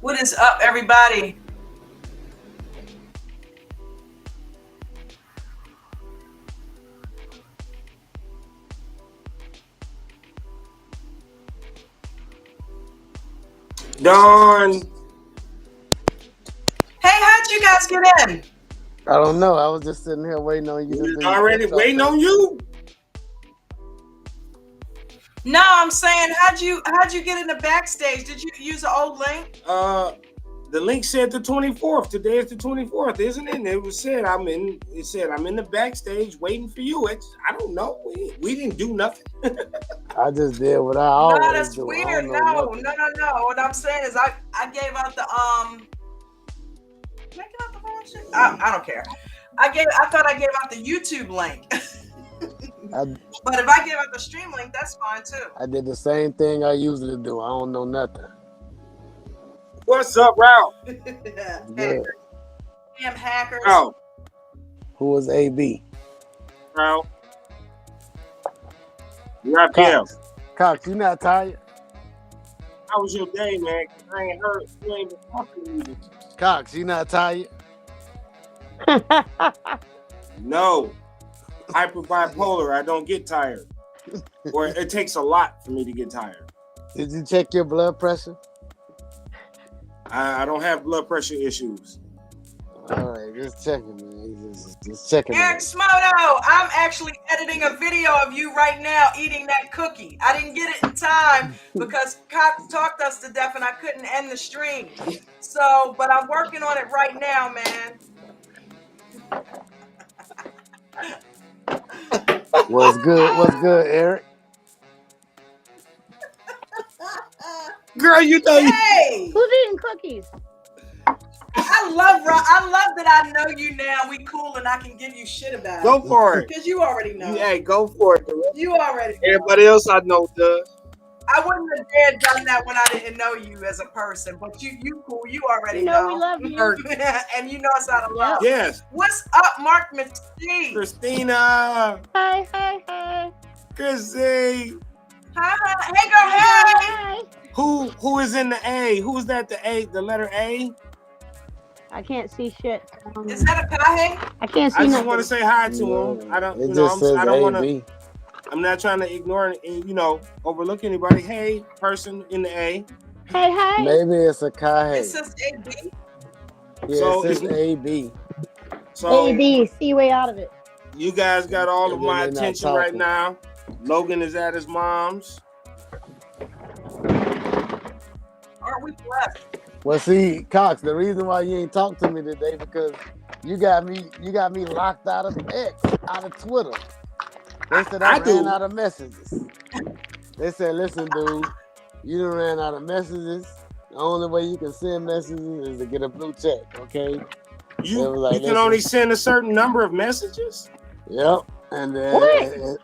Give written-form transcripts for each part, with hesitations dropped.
What is up, everybody? Darn. Hey, how'd you guys get in? I don't know. I was just sitting here waiting on you to do your Already intro waiting thing. on you. No, I'm saying, how'd you get in the backstage? Did you use an old link? The link said the 24th. Today is the 24th, isn't it? And it was said it said I'm in the backstage waiting for you. I don't know. We didn't do nothing. I just did what I No, always that's do. I weird. don't No, know no, nothing. no, no. What I'm saying is I gave out the Did I give out the wrong shit? I don't care. I thought I gave out the YouTube link. But if I give out the stream link, that's fine too. I did the same thing I usually do. I don't know nothing. What's up, Ralph? Good. Damn hackers. Ralph. Who was AB? Ralph. Raphael. Cox, you not tired? How was your day, man? I ain't heard. You ain't been talking to me. Cox, you not tired? No. Hyper bipolar. I don't get tired. Or it takes a lot for me to get tired. Did you check your blood pressure? I don't have blood pressure issues. All right, just checking, man. Just checking. Eric Smoto, I'm actually editing a video of you right now eating that cookie. I didn't get it in time because Cox talked us to death and I couldn't end the stream. So, but I'm working on it right now, man. What's good? What's good, Eric? Girl, you know you. Hey, Who's eating cookies? I love that I know you now. We cool and I can give you shit about Go it. for it. Because you already know. Hey, go for it. Girl. You already know. Everybody else I know does. I wouldn't have dared done that when I didn't know you as a person, but you cool. You already You know we love you. And you know it's out of love. Yes. What's up, Mark Mystique? Christina. Hi. Chrissy. Hi. Hey, girl, hey. Who is in the A? Who is that? The A, the letter A? I can't see shit. Is that a pie? I can't see I just nothing. want to say hi to him. I don't. It You know, just says I don't want AB. to. I'm not trying to ignore and overlook anybody. Hey, person in the A. Hey. Maybe it's a Kahe. It says AB. Yeah, So it says it's- AB. So AB, see way out of it. you guys got all of And then my they're not attention right talking. now. Logan is at his mom's. Are we blessed? Well, see, Cox, the reason why you ain't talked to me today because you got me locked out of X, out of Twitter. They said I ran out of messages. They said, listen, dude, you done ran out of messages. The only way you can send messages is to get a blue check, okay? You It was like, can only send a certain number of messages. Yep. And then What?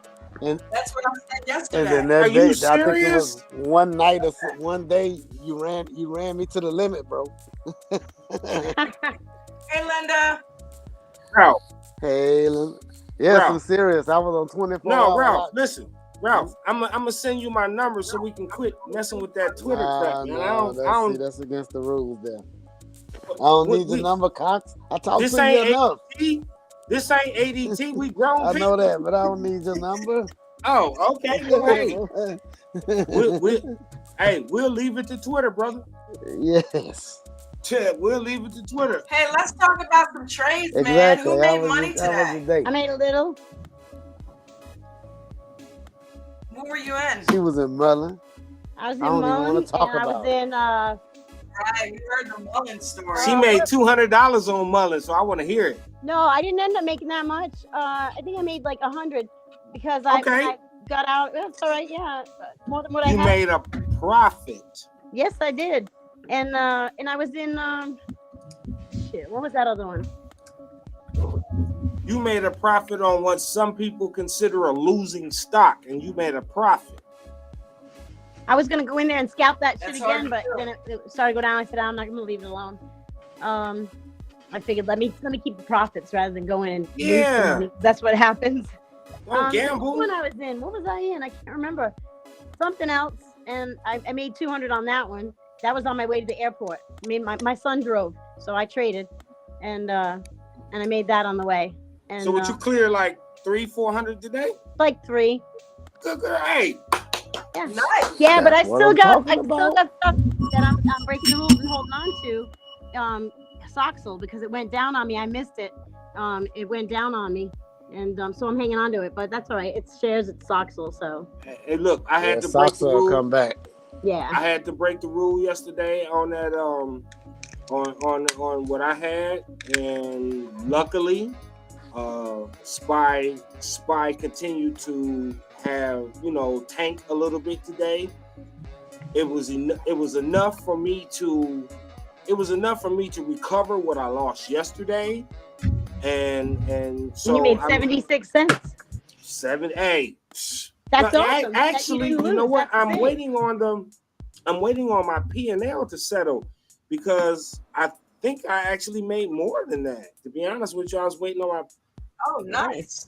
That's what I said and yesterday. then that Are day, you I think it serious? was one night or one day you ran me to the limit, bro. Hey, Linda. Ralph. Hey, yes, I'm Ralph. serious. I was on 24 No, hours. Ralph, listen. Ralph, I'm gonna send you my number so we can quit messing with that Twitter crap, man. See, that's against the rules there. I don't need your number, Cox. I talked This to you ain't enough. ADT. This ain't ADT. We grown I people. know that, but I don't need your number. Oh, okay. Well, hey, we'll leave it to Twitter, brother. Yes. We'll leave it to Twitter. Hey, let's talk about some trades, man. Exactly. Who That made was money the- that was the today? day. I made a little. Who were you in? She was in Merlin. I was in I don't even wanna Mullins, talk and I about was in Right, we heard the Mullen story. She made $200 on Mullen, so I want to hear it. no, I didn't end up making that much. I think I made like 100 because I got out. That's all right, yeah. More than what I You had. made a profit. Yes, I did. And I was in shit, what was that other one? You made a profit on what some people consider a losing stock, and you made a profit. I was gonna go in there and scalp that shit That's hard again, to but do. then it started to go down. I said, I'm not gonna leave it alone. I figured let me keep the profits rather than go in and lose Yeah. some money. That's what happens. Don't gamble. When I was in, what was I in? I can't remember. Something else, and I made 200 on that one. that was on my way to the airport. I mean, my son drove, so I traded, and I made that on the way. And so would you clear like 300-400 today? Like 3. Good girl. Hey. Yeah. Nice. Yeah, but I That's what still I'm got talking about. stuff that I'm breaking the rules and holding on to. Soxel, because it went down on me. I missed it. It went down on me, and so I'm hanging on to it. But that's all right. It's shares. It's Soxel. So. Hey, look, I had to break the Soxel rule. will come back. Yeah. I had to break the rule yesterday on that on what I had, and luckily, Spy continued to have, tank a little bit today. It was enough for me to recover what I lost yesterday, and so you made 76 cents. 7-8. That's awesome. Actually, you know what? That's I'm waiting on my P&L to settle, because I think I actually made more than that. To be honest with you, I was waiting on my. Oh, nice.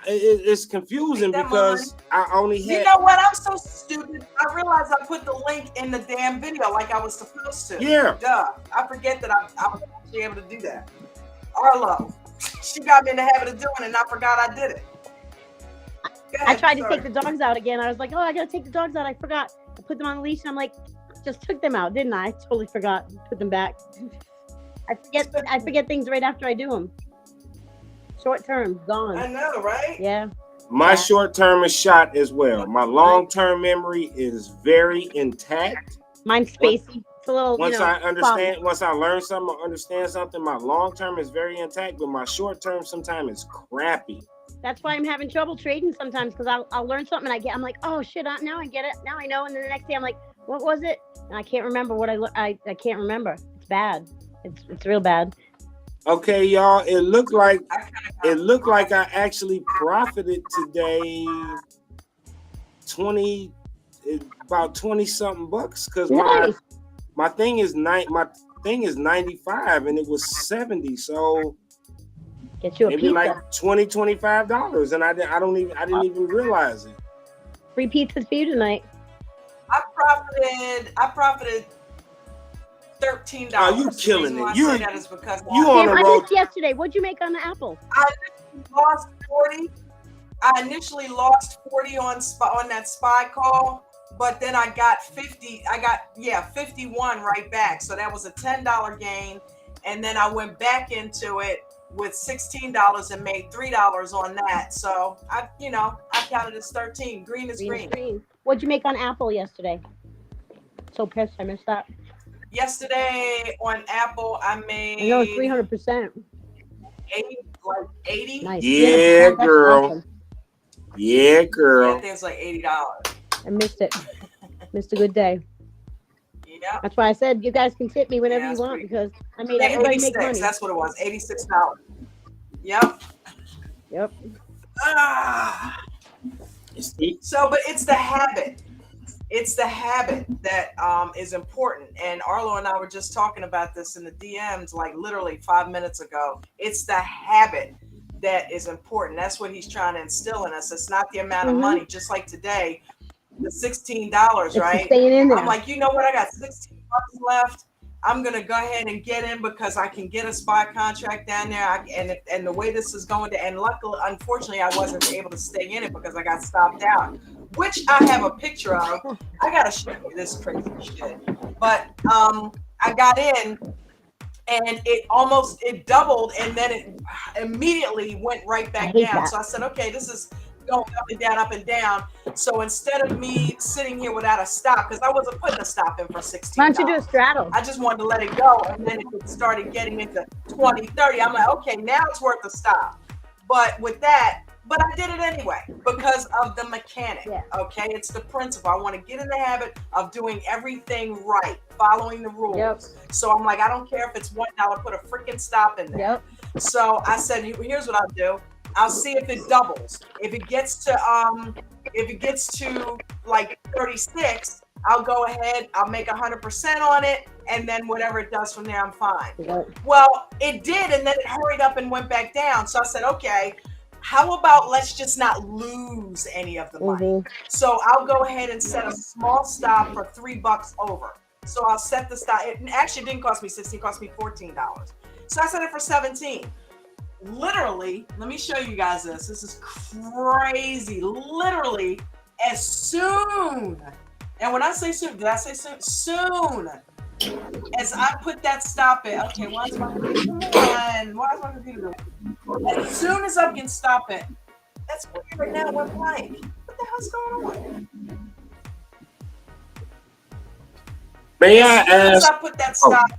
It's confusing because I only had. You know what? I'm so stupid. I realized I put the link in the damn video like I was supposed to. Yeah. Duh. I forget that I was actually able to do that. Arlo, she got me in the habit of doing it, and I forgot I did it. I tried to take the dogs out again. I was like, oh, I gotta take the dogs out. I forgot. I put them on the leash, and I'm like, just took them out, didn't I? I totally forgot. Put them back. I forget things right after I do them. Short term, gone. I know, right? Yeah. My short term is shot as well. My long term memory is very intact. Mine's spacey. It's a little. Once I understand, once I learn something or understand something, my long term is very intact, but my short term sometimes is crappy. That's why I'm having trouble trading sometimes, because I'll learn something and I'm like, oh shit, now I get it. Now I know. And then the next day I'm like, what was it? And I can't remember what I can't remember. It's bad. It's real bad. Okay, y'all. It looked like I actually profited today about 20 something bucks, because my thing is 95 and it was 70. So get you a maybe pizza. like $20-$25, and I didn't even realize it. Free pizzas for you tonight. I profited $13. Oh, you killing it! You on I the road missed yesterday. What'd you make on the Apple? I initially lost 40 on that spy call, but then I got 50. I got 51 right back. So that was a $10 gain, and then I went back into it with $16 and made $3 on that. So I counted as 13. Green is green. What'd you make on Apple yesterday? So pissed I missed that. Yesterday on Apple, I made. I know 300%. 80. Nice. Yeah, girl. Awesome. Yeah, girl. That thing's like $80. I missed it. Missed a good day. Yeah. That's why I said you guys can tip me whenever you want, because I made everybody make money. That's what it was. $86. Yep. So, but it's the habit. It's the habit that is important. And Arlo and I were just talking about this in the DMs, like literally 5 minutes ago. It's the habit that is important. That's what he's trying to instill in us. It's not the amount of money. Just like today, the $16, right? Staying in there. I'm like, you know what? I got $16 left. I'm gonna go ahead and get in because I can get a spy contract down there. And the way this is going to, and luckily, unfortunately, I wasn't able to stay in it because I got stopped out, which I have a picture of. I gotta show you this crazy shit. But I got in, and it doubled, and then it immediately went right back down. So I said, okay, this is going up and down. So instead of me sitting here without a stop, because I wasn't putting a stop in for $16. Why don't you do a straddle? I just wanted to let it go, and then it started getting into 20, 30. I'm like, okay, now it's worth a stop. But I did it anyway because of the mechanic. Yeah. Okay, it's the principle. I want to get in the habit of doing everything right, following the rules. Yep. So I'm like, I don't care if it's $1, put a freaking stop in there. Yep. So I said, here's what I'll do. I'll see if it doubles. If it gets to like 36, I'll go ahead. I'll make 100% on it, and then whatever it does from there, I'm fine. Yep. Well, it did, and then it hurried up and went back down. So I said, okay, how about let's just not lose any of the money? So I'll go ahead and set a small stop for $3 over. So I'll set the stop. It actually didn't cost me $16, it cost me $14. So I set it for 17. Literally, let me show you guys this. This is crazy. Literally, as soon, and when I say soon, did I say soon? Soon as I put that stop in. Okay, why is my computer doing? Why is my computer doing? As soon as I can stop it, that's weird right now. We're blank. What the hell's going on? May I As soon as ask? I put that stop.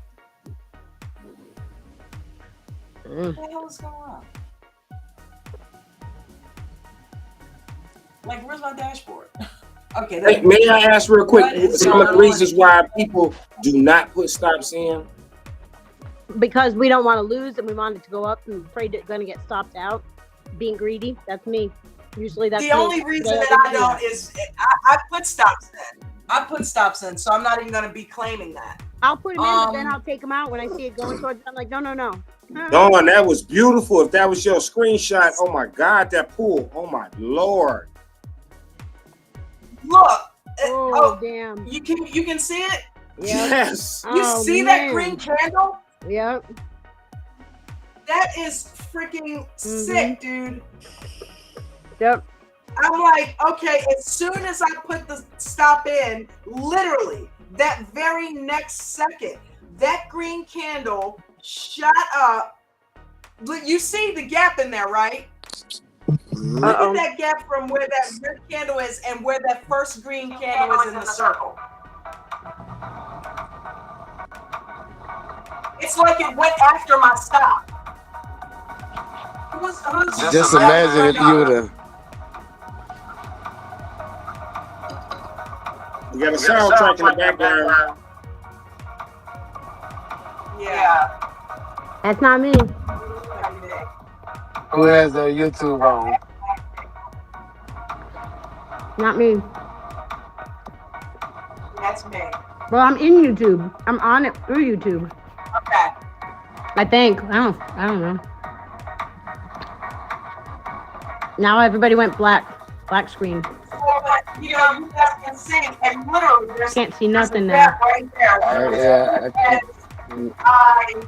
Mm. What the hell is going on? Like, where's my dashboard? Okay. May I ask real quick some of the going reasons on? why people do not put stops in? Because we don't want to lose and we want it to go up and afraid it's going to get stopped out. Being greedy, that's me. Usually that's The me. only reason that I don't is I put stops in. I put stops in, so I'm not even going to be claiming that. I'll put them in, but then I'll take them out when I see it going towards. I'm like, no. Dawn, that was beautiful. If that was your screenshot, oh my God, that pool. Oh my Lord. Look. Oh, damn. You can see it? Yep. Yes. You see that green candle? Yep. That is freaking sick, dude. Yep. I'm like, okay, as soon as I put the stop in, literally, that very next second, that green candle shot up. Look, you see the gap in there, right? Look at that gap from where that red candle is and where that first green candle is in the circle. It's like it went after my stop. Just imagine if you would have. We got a soundtrack in the background. Yeah. That's not me. Who has their YouTube on? Not me. That's me. Well, I'm in YouTube. I'm on it through YouTube. Okay. I think. I don't know. Now everybody went black screen. But, you know, you guys can see, and literally, there's Can't see nothing there's a now. gap right there. Yeah, And I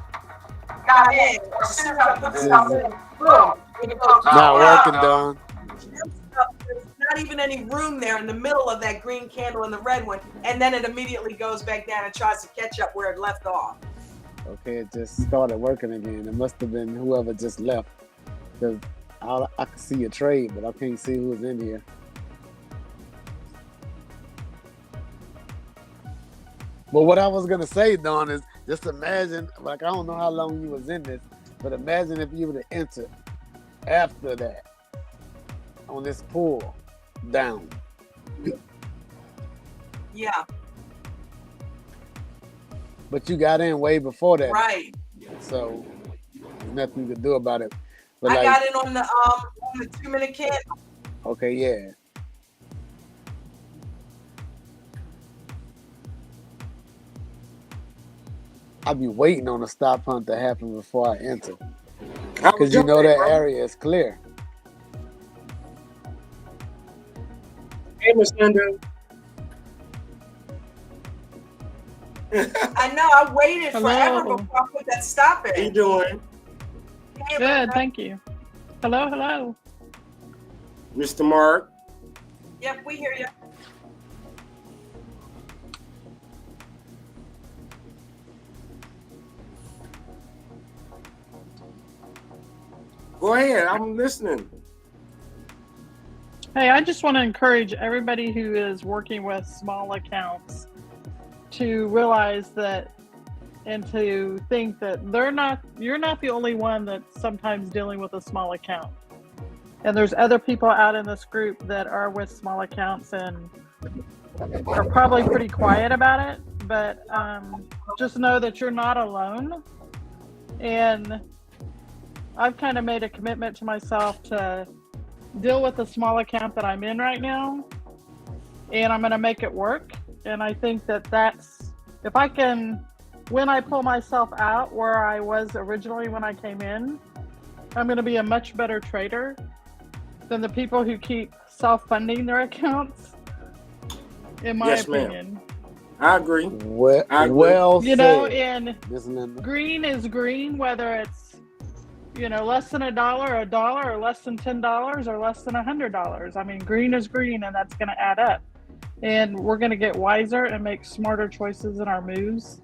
got in. As soon as I put the stuff in, boom. It goes not working, down. Dawn. There's not even any room there in the middle of that green candle and the red one, and then it immediately goes back down and tries to catch up where it left off. Okay, it just started working again. It must have been whoever just left. Because I can see a trade, but I can't see who's in here. But what I was gonna say, Dawn, is just imagine, like, I don't know how long you was in this, but imagine if you would have entered after that on this pull down. Yeah, But you got in way before that, right. so there's nothing you could do about it. But I like, got in on the 2-minute candle. okay, yeah. I'll be waiting on the stop hunt to happen before I enter. Because you know that area is clear. Hey, Miss Linda. I know, I waited Hello. forever before I put that stop How you in. doing? Hey, Good, Linda. thank you. Hello. Mr. Mark. Yep, we hear you. Go ahead. I'm listening. Hey, I just want to encourage everybody who is working with small accounts to realize that and to think that you're not the only one that's sometimes dealing with a small account. And there's other people out in this group that are with small accounts and are probably pretty quiet about it, but just know that you're not alone. And I've kind of made a commitment to myself to deal with the small account that I'm in right now, and I'm going to make it work. And I think that's, if I can, when I pull myself out where I was originally when I came in, I'm going to be a much better trader than the people who keep self-funding their accounts, in my Yes, ma'am. opinion. I agree. Well You said. know, and Listening. green is green, whether it's, you know, less than $1, or less than $10, or less than $100. I mean, green is green, and that's going to add up. And we're going to get wiser and make smarter choices in our moves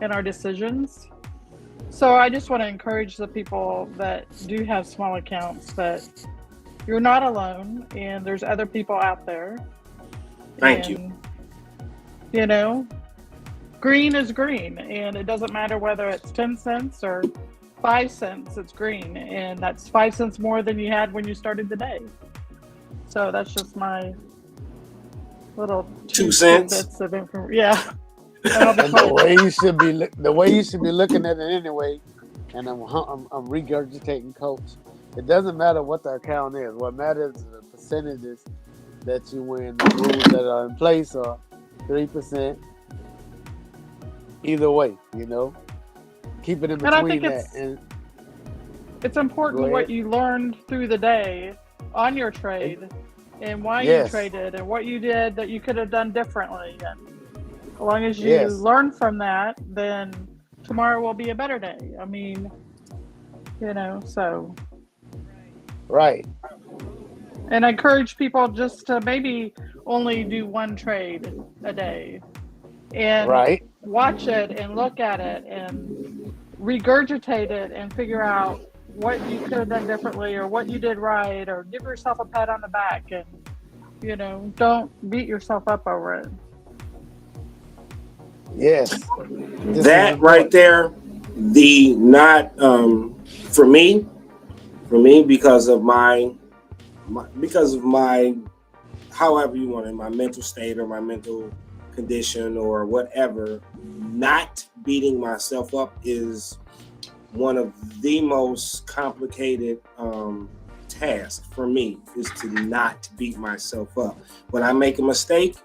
and our decisions. So I just want to encourage the people that do have small accounts that you're not alone, and there's other people out there. Thank you. You know, green is green, and it doesn't matter whether it's 10 cents or 5 cents, it's green, and that's 5 cents more than you had when you started the day. So that's just my little 2 cents bits of information. Yeah. And the way you should be looking at it anyway, and I'm regurgitating, Coach. It doesn't matter what the account is. What matters is the percentages that you win. The rules that are in place are 3%. Either way, you know, keep it in between. And I think it's important what you learned through the day on your trade, and why you traded, and what you did that you could have done differently. And as long as you learn from that, then tomorrow will be a better day. I mean, you know, so. Right. And I encourage people just to maybe only do one trade a day, and watch it and look at it and regurgitate it and figure out what you could have done differently, or what you did right, or give yourself a pat on the back, and, you know, don't beat yourself up over it. Yes. That right there, the not for me, because of my however you want it, my mental state or my mental condition or whatever, not beating myself up is one of the most complicated tasks for me, is to not beat myself up when I make a mistake.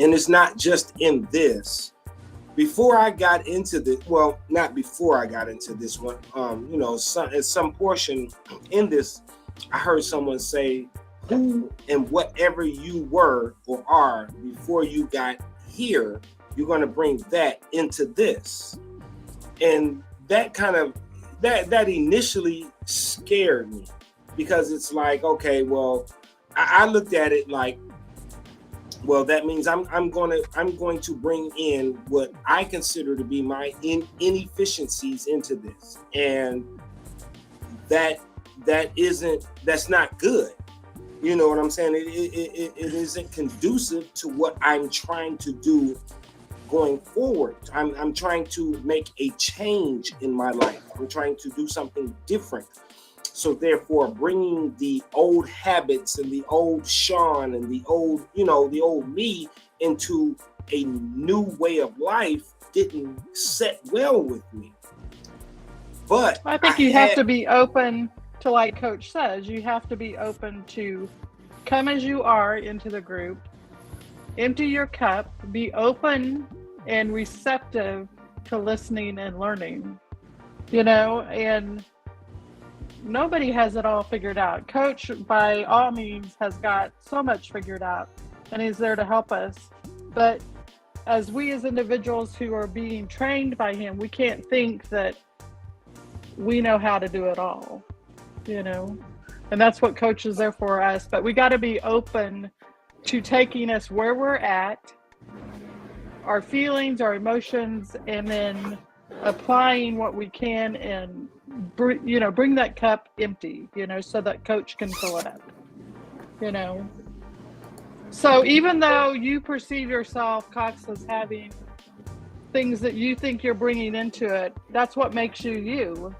And it's not just in this. Before I got into this, well, not before I got into this one, you know, at some portion in this, I heard someone say, who and whatever you were or are before you got here, you're going to bring that into this. And that kind of, that initially scared me, because it's like, okay, well, I looked at it like, well, that means I'm going to bring in what I consider to be my inefficiencies into this, and that's not good. You know what I'm saying? It isn't conducive to what I'm trying to do going forward. I'm trying to make a change in my life. I'm trying to do something different. So therefore, bringing the old habits and the old Sean and the old, you know, the old me into a new way of life didn't set well with me. But I think you have to be open to, like Coach says, you have to be open to come as you are into the group, empty your cup, be open and receptive to listening and learning, you know, and nobody has it all figured out. Coach, by all means, has got so much figured out, and he's there to help us. But as we as individuals who are being trained by him, we can't think that we know how to do it all, you know? And that's what Coach is there for us. But we got to be open to taking us where we're at, our feelings, our emotions, and then applying what we can and bring that cup empty, you know, so that Coach can fill it up, you know. So even though you perceive yourself, Cox, as having things that you think you're bringing into it, that's what makes you you.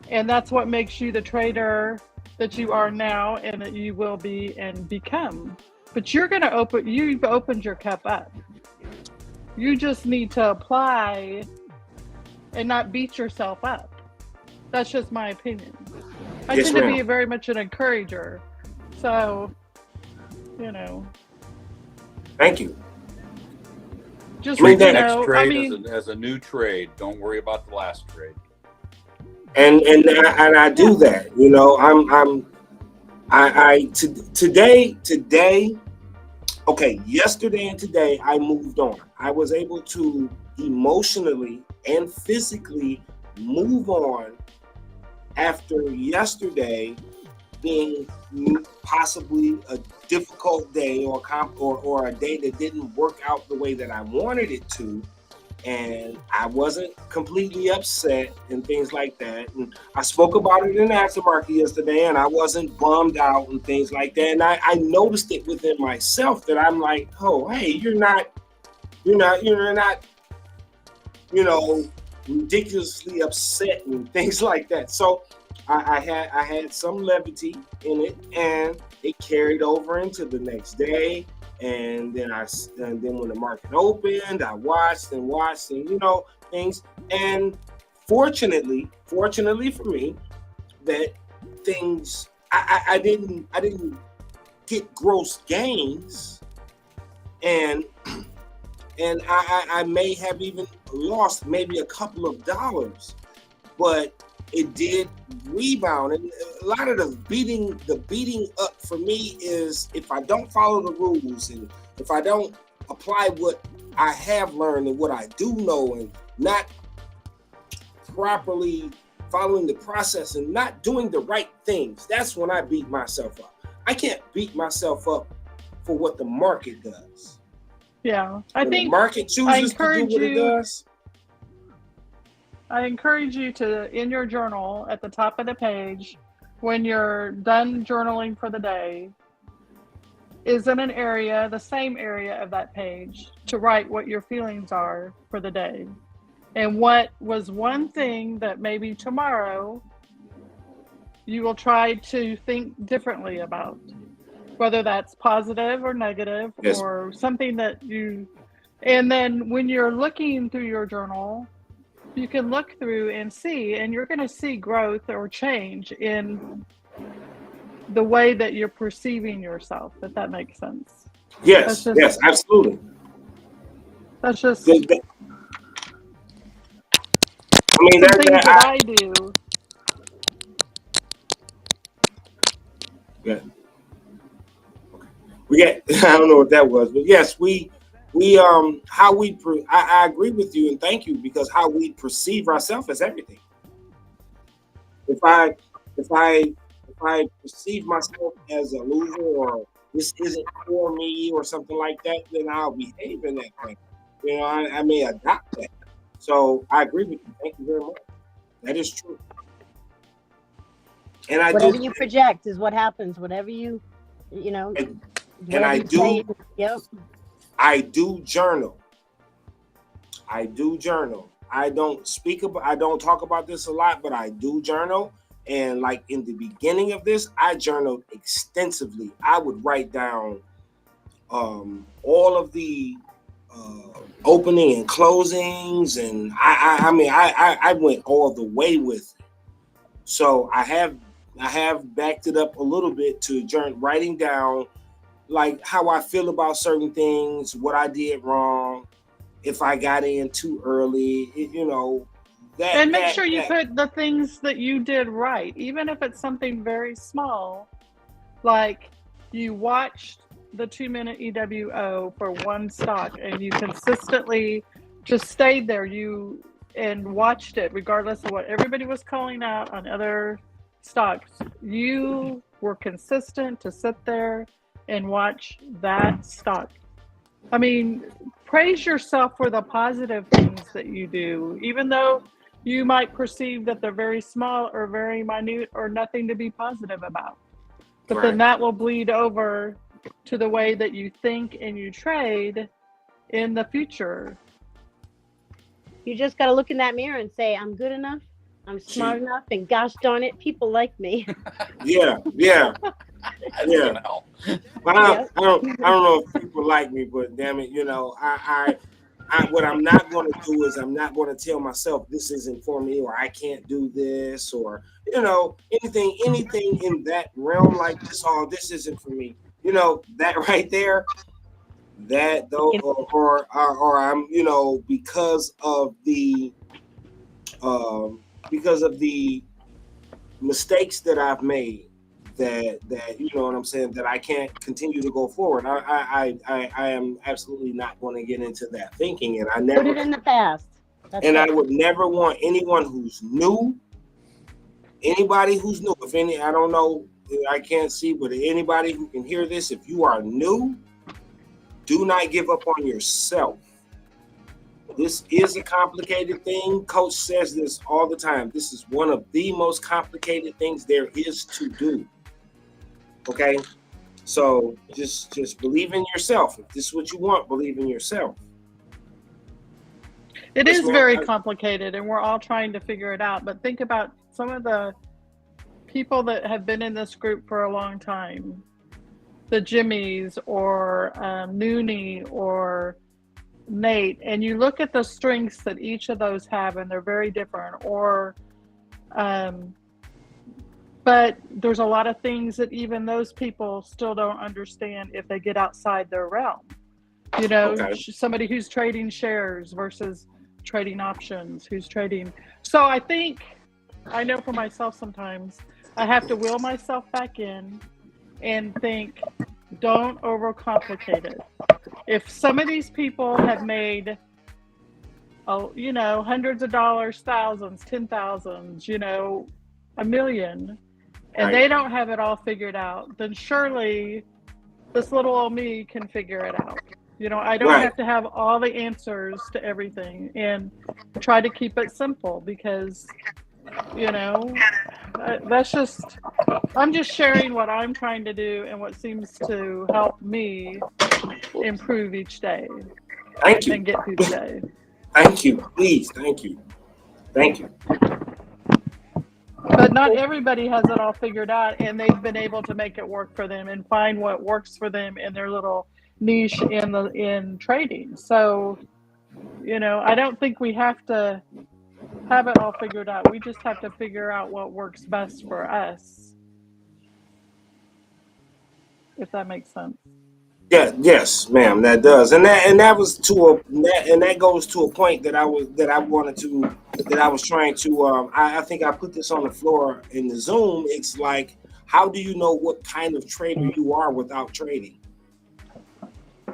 And that's what makes you the trader that you are now and that you will be and become. But you've opened your cup up. You just need to apply and not beat yourself up. That's just my opinion. I tend to be very much an encourager. So, you know. Thank you. Just treat the next trade as a new trade. Don't worry about the last trade. And I do that. You know, today. okay, yesterday and today I moved on. I was able to emotionally and physically move on after yesterday being possibly a difficult day or a day that didn't work out the way that I wanted it to. And I wasn't completely upset and things like that. And I spoke about it in Aftermarket yesterday, and I wasn't bummed out and things like that. And I noticed it within myself that I'm like, oh, hey, you're not, you know, ridiculously upset and things like that. So I had some levity in it, and it carried over into the next day. And then when the market opened, I watched and things. And fortunately for me, that things I didn't get gross gains, and I may have even lost maybe a couple of dollars, but it did rebound. And a lot of the beating up for me is if I don't follow the rules and if I don't apply what I have learned and what I do know and not properly following the process and not doing the right things, that's when I beat myself up. I can't beat myself up for what the market does. Yeah, I think the market chooses to do what it does. I encourage you to, in your journal, at the top of the page, when you're done journaling for the day, is in an area, the same area of that page, to write what your feelings are for the day. And what was one thing that maybe tomorrow you will try to think differently about, whether that's positive or negative, yes, or something that you, and then when you're looking through your journal, you can look through and see, and you're going to see growth or change in the way that you're perceiving yourself, if that makes sense. Yes, yes, absolutely. That's just I mean, things that I do. Yeah. Okay. We get, I don't know what that was, but yes, I agree with you and thank you, because how we perceive ourselves is everything. If I perceive myself as a loser or this isn't for me or something like that, then I'll behave in that way. You know, I may adopt that. So I agree with you. Thank you very much. That is true. And whatever you project is what happens. Whatever you know. And I do. Yep. I do journal. I don't talk about this a lot, but I do journal. And like in the beginning of this, I journaled extensively. I would write down all of the opening and closings, and I went all the way with it. So I have backed it up a little bit to writing down like how I feel about certain things, what I did wrong, if I got in too early, and make sure you put the things that you did right, even if it's something very small, like you watched the 2-minute EWO for one stock and you consistently just stayed there and watched it regardless of what everybody was calling out on other stocks. You were consistent to sit there and watch that stock. I mean, praise yourself for the positive things that you do, even though you might perceive that they're very small or very minute or nothing to be positive about. But right. Then that will bleed over to the way that you think and you trade in the future. You just got to look in that mirror and say, I'm good enough, I'm smart enough, and gosh darn it, people like me. Yeah. But I don't know if people like me, but damn it, what I'm not going to do is I'm not going to tell myself this isn't for me, or I can't do this, or anything in that realm like this. Oh, this isn't for me. That right there. That though, or I'm because of the mistakes that I've made, that you know what I'm saying, that I can't continue to go forward. I am absolutely not going to get into that thinking, and I never put it in the past. That's and right. I would never want anyone who's new, anybody who's new, if any, I don't know, I can't see, but anybody who can hear this, if you are new, do not give up on yourself. This is a complicated thing. Coach says this all the time. This is one of the most complicated things there is to do. Okay? So just believe in yourself. If this is what you want, believe in yourself. It is very complicated, and we're all trying to figure it out. But think about some of the people that have been in this group for a long time. The Jimmies or Noonie or Nate, and you look at the strengths that each of those have, and they're very different. Or, but there's a lot of things that even those people still don't understand if they get outside their realm. You know, somebody who's trading shares versus trading options, who's trading. So I think, I know for myself sometimes, I have to will myself back in and think, don't overcomplicate it. If some of these people have made, you know, hundreds of dollars, thousands, 10,000s, you know, $1 million, and they don't have it all figured out, then surely this little old me can figure it out. You know, I don't have to have all the answers to everything, and try to keep it simple, because, you know, that's just, I'm just sharing what I'm trying to do and what seems to help me improve each day. Thank you. And get through the day. Thank you. Please. Thank you. Thank you. But not everybody has it all figured out, and they've been able to make it work for them and find what works for them in their little niche in trading. So, you know, I don't think we have to have it all figured out. We just have to figure out what works best for us, if that makes sense. Yeah, yes, ma'am, that does, and that was that goes to a point that I was trying to. I think I put this on the floor in the Zoom. It's like, how do you know what kind of trader you are without trading?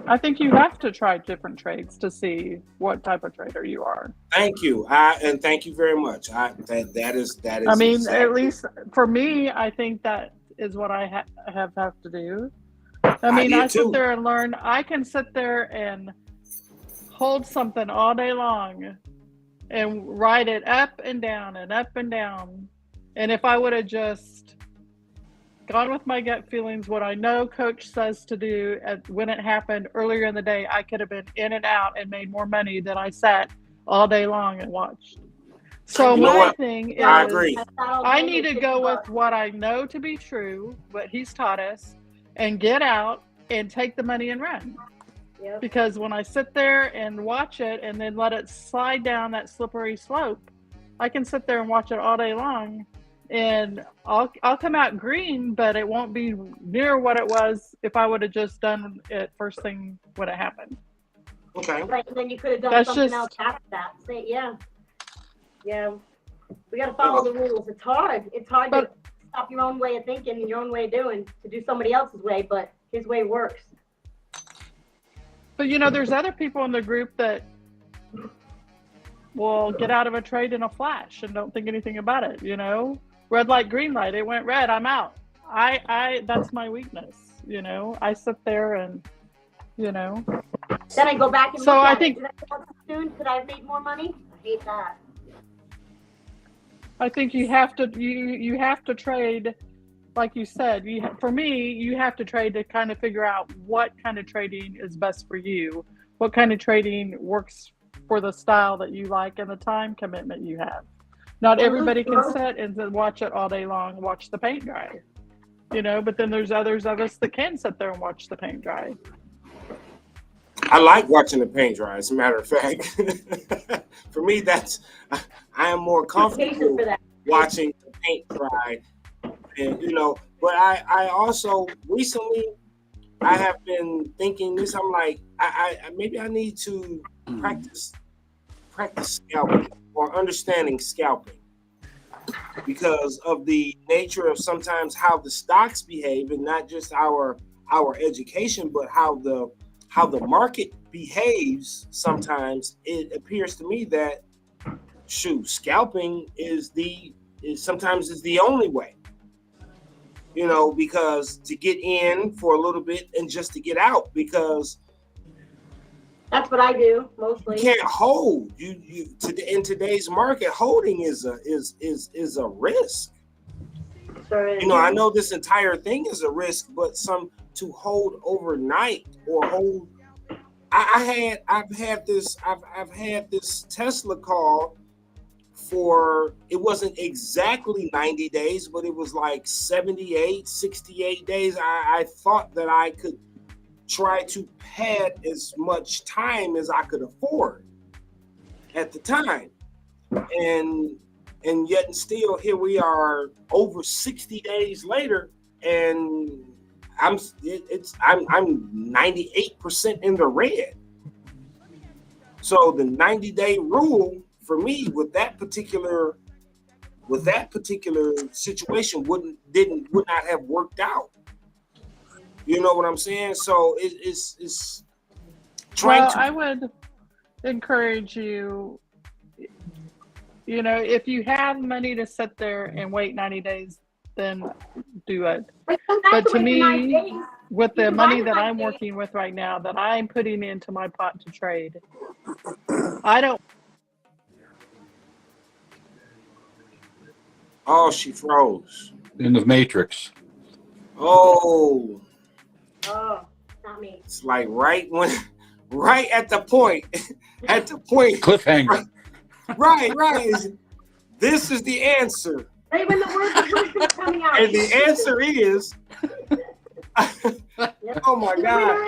I think you have to try different trades to see what type of trader you are. Thank you, and thank you very much. That is. I mean, exactly. At least for me, I think that is what I have to do. I mean, I sit there and learn. I can sit there and hold something all day long and ride it up and down and up and down. And if I would have just gone with my gut feelings, what I know Coach says to do when it happened earlier in the day, I could have been in and out and made more money than I sat all day long and watched. So my thing is, I agree. I need to go with what I know to be true, what he's taught us, and get out and take the money and run. Yep. Because when I sit there and watch it and then let it slide down that slippery slope, I can sit there and watch it all day long, and I'll come out green, but it won't be near what it was if I would have just done it first thing when it happened. Okay. Right, and then you could have done something else after that. Yeah. We got to follow the rules. It's hard. It's hard to stop your own way of thinking and your own way of doing to do somebody else's way, but his way works. But, you know, there's other people in the group that will get out of a trade in a flash and don't think anything about it, you know? Red light, green light, it went red, I'm out. That's my weakness, you know? I sit there and, you know. Then I go back and so look I at think, it. Did I go too soon? Could I have made more money? I hate that. I think you have to trade, like you said. For me, you have to trade to kind of figure out what kind of trading is best for you, what kind of trading works for the style that you like and the time commitment you have. Not everybody can sit and watch it all day long, watch the paint dry, you know, but then there's others of us that can sit there and watch the paint dry. I like watching the paint dry, as a matter of fact. For me, I am more comfortable watching the paint dry. And, you know, but I also recently, I have been thinking this, I'm like, I maybe I need to practice scalping or understanding scalping. because of the nature of sometimes how the stocks behave, and not just our education, but how the market behaves. Sometimes it appears to me that scalping is sometimes the only way. Because to get in for a little bit and just to get out, because that's what I do mostly. You can't hold. In today's market, holding is a risk. Sure. I know this entire thing is a risk, but to hold overnight or hold. I've had this Tesla call for, it wasn't exactly 90 days, but it was like 78, 68 days. I thought that I could try to pad as much time as I could afford at the time. And yet and still here we are over 60 days later, and I'm 98% in the red. So the 90-day rule for me with that particular situation would not have worked out. You know what I'm saying? So it's trying to. I would encourage you, if you have money to sit there and wait 90 days, then do it. But to me, with the money that I'm working with right now, that I'm putting into my pot to trade, I don't. Oh, she froze. In the Matrix. Oh. Oh, not me. It's like right at the point. Cliffhanger. Right. This is the answer. Right when the word is coming out. And the answer is, oh my God.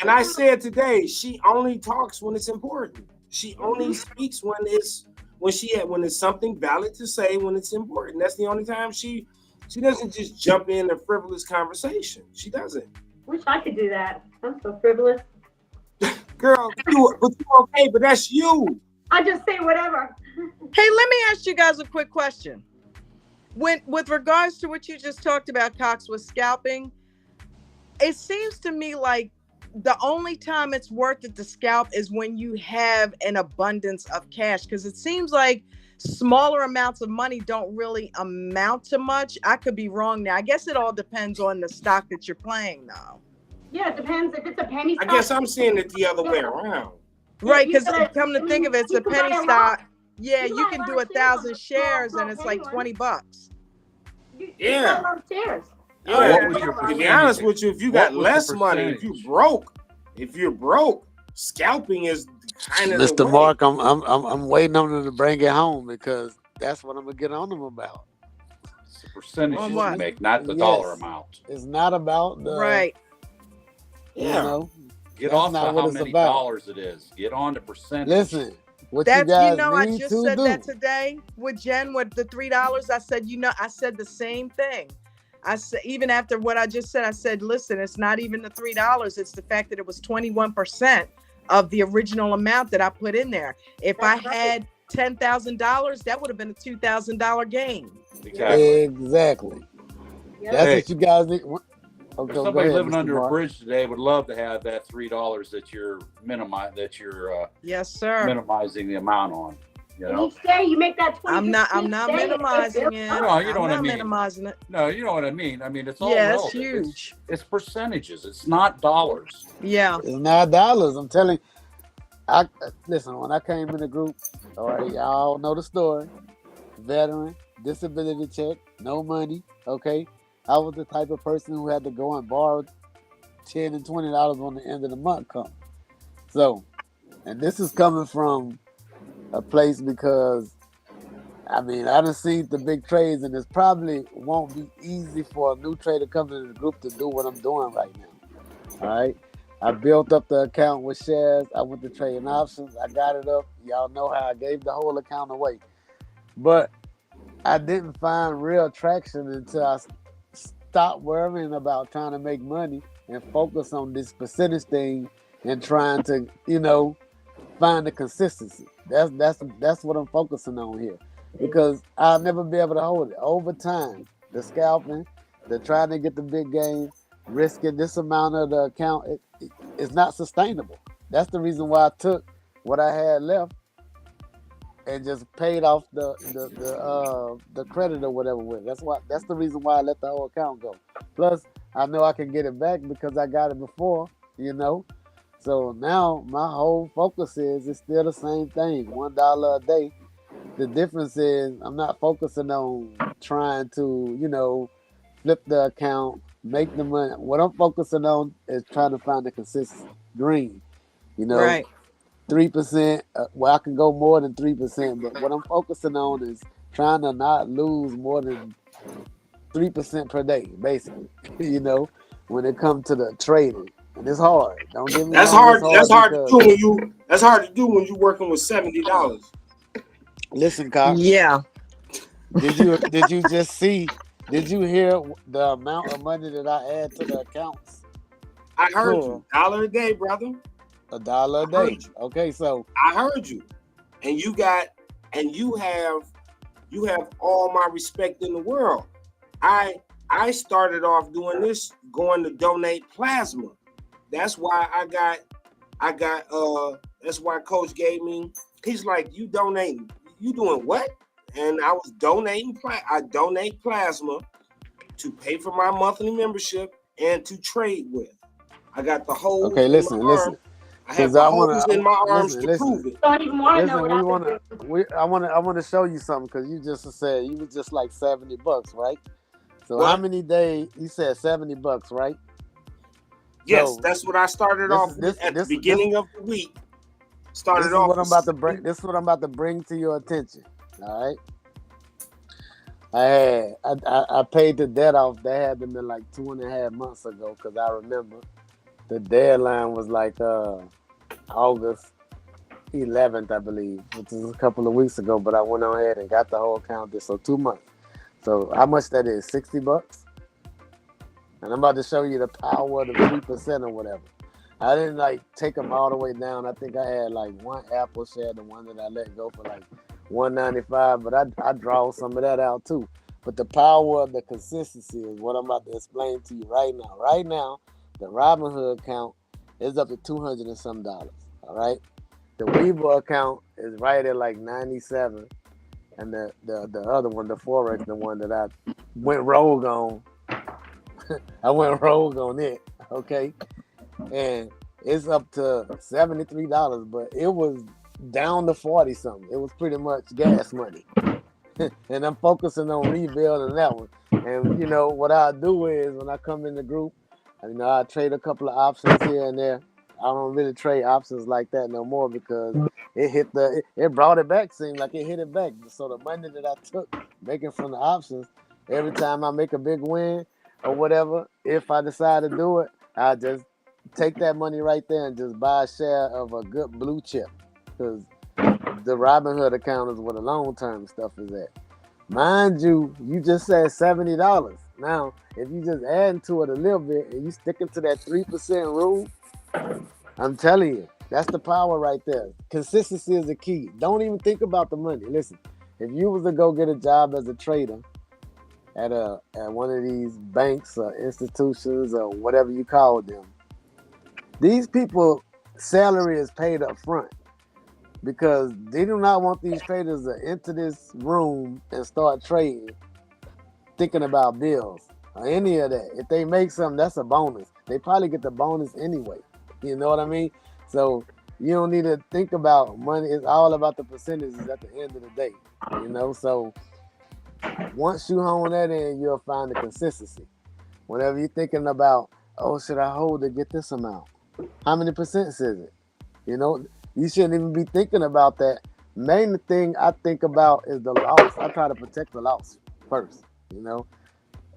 And I said today, she only talks when it's important. She only speaks when it's something valid to say, when it's important. That's the only time she doesn't just jump in a frivolous conversation. She doesn't. Wish I could do that. I'm so frivolous. Girl, you're okay, but that's you. I just say whatever. Hey, let me ask you guys a quick question. With regards to what you just talked about, Cox, with scalping, it seems to me like the only time it's worth it to scalp is when you have an abundance of cash, because it seems like smaller amounts of money don't really amount to much. I could be wrong now. I guess it all depends on the stock that you're playing, though. Yeah, it depends. If it's a penny stock, I guess I'm seeing it the other way around. Right, because come to think of it, it's a penny stock. Yeah, you can do 1,000 shares and it's like $20. Yeah. Shares. To be honest with you, if you got less money, if you're broke, scalping is kind of Mr. Mark. I'm waiting on them to bring it home, because that's what I'm gonna get on them about. It's the percentage you make, not the dollar amount. It's not about the right. Get off of how many dollars it is. Get on the percentage. Listen, I just said that today with Jen with the $3. I said, I said the same thing. I said, even after what I just said, I said, listen, it's not even the $3. It's the fact that it was 21% of the original amount that I put in there. If I had $10,000, that would have been a $2,000 gain. Exactly. That's what you guys need. Okay, somebody living under a bridge today would love to have that $3 that you're yes, sir, minimizing the amount on. Each day you make that 20. I'm not minimizing it. No, you know what I mean. Minimizing it. No, you know what I mean. I mean, it's all it's huge. It's percentages. It's not dollars. Yeah, it's not dollars. I'm telling you. Listen. When I came in the group, all right, y'all know the story. Veteran, disability check, no money. Okay. I was the type of person who had to go and borrow $10 and $20 when the end of the month come. So, and this is coming from a place because, I done seen the big trades, and it probably won't be easy for a new trader coming into the group to do what I'm doing right now. All right. I built up the account with shares. I went to trading options. I got it up. Y'all know how I gave the whole account away. But I didn't find real traction until I stop worrying about trying to make money and focus on this percentage thing and trying to, find the consistency. That's what I'm focusing on here, because I'll never be able to hold it over time. The scalping, the trying to get the big game, risking this amount of the account, it's not sustainable. That's the reason why I took what I had left and just paid off the credit or whatever with it. That's the reason why I let the whole account go. Plus, I know I can get it back because I got it before, you know. So now my whole focus is it's still the same thing, $1 a day. The difference is I'm not focusing on trying to, flip the account, make the money. What I'm focusing on is trying to find the consistent green. You know, Right. 3%. Well, I can go more than 3%, but what I'm focusing on is trying to not lose more than 3% per day, basically. When it comes to the trading, and it's hard. Don't get me wrong, it's hard. That's hard to do when you. That's hard to do when you're working with $70. Listen, Cox. Yeah. Did you just see? Did you hear the amount of money that I add to the accounts? I heard you. $1 a day, brother. $1 a day. Okay, so I heard you, and you have all my respect in the world. I started off doing this, going to donate plasma. That's why that's why Coach gave me. He's like, you donating? You doing what? And I was donating. I donate plasma to pay for my monthly membership and to trade with. I got the holes. Okay, listen. I have the holes in my arms to prove it. I didn't want to know I want to show you something, because you just said you was just like $70, right? So what? How many days? You said $70, right? Yes, so that's what I started off with at the beginning of the week. This is what I'm about to bring to your attention. All right. I paid the debt off. That had been like 2.5 months ago, because I remember the deadline was like August 11th, I believe, which is a couple of weeks ago. But I went on ahead and got the whole account this, so 2 months. So how much that is? $60. And I'm about to show you the power of the 3% or whatever. I didn't take them all the way down. I think I had one Apple share, the one that I let go for $195, but I draw some of that out too. But the power of the consistency is what I'm about to explain to you right now. Right now, the Robinhood account is up to $200 and some. All right. The Weaver account is right at 97. And the other one, the Forex, the one that I went rogue on, I went rogue on it, okay? And it's up to $73, but it was down to 40 something. It was pretty much gas money. And I'm focusing on rebuilding that one. And what I do is when I come in the group, I trade a couple of options here and there. I don't really trade options like that no more, because it brought it back. Seemed like it hit it back. So the money that I took making from the options, every time I make a big win or whatever, if I decide to do it, I just take that money right there and just buy a share of a good blue chip, because the Robinhood account is where the long-term stuff is at. Mind you, you just said $70. Now, if you just add to it a little bit and you sticking to that 3% rule, I'm telling you, that's the power right there. Consistency is the key. Don't even think about the money. Listen, if you was to go get a job as a trader at one of these banks or institutions or whatever you call them, these people salary is paid up front, because they do not want these traders to enter this room and start trading thinking about bills or any of that. If they make something, that's a bonus. They probably get the bonus anyway. You know what I mean? So you don't need to think about money. It's all about the percentages at the end of the day. So once you hone that in, you'll find the consistency. Whenever you're thinking about, should I hold to get this amount? How many percents is it? You shouldn't even be thinking about that. Main thing I think about is the loss. I try to protect the loss first.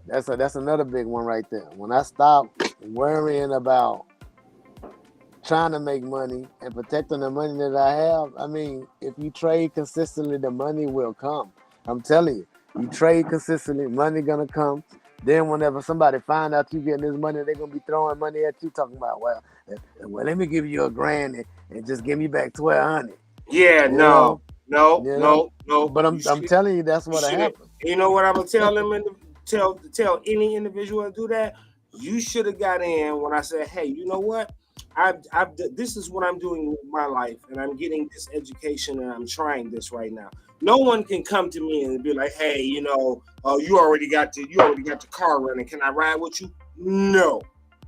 That's another big one right there. When I stop worrying about trying to make money and protecting the money that I have, if you trade consistently, the money will come. I'm telling you, you trade consistently, money gonna come. Then whenever somebody find out you getting this money, they're gonna be throwing money at you, talking about, well, let me give you $1,000 and just give me back $1,200. Yeah, no. But I'm telling you, that's what happened. You know what I'm gonna tell them tell any individual to do that? You should have got in when I said, hey, you know what? This is what I'm doing with my life, and I'm getting this education, and I'm trying this right now. No one can come to me and be like, hey, you already got the car running. Can I ride with you? No,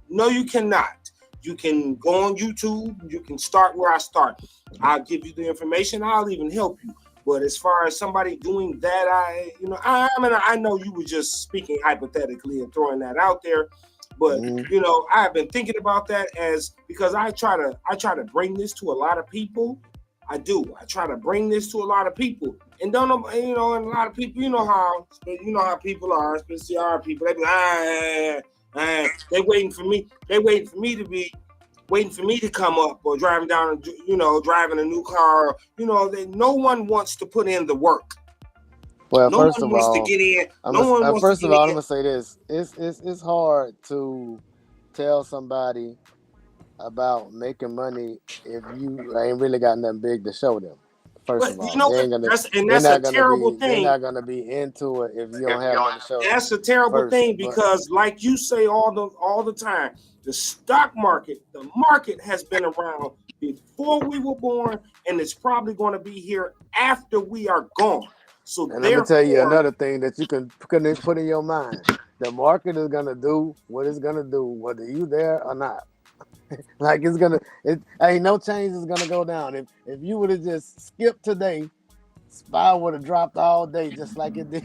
you cannot. You can go on YouTube. You can start where I start. I'll give you the information. I'll even help you. But as far as somebody doing that, I know you were just speaking hypothetically and throwing that out there. But I've been thinking about that because I try to bring this to a lot of people. I do. I try to bring this to a lot of people, and and a lot of people, you know how people are, especially our people. They be they waiting for me. They waiting for me to come up or driving a new car. No one wants to put in the work. Well, no first one of wants all, to get in. I'm gonna say this: it's hard to tell somebody about making money if you ain't really got nothing big to show them. First of all, that's a terrible thing. They're not gonna be into it if you don't have nothing to show. That's a terrible thing because, like you say all the time, the stock market, the market has been around before we were born, and it's probably going to be here after we are gone. So and let me tell you another thing that you can put in your mind: the market is gonna do what it's gonna do, whether you there or not. Like ain't no change is gonna go down. If you would have just skipped today, SPY would have dropped all day just like it did.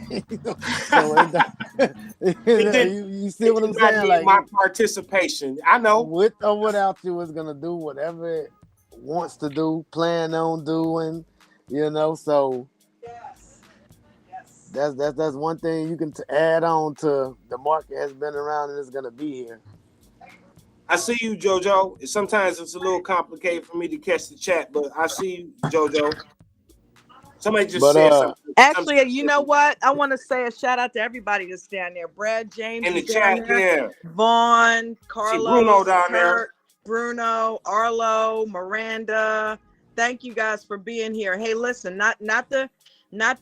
So you see what I'm saying? Like my participation. I know with or without you, it's gonna do whatever it wants to do, plan on doing. So that's one thing you can add on to the market has been around and it's gonna be here. I see you, JoJo. Sometimes it's a little complicated for me to catch the chat, but I see you, JoJo. Somebody just said something. Actually, you know what? I want to say a shout out to everybody that's down there. Brad James in the chat, yeah. Vaughn, Carlos, Bruno down Kurt, Bruno, Arlo, Miranda. Thank you guys for being here. Hey, listen, not to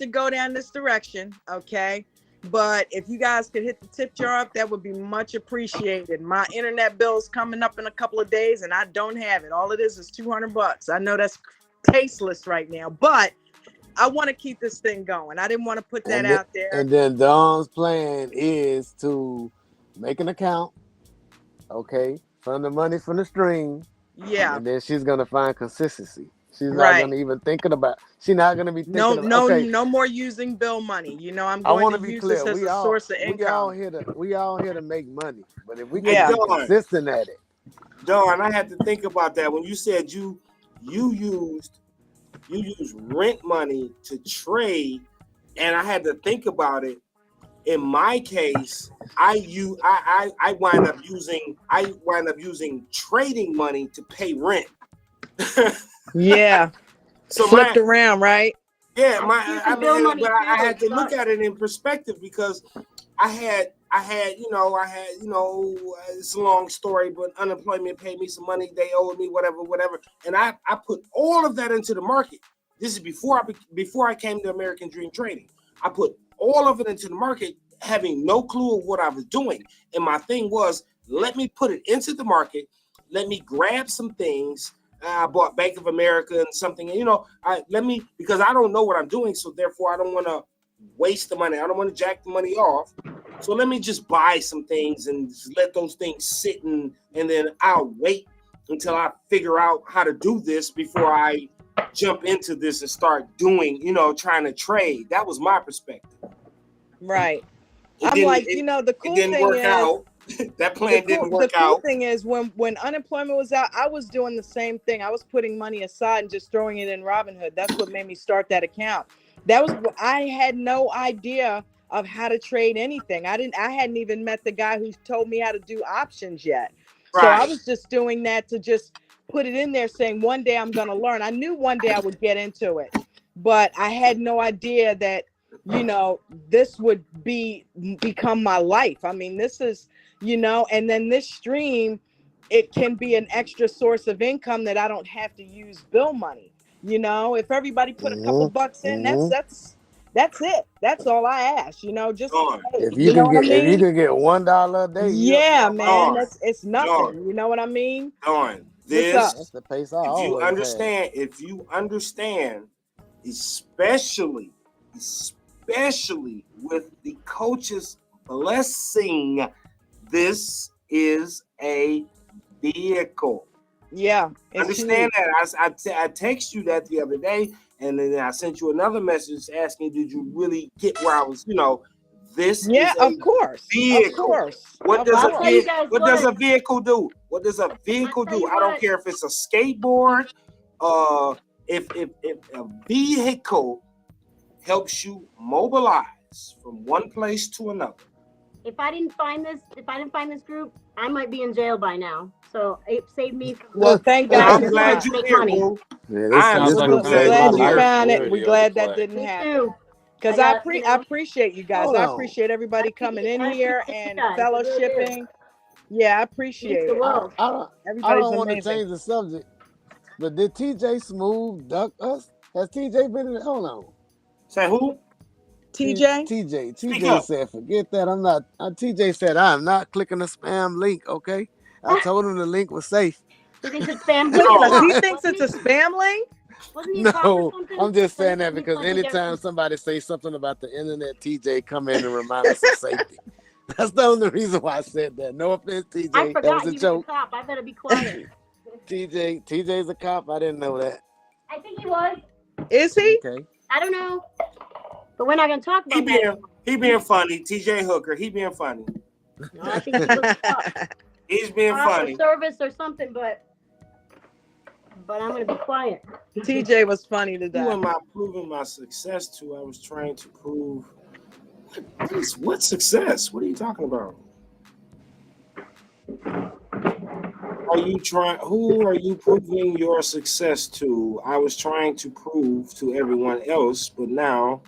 go down this direction, okay? But if you guys could hit the tip jar up, that would be much appreciated. My internet bill is coming up in a couple of days, and I don't have it. All it is $200. I know that's tasteless right now, but I want to keep this thing going. I didn't want to put that out there. And then Dawn's plan is to make an account, okay, from the money from the stream. Yeah. And then she's gonna find consistency. She's not gonna even thinking about. She's not gonna be thinking. No more using bill money. I'm going to use this as a source of income. We all here to make money, but if we can be consistent at it. Dawn, I had to think about that when you said you used rent money to trade, and I had to think about it. In my case, I wind up using trading money to pay rent. Yeah. So flipped around, right? Yeah, I had to look at it in perspective because I had it's a long story, but unemployment paid me some money, they owed me whatever, and I put all of that into the market. This is before I came to American Dream Trading. I put all of it into the market, having no clue of what I was doing, and my thing was, let me put it into the market, let me grab some things. I bought Bank of America and something, because I don't know what I'm doing, so therefore I don't want to waste the money. I don't want to jack the money off. So let me just buy some things and just let those things sit, and then I'll wait until I figure out how to do this before I jump into this and start doing, trying to trade. That was my perspective. Right. The cool thing is, that plan didn't work out. The cool thing is when unemployment was out, I was doing the same thing. I was putting money aside and just throwing it in Robinhood. That's what made me start that account. I had no idea of how to trade anything. I hadn't even met the guy who told me how to do options yet. Right. So I was just doing that to just put it in there saying one day I'm going to learn. I knew one day I would get into it, but I had no idea that, this would become my life. I mean, this is, and then this stream, it can be an extra source of income that I don't have to use bill money. You know, if everybody put a couple bucks in, that's it. That's all I ask. You know, just if you know what I mean. If you can get $1 a day, yeah, man, it's nothing. You know what I mean? That's the pace I always had. If you understand, especially with the coach's blessing, this is a vehicle. Yeah, understand that. I text you that the other day, and then I sent you another message asking, did you really get where I was? You know, this is of course, vehicle. Of course. What does a vehicle do? What does a vehicle do? I don't care if it's a skateboard. If a vehicle helps you mobilize from one place to another. If I didn't find this group, I might be in jail by now. So it saved me from. Well, thank God. I'm glad you're here, boo. I'm glad you found it. We're glad that didn't happen. Because I appreciate you guys. I appreciate everybody coming in here and fellowshipping. Yeah, I appreciate it. I don't want to change the subject, but did TJ Smooth duck us? Has TJ been in it? Hold on. Say who? TJ? TJ said, forget that. TJ said, I'm not clicking the spam link, okay? I told him the link was safe. He thinks it's spam link? He thinks it's a spam link? No, I'm just saying that because anytime somebody says something about the internet, TJ come in and remind us of safety. That's the only reason why I said that. No offense, TJ. I forgot that was a joke. A cop. I better be quiet. TJ's a cop. I didn't know that. I think he was. Is he? Okay. I don't know. But we're not going to talk about that. He being funny. TJ Hooker. He being funny. No, I think he was He's being funny. Service or something, but I'm going to be quiet. TJ was funny today. Who am I proving my success to? I was trying to prove what success? What are you talking about? Who are you proving your success to? I was trying to prove to everyone else, but now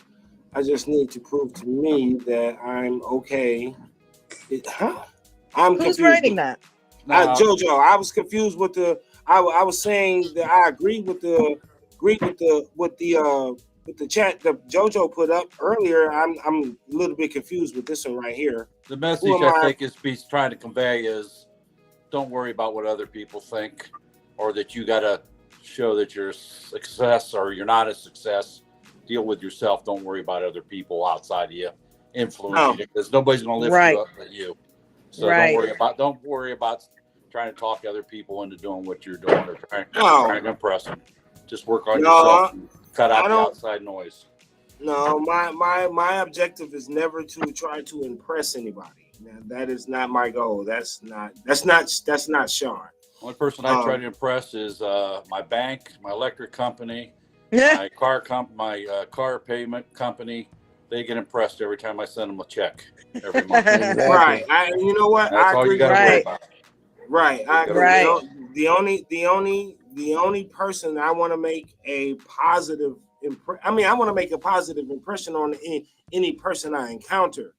I just need to prove to me that I'm okay. I'm Who's writing that? Jojo. I was confused with the. I was saying that I agree with the chat that Jojo put up earlier. I'm a little bit confused with this one right here. The message I think he's trying to convey is, don't worry about what other people think, or that you got to show that you're a success or you're not a success. Deal with yourself. Don't worry about other people outside of you influencing you, because nobody's going to lift you up but you. So don't worry about trying to talk other people into doing what you're doing or trying to impress them. Just work on yourself and cut out the outside noise. No, my objective is never to try to impress anybody. That is not my goal. That's not Sean. Only person I try to impress is my bank, my electric company, my car payment company. They get impressed every time I send them a check every month. Right. You know what? That's all you got to worry about. Right. I agree. Right. The only person I want to make a positive I want to make a positive impression on any person I encounter.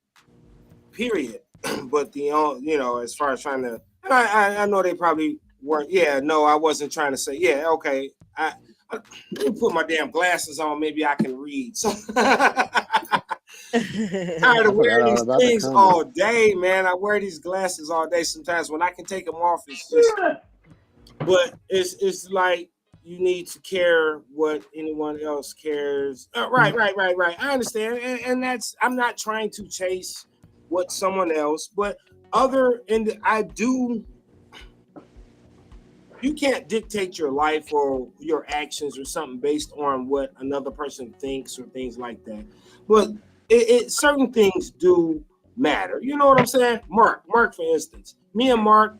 Period. But as far as trying to, and I know they probably weren't. Yeah, no, I wasn't trying to say. Yeah, okay. I let me put my damn glasses on. Maybe I can read. So tired of wearing these things all day, man. I wear these glasses all day. Sometimes when I can take them off, it's just. But it's like you need to care what anyone else cares. Right. I understand, and that's. I'm not trying to chase what someone else, but you can't dictate your life or your actions or something based on what another person thinks or things like that. But certain things do matter. You know what I'm saying? Mark, for instance, me and Mark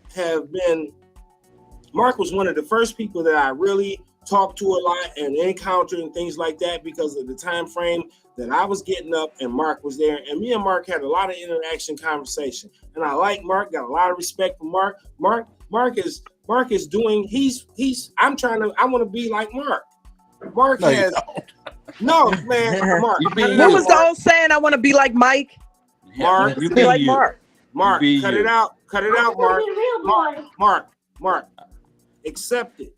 was one of the first people that I really talked to a lot and encountered and things like that because of the time frame that I was getting up and Mark was there. And me and Mark had a lot of conversation. And I like Mark, got a lot of respect for Mark. Mark is doing, I want to be like Mark. Mark has, no, man, Mark. What was the old saying? I want to be like Mike. Mark, you be like Mark. Mark, cut it out, Mark. Mark, accept it.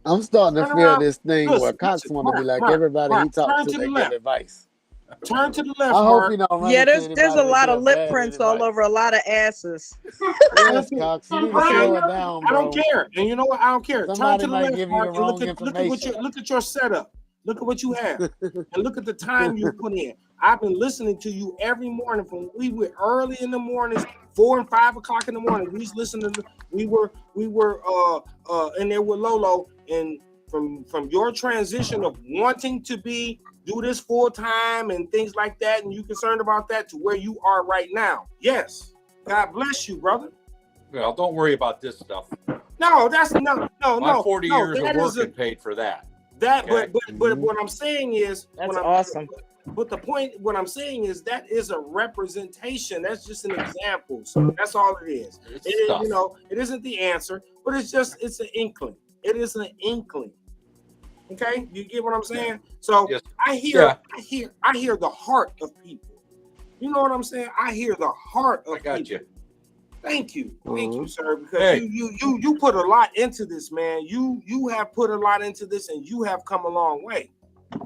I'm starting to Turn feel around. this thing where Cox want to be like everybody he talks to, they give advice. Turn to the left, I hope Mark. he don't run Yeah, into there's a anybody lot that of give lip bad prints all advice. over a lot of asses. Yes, Cox, you need to slow it down, bro. I don't care. And you know what? I don't care. Somebody Turn to the might left, give you Mark, the and wrong information. look at your setup. Look at what you have. And look at the time you put in. I've been listening to you every morning from we were early in the mornings, 4 and 5 o'clock in the morning. We was listening to we were in there with Lolo, and from your transition of wanting to do this full time and things like that, and you concerned about that to where you are right now. Yes. God bless you, brother. Well, don't worry about this stuff. No, that's no. My 40 years of working paid for that. But what I'm saying is that's awesome. But the point, what I'm saying is that is a representation. That's just an example. So that's all it is. It isn't the answer, but it's an inkling. It is an inkling. Okay, you get what I'm saying? So yes. I hear the heart of people. You know what I'm saying? I hear the heart of people. You. Thank you, sir. Because you put a lot into this, man. You have put a lot into this, and you have come a long way.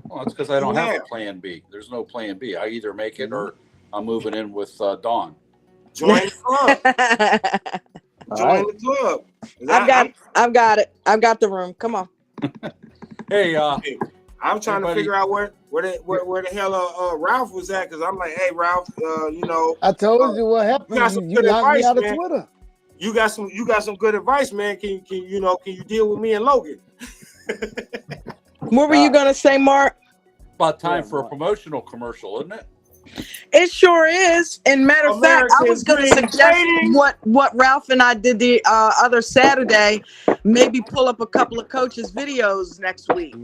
Well, that's because I don't have a plan B. There's no plan B. I either make it or I'm moving in with Dawn. Join the club. Join the club. I've got it. I've got the room. Come on. Hey, I'm trying to figure out where the hell Ralph was at, because I'm like, hey Ralph, I told you what happened. You knocked me out of Twitter. You got some good advice, man. Can you deal with me and Logan? What were you gonna say, Mark? About time for a promotional commercial, isn't it? It sure is. And matter of fact, I was going to suggest what Ralph and I did the other Saturday. Maybe pull up a couple of coaches' videos next week.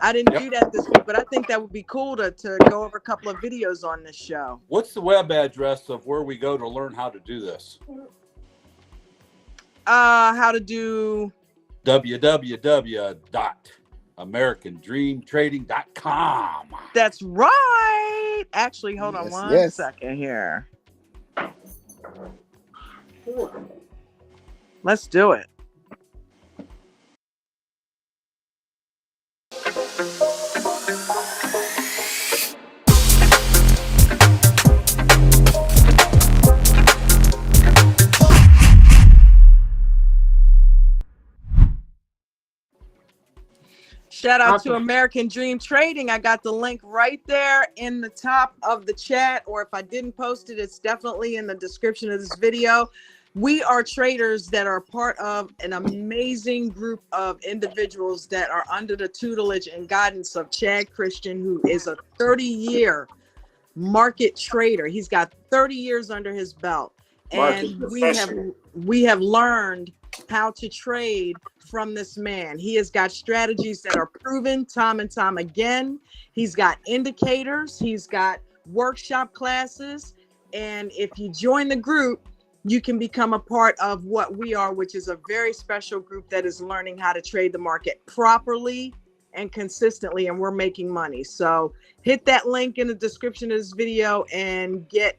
I didn't do that this week, but I think that would be cool to go over a couple of videos on this show. What's the web address of where we go to learn how to do this? How to do www.americandreamtrading.com. That's right. Actually, hold on one second here. Let's do it. Shout out to American Dream Trading. I got the link right there in the top of the chat, or if I didn't post it, it's definitely in the description of this video. We are traders that are part of an amazing group of individuals that are under the tutelage and guidance of Chad Christian, who is a 30-year market trader. He's got 30 years under his belt. And we have learned how to trade from this man. He has got strategies that are proven time and time again. He's got indicators. He's got workshop classes. And if you join the group, you can become a part of what we are, which is a very special group that is learning how to trade the market properly and consistently. And we're making money. So hit that link in the description of this video and get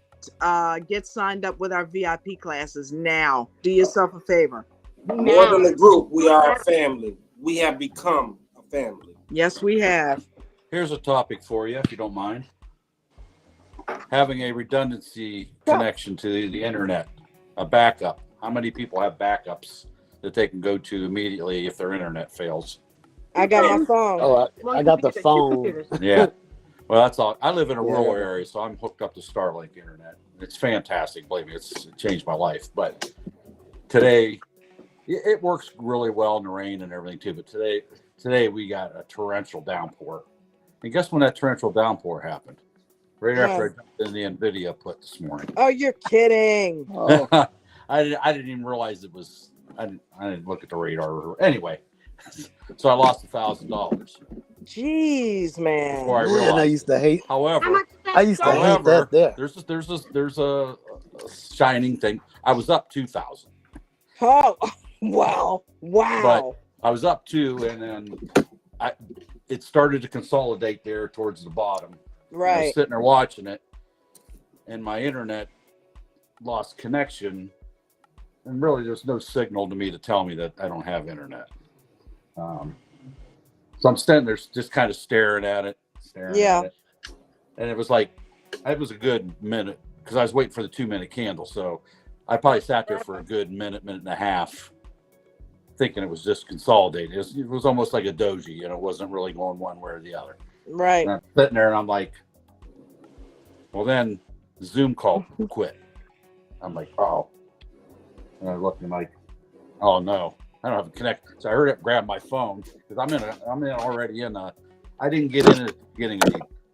signed up with our VIP classes now. Do yourself a favor. More than a group, we are a family. We have become a family. Yes, we have. Here's a topic for you, if you don't mind. Having a redundancy connection to the internet, a backup. How many people have backups that they can go to immediately if their internet fails? I got my phone. Oh, I got the phone. Yeah. Well, that's all. I live in a rural area, so I'm hooked up to Starlink internet. It's fantastic. Believe me, it changed my life. But today, it works really well in the rain and everything too. But today we got a torrential downpour. And guess when that torrential downpour happened? Right after I jumped in the NVIDIA put this morning. Oh, you're kidding. Oh. I didn't even realize it was. I didn't look at the radar. Anyway, so I lost $1,000. Jeez, man. Before I realized. I used to hate. However, I used to hate that. There. There's a shining thing. I was up 2,000. Oh, wow. But I was up 2, and then it started to consolidate there towards the bottom. Right. I was sitting there watching it, and my internet lost connection, and really there's no signal to me to tell me that I don't have internet. So I'm standing there just kind of staring at it. And it was like, it was a good minute because I was waiting for the 2-minute candle. So I probably sat there for a good minute and a half thinking it was just consolidated. It was almost like a doji, it wasn't really going one way or the other. Right. And I'm sitting there and I'm like, well, then the Zoom call quit. I'm like, oh. And I looked and like, oh no, I don't have a connect. So I hurried up, grabbed my phone because I'm already in a. I didn't get in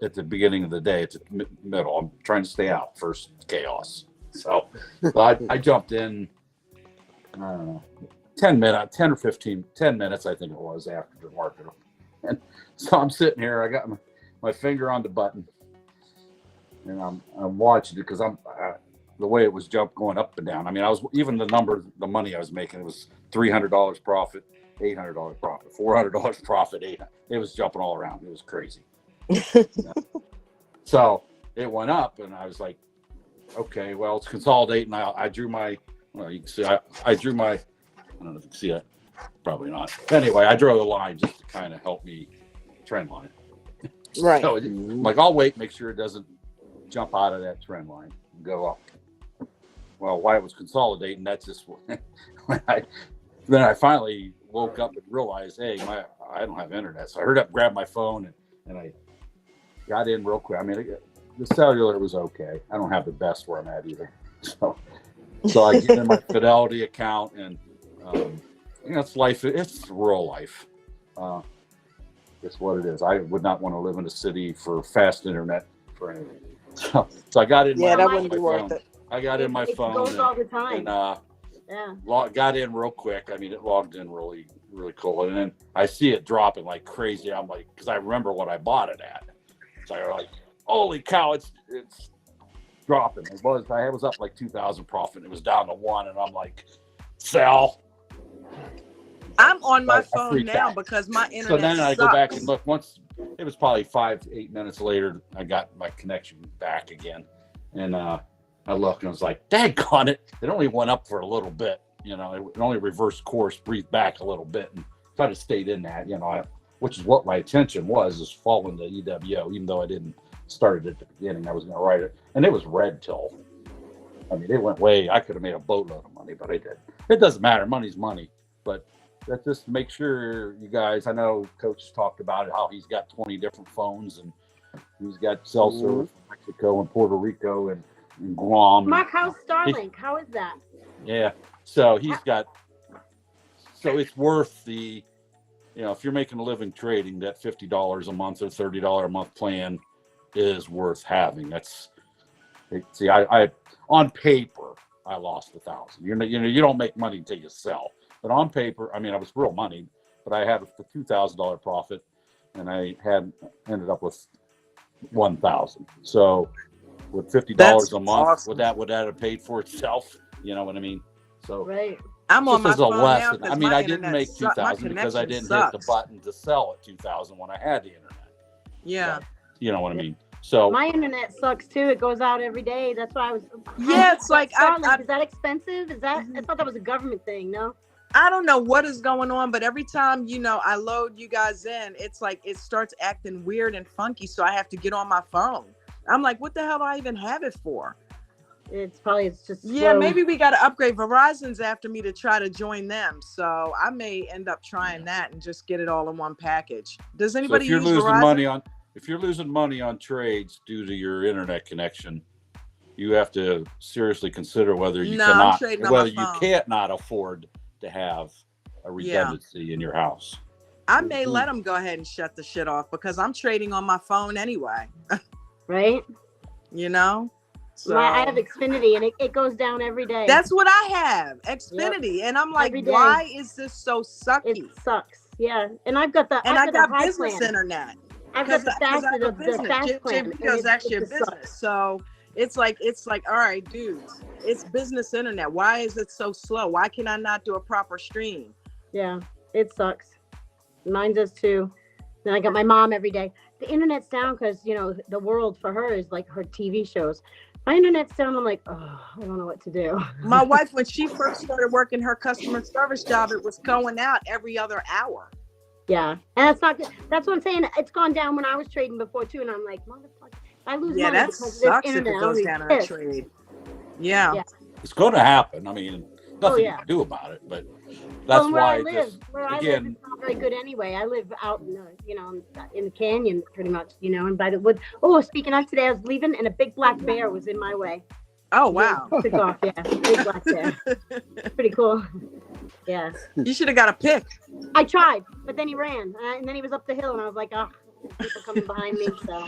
at the beginning of the day. It's the middle. I'm trying to stay out first chaos. So I jumped in. I don't know, 10 minutes. I think it was after the market. And so I'm sitting here. I got my finger on the button, and I'm watching it because the way it was going up and down. I mean, I was even the money I was making. It was $300 profit, $800 profit, $400 profit, $800. It was jumping all around. It was crazy. So it went up, and I was like, okay, well, it's consolidating. I drew my. Well, you can see. I drew my. I don't know if you can see it. Probably not. Anyway, I drew the line just to kind of help me trend line. Right. So I'm like, I'll wait, make sure it doesn't jump out of that trend line and go up. Well, while it was consolidating, that's just when I finally woke up and realized, hey, I don't have internet. So I hurried up, grabbed my phone, and I got in real quick. I mean, the cellular was okay. I don't have the best where I'm at either. So I get in my Fidelity account, and it's life. It's rural life. It's what it is. I would not want to live in a city for fast internet for anything. So I got in. Yeah, that wouldn't be worth it. I got in my phone. It goes all the time. Got in real quick. I mean, it logged in really, really cool. And then I see it dropping like crazy. I'm like, because I remember what I bought it at. So I was like, holy cow, it's dropping. I was up like 2,000 profit. It was down to 1, and I'm like, sell. I'm on my phone now because my internet So then I sucks. go back and look. Once it was probably 5 to 8 minutes later, I got my connection back again, and I looked and I was like, daggone it! It only went up for a little bit, it only reversed course, breathed back a little bit, and if I'd have stayed in that, which is what my intention was following the EWO, even though I didn't start it at the beginning. I was going to write it, and it was red till. I mean, it went way. I could have made a boatload of money, but I did. It doesn't matter. Money's money, but. Let's just make sure you guys, I know Coach talked about it, how he's got 20 different phones, and he's got cell service in Mexico and Puerto Rico and Guam. Mark, how's Starlink? How is that? Yeah. So he's got, so it's worth the, if you're making a living trading, that $50 a month or $30 a month plan is worth having. I on paper, I lost $1,000. You don't make money until you sell. But on paper, I mean, it was real money, but I had a $2,000 profit, and I ended up with $1,000. So with $50 a month, awesome. would that have paid for itself? You know what I mean? So right. I'm on my phone now. I mean, I didn't make $2,000 because I didn't hit the button to sell at $2,000 when I had the internet. Yeah. So, you know what I mean? So my internet sucks too. It goes out every day. That's why I was. Yeah, it's like Starlink, is that expensive? Is that? I thought that was a government thing. No. I don't know what is going on, but every time, I load you guys in, it's like it starts acting weird and funky. So I have to get on my phone. I'm like, what the hell do I even have it for? It's just yeah, slow. Maybe we got to upgrade. Verizon's after me to try to join them. So I may end up trying that and just get it all in one package. Does anybody use Verizon? If you're losing money on trades due to your internet connection, you have to seriously consider whether you can't not afford to have a redundancy in your house. I may let them go ahead and shut the shit off because I'm trading on my phone anyway. Right? So I have Xfinity, and it goes down every day. That's what I have, Xfinity, and I'm like, why is this so sucky? It sucks. Yeah, and I've got the I got business internet. I've got the fast plan. JB is actually a business, so it's like, all right, dudes, it's business internet. Why is it so slow? Why can I not do a proper stream? Yeah, it sucks. Mine does too. Then I got my mom every day. The internet's down because the world for her is like her TV shows. My internet's down. I'm like, oh, I don't know what to do. My wife, when she first started working her customer service job, it was going out every other hour. Yeah, and that's not good. That's what I'm saying. It's gone down when I was trading before too, and I'm like, motherfucker, I lose money that because of this sucks if internet. it goes down in a trade. Yeah. It's going to happen. I mean, nothing you yeah. can do about it, but that's where why I live, again, it's not very good anyway. I live out in the, in the canyon pretty much, and by the wood. Oh, speaking of today, I was leaving and a big black bear was in my way. Oh, wow. Took off, yeah. Big black bear. Pretty cool. Yeah. You should have got a pic. I tried, but then he ran, and then he was up the hill, and I was like, oh, people coming behind me. So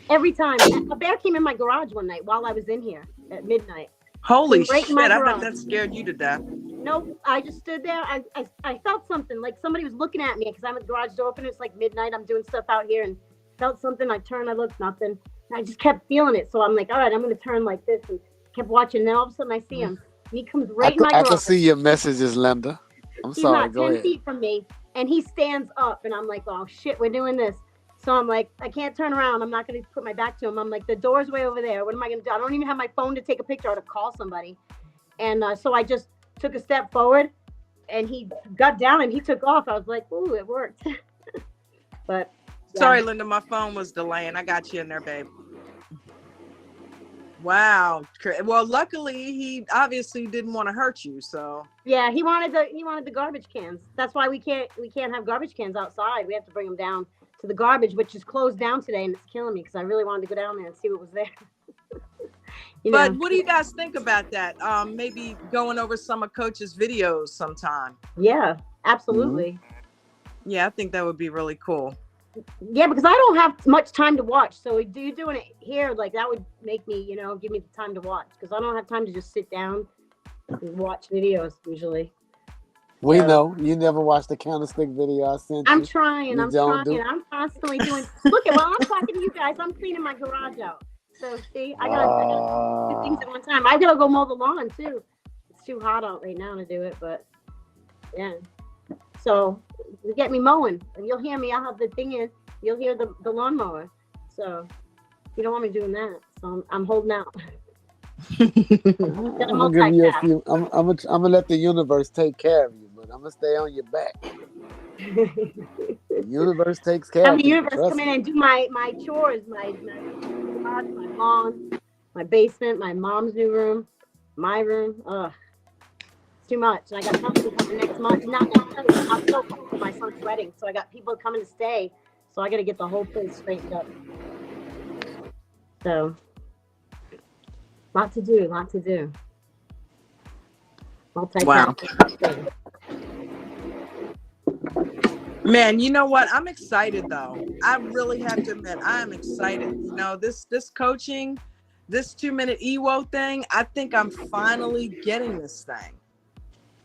every time a bear came in my garage one night while I was in here at midnight. Holy shit! I bet that scared you to death. Nope, I just stood there. I felt something, like somebody was looking at me because I'm at the garage door open. It's like midnight. I'm doing stuff out here and felt something. I turned, I looked, nothing. And I just kept feeling it. So I'm like, all right, I'm going to turn like this, and kept watching. And then all of a sudden I see him. And he comes right in my garage. I can see your messages, Linda. I'm sorry, go ahead. He's not 10 feet from me, and he stands up, and I'm like, oh shit, we're doing this. So I'm like, I can't turn around. I'm not going to put my back to him. I'm like, the door's way over there. What am I going to do? I don't even have my phone to take a picture or to call somebody. And so I just took a step forward, and he got down and he took off. I was like, ooh, it worked. But yeah. Sorry, Linda, my phone was delaying. I got you in there, babe. Wow. Well, luckily he obviously didn't want to hurt you, so. Yeah, he wanted the garbage cans. That's why we can't have garbage cans outside. We have to bring them down to the garbage, which is closed down today, and it's killing me because I really wanted to go down there and see what was there. But what do you guys think about that? Maybe going over some of Coach's videos sometime. Yeah, absolutely. Mm-hmm. Yeah, I think that would be really cool. Yeah, because I don't have much time to watch. So you doing it here, like that would make me, give me the time to watch, because I don't have time to just sit down and watch videos usually. We know you never watched the candlestick video I sent you. I'm trying. I'm constantly doing. Look at while I'm talking to you guys, I'm cleaning my garage out. So see, I got 2 things at one time. I gotta go mow the lawn too. It's too hot out right now to do it, but yeah. So you get me mowing, and you'll hear me. I'll have the thing in. You'll hear the lawnmower. So you don't want me doing that. So I'm holding out. I'm gonna give you a few. I'm gonna let the universe take care of you, but I'm gonna stay on your back. The universe takes care of you. The universe come in and do my chores, my garage, my lawn, my basement, my mom's new room, my room. It's too much. And I got company coming next month. Not October for my son's wedding. So I got people coming to stay. So I got to get the whole place straightened up. So, lot to do. Wow. Man, you know what? I'm excited though. I really have to admit, I am excited. This coaching, this 2-minute EWO thing, I think I'm finally getting this thing.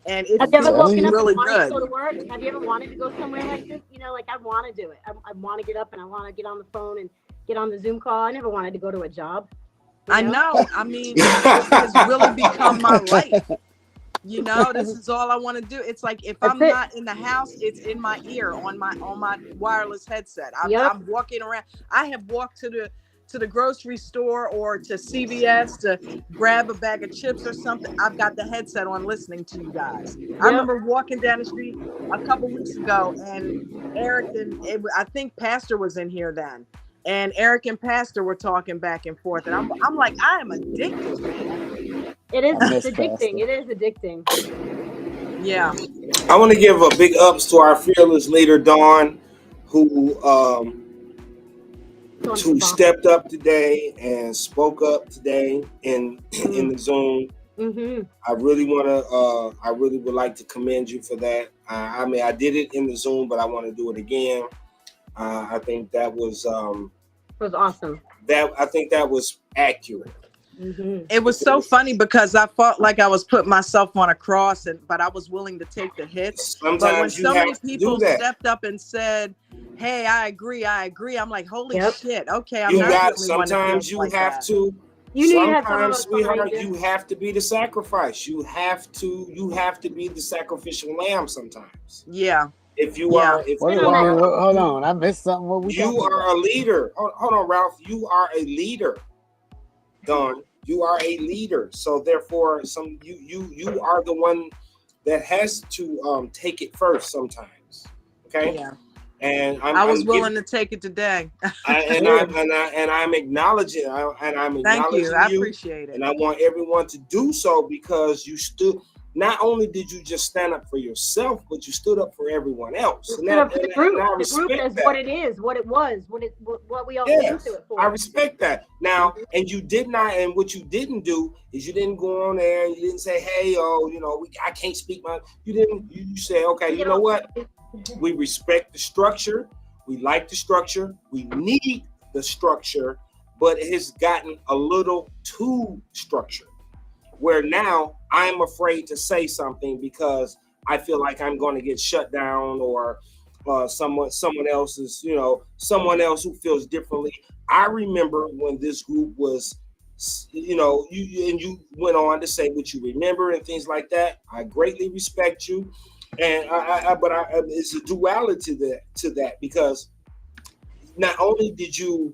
And it's really good. Go to work? Have you ever wanted to go somewhere like this? Like I want to do it. I want to get up and I want to get on the phone and get on the Zoom call. I never wanted to go to a job. I know. I mean, this has really become my life. This is all I want to do. It's like if I'm not in the house, it's in my ear on my wireless headset. I'm walking around. I have walked to the grocery store or to CVS to grab a bag of chips or something. I've got the headset on listening to you guys. I remember walking down the street a couple weeks ago, and Eric I think Pastor was in here then. And Eric and Pastor were talking back and forth, and I'm like, I am addicted, man. It is addicting. It is addicting. Yeah. I want to give a big ups to our fearless leader, Dawn, who stepped up today and spoke up today in the Zoom. Mm-hmm. I really would like to commend you for that. I mean, I did it in the Zoom, but I want to do it again. I think that was awesome. I think that was accurate. Mm-hmm. It was so funny because I felt like I was putting myself on a cross, but I was willing to take the hits. Sometimes but when so many people stepped up and said, "Hey, I agree," I'm like, "Holy shit!" Okay, I'm not. Sometimes you have to. Sometimes, sweetheart, you have to be the sacrifice. You have to be the sacrificial lamb. Sometimes. Yeah. If you are, hold on, I missed something. You are a leader. Hold on, Ralph. You are a leader. Dawn, you are a leader. So therefore, you are the one that has to take it first sometimes. Okay. Yeah. And I was willing to take it today. I'm acknowledging, Thank you. I you, appreciate it. and I want everyone to do so because you stood. Not only did you just stand up for yourself, but you stood up for everyone else. And the group is what it is, what it was, what we all came to it for. I respect that. Now, and you did not, and what you didn't do is you didn't go on there and you didn't say, hey, I can't speak my, you say, okay, you know what? We respect the structure. We like the structure. We need the structure, but it has gotten a little too structured, where now I'm afraid to say something because I feel like I'm going to get shut down, or someone else is, someone else who feels differently. I remember when this group was, you went on to say what you remember and things like that. I greatly respect you, and but it's a duality to that because not only did you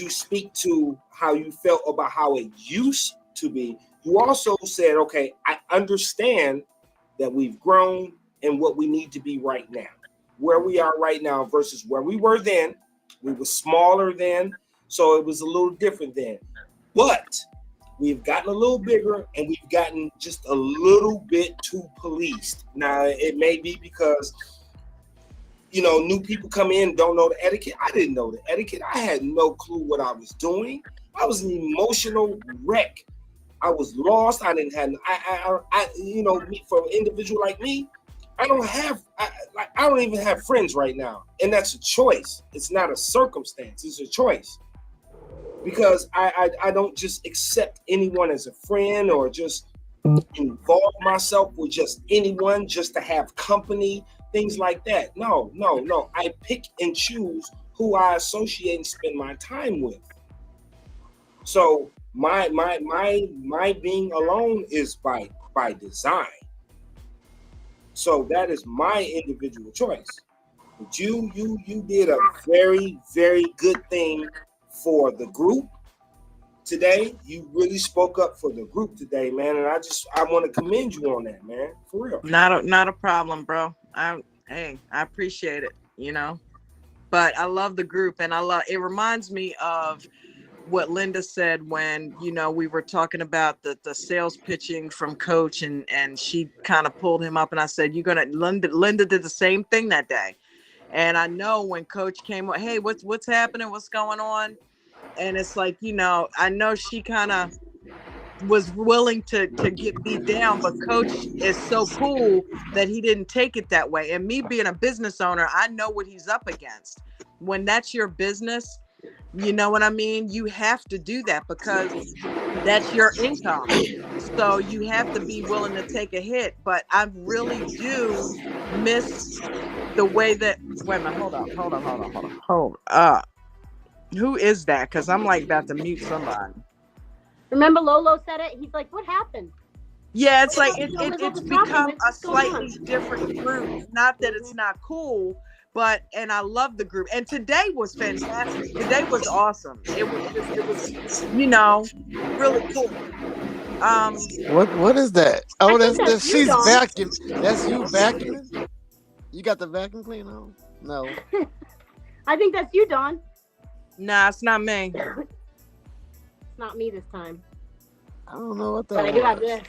speak to how you felt about how it used to be, you also said, okay, I understand that we've grown and what we need to be right now, where we are right now versus where we were then. We were smaller then, so it was a little different then. But we've gotten a little bigger and we've gotten just a little bit too policed. Now, it may be because, new people come in, don't know the etiquette. I didn't know the etiquette. I had no clue what I was doing. I was an emotional wreck. I was lost. I didn't have, for an individual like me, I don't even have friends right now. And that's a choice. It's not a circumstance. It's a choice. Because I don't just accept anyone as a friend or just involve myself with just anyone just to have company, things like that. No. I pick and choose who I associate and spend my time with. So my being alone is by design. So that is my individual choice. But you did a very, very good thing for the group today. You really spoke up for the group today, man. And I want to commend you on that, man. For real. Not a problem, bro. I appreciate it, But I love the group, and it reminds me of what Linda said when, we were talking about the sales pitching from Coach, and she kind of pulled him up, and I said, Linda did the same thing that day. And I know when Coach came up, hey, what's happening? What's going on? And it's like, I know she kind of was willing to get beat down, but Coach is so cool that he didn't take it that way. And me being a business owner, I know what he's up against. When that's your business, you know what I mean? You have to do that because that's your income. So you have to be willing to take a hit. But I really do miss the way that, wait a minute, hold up. Who is that? Because I'm like about to mute somebody. Remember Lolo said it? He's like, what happened? Yeah, it's like it's become a slightly different group. Not that it's not cool, and I love the group. And today was fantastic. Today was awesome. It was really cool. What is that? Oh, that's she's vacuuming. That's you vacuuming? You got the vacuum cleaner on? No. I think that's you, Dawn. Nah, it's not me. It's not me this time. I don't know what that But I do have this.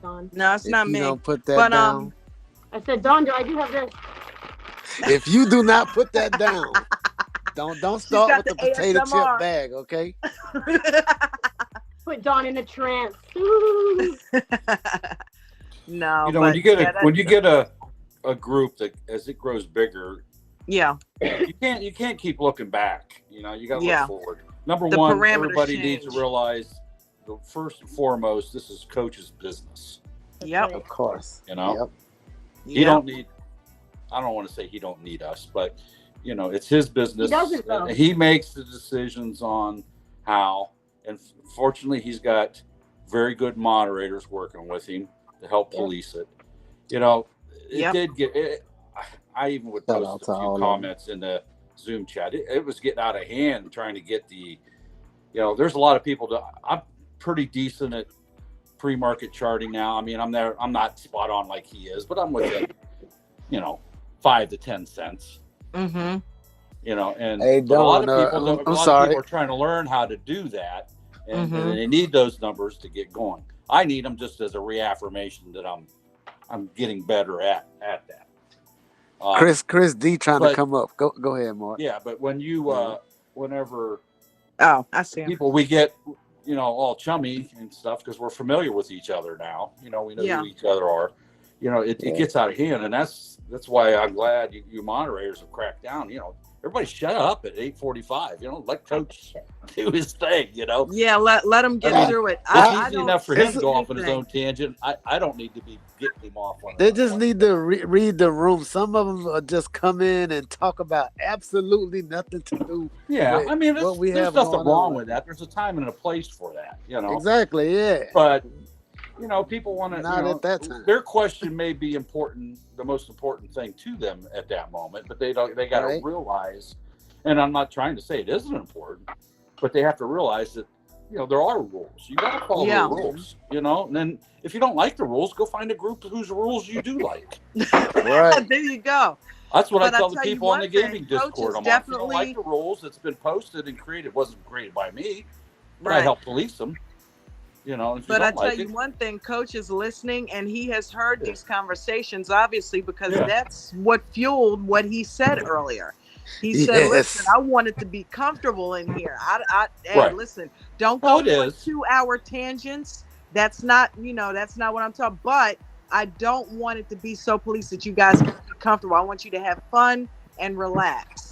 Dawn. No, it's not me. Don't put that down. I said, Dawn, I do have this. If you do not put that down, don't start with the potato chip bag, okay? Put Dawn in a trance. No, when you get a group that as it grows bigger, you can't keep looking back. You got to look forward. Number one, everybody needs to realize the first and foremost, this is Coach's business. Yep, of course. He don't need. I don't want to say he don't need us, but it's his business. He doesn't, though. He makes the decisions on how, and fortunately, he's got very good moderators working with him to help police it. It did get it. I even would post a few comments in the Zoom chat. It was getting out of hand trying to get there's a lot of people I'm pretty decent at pre-market charting now. I mean, I'm there. I'm not spot on like he is, but I'm within, 5 to 10 cents. Mm-hmm. You know, and Hey, but a lot Dawn, of people don't, a lot of people are trying to learn how to do that, and they need those numbers to get going. I need them just as a reaffirmation that I'm getting better at that. Chris D trying to come up. Go ahead, Mark. Yeah, but when you whenever I see people we get, you know, all chummy and stuff because we're familiar with each other now. You know, we know who each other are. You know, it gets out of hand, and that's why I'm glad you moderators have cracked down. You know, everybody shut up at 8:45. You know, let Coach do his thing. You know. Yeah, let him get through it. It's easy enough for him to go off on his own tangent. I don't need to be getting him off on. They just need to read the room. Some of them just come in and talk about absolutely nothing to do. Yeah, I mean, what we there's have nothing going wrong on. with that. There's a time and a place for that. You know. Exactly. Yeah. But you know, people want to. Not at that time. Their question may be important, the most important thing to them at that moment, but they don't. They got to realize, and I'm not trying to say it isn't important, but they have to realize that, you know, there are rules. You got to follow the rules. You know, and then if you don't like the rules, go find a group whose rules you do like. Right. There you go. That's what But I tell the people on the gaming Discord. I'm like, if you don't like the rules, it's been posted and created. It wasn't created by me, but I helped police them. You know, but I tell you one thing, Coach is listening, and he has heard these conversations, obviously, because that's what fueled what he said earlier. He said, "Listen, I wanted to be comfortable in here. Hey, listen, don't go for 2-hour tangents. That's not, you know, that's not what I'm talking. But I don't want it to be so police that you guys can be comfortable. I want you to have fun and relax."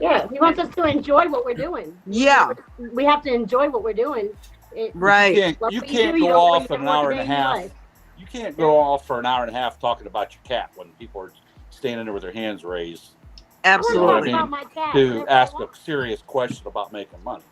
Yeah, he wants us to enjoy what we're doing. Yeah, we have to enjoy what we're doing. Right. You can't go off for an hour and a half. You can't go off for an hour and a half talking about your cat when people are standing there with their hands raised. Absolutely. You know what I mean? To ask a serious question about making money.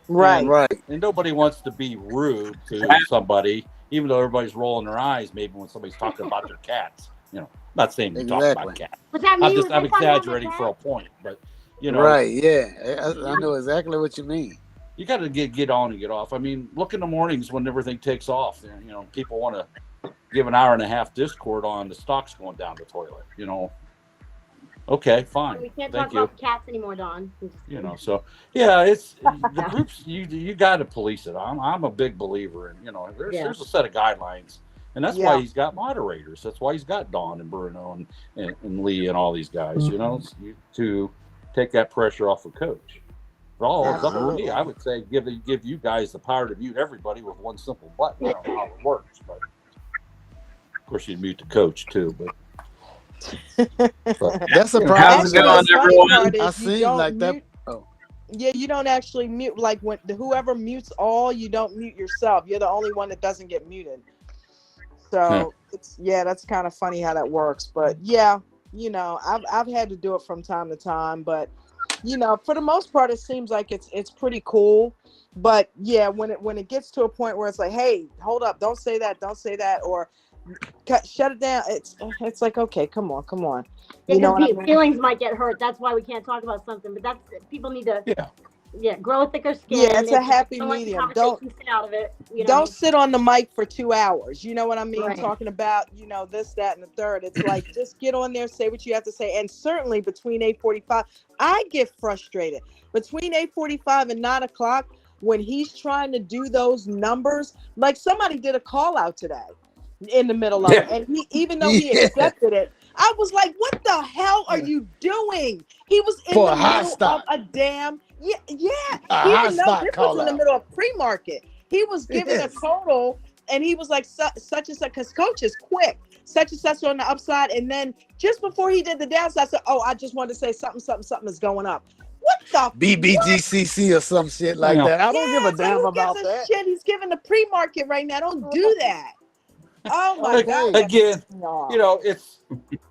Right. And nobody wants to be rude to somebody, even though everybody's rolling their eyes maybe when somebody's talking about their cats. You know, I'm not saying you talk about cats. I'm exaggerating for a point, but you know. Right, yeah. I know exactly what you mean. You got to get on and get off. I mean, look in the mornings when everything takes off. You know, people want to give an hour and a half Discord on the stocks going down the toilet. You know, okay, fine. We can't talk about cats anymore, Don. You know, so yeah, it's the groups. You got to police it. I'm a big believer in. You know, there's a set of guidelines, and that's why he's got moderators. That's why he's got Dawn and Bruno and Lee and all these guys. You know, to take that pressure off of Coach. Me, I would say give you guys the power to mute everybody with one simple button. I don't know how it works, but of course you'd mute the coach too. But that's a problem. I seem like that. Yeah, you don't actually mute, like when whoever mutes all, you don't mute yourself. You're the only one that doesn't get muted. So that's kind of funny how that works. But yeah, you know, I've had to do it from time to time, but you know, for the most part, it seems like it's pretty cool. But yeah, when it gets to a point where it's like, hey, hold up, don't say that, or shut it down. It's like, okay, come on. You know, feelings might get hurt. That's why we can't talk about something. But that's people need to grow a thicker skin. Yeah, it's a happy medium. Don't sit out of it. You know? Don't sit on the mic for 2 hours. You know what I mean? Right. Talking about, you know, this, that, and the third. It's like, just get on there, say what you have to say. And certainly between 8:45, I get frustrated. Between 8:45 and 9 o'clock, when he's trying to do those numbers, like somebody did a call out today in the middle of it. And he, even though he accepted it, I was like, what the hell are you doing? He was in the middle of a damn he didn't know this was in the middle of pre-market. He was giving a total, and he was like such and such, because Coach is quick, such and such on the upside, and then just before he did the downside, I said, "Oh, I just wanted to say something is going up." What the BBGCC or some shit like that? I don't give a damn about that. Shit, he's giving the pre-market right now. Don't do that. Oh my God! Again, you know, it's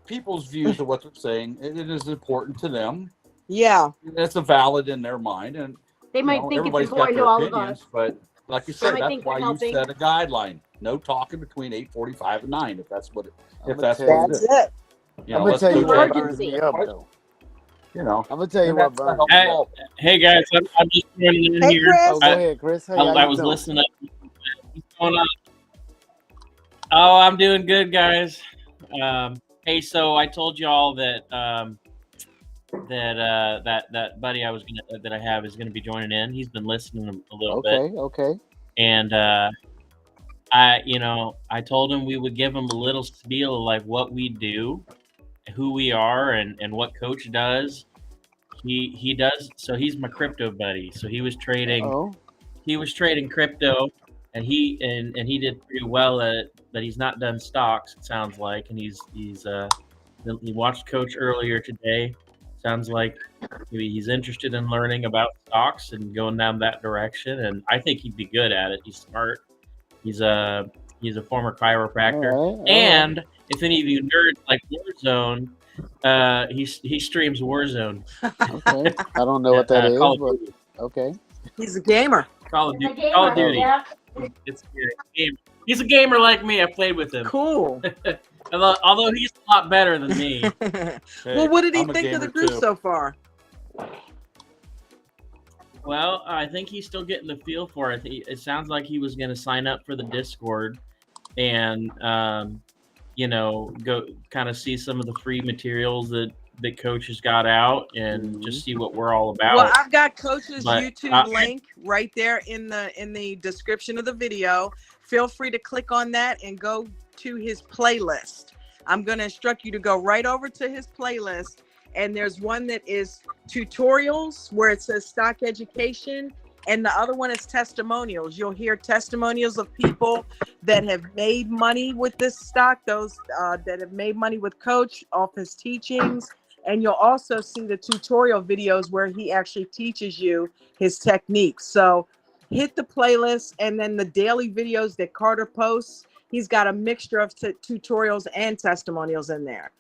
people's views of what they're saying. It is important to them. Yeah, it's a valid in their mind, and they might think it's important to all of us. But like you said, that's why you set a guideline: no talking between 8:45 and 9. If that's what that's it is. You know, I'm gonna tell you what burns me up, though. You know, I'm gonna tell you what burns. Hey guys, I'm just joining in here. Oh, go ahead, Chris. I was listening. What's going on? Oh, I'm doing good, guys. Hey, so I told y'all that that buddy that I have is gonna be joining in. He's been listening a little bit. Okay. And I told him we would give him a little spiel of like what we do, who we are, and what Coach does. He does. So he's my crypto buddy. So he was trading. He was trading crypto, and he did pretty well at it. But he's not done stocks. It sounds like, and he watched Coach earlier today. Sounds like maybe he's interested in learning about stocks and going down that direction. And I think he'd be good at it. He's smart. He's a former chiropractor. All right. And if any of you nerds like Warzone, he streams Warzone. Okay. I don't know what that is, but okay. He's a gamer. Call of Duty. Yeah. It's a gamer. He's a gamer like me. I played with him. Cool. Although he's a lot better than me. Well, what did he think of the group so far? Well, I think he's still getting the feel for it. It sounds like he was going to sign up for the Discord and, go kind of see some of the free materials that Coach has got out and just see what we're all about. Well, I've got Coach's YouTube link right there in the description of the video. Feel free to click on that and go to his playlist. I'm going to instruct you to go right over to his playlist, and there's one that is tutorials where it says stock education, and the other one is testimonials. You'll hear testimonials of people that have made money with this stock, those that have made money with Coach off his teachings, and you'll also see the tutorial videos where he actually teaches you his techniques. So hit the playlist, and then the daily videos that Carter posts, he's got a mixture of tutorials and testimonials in there.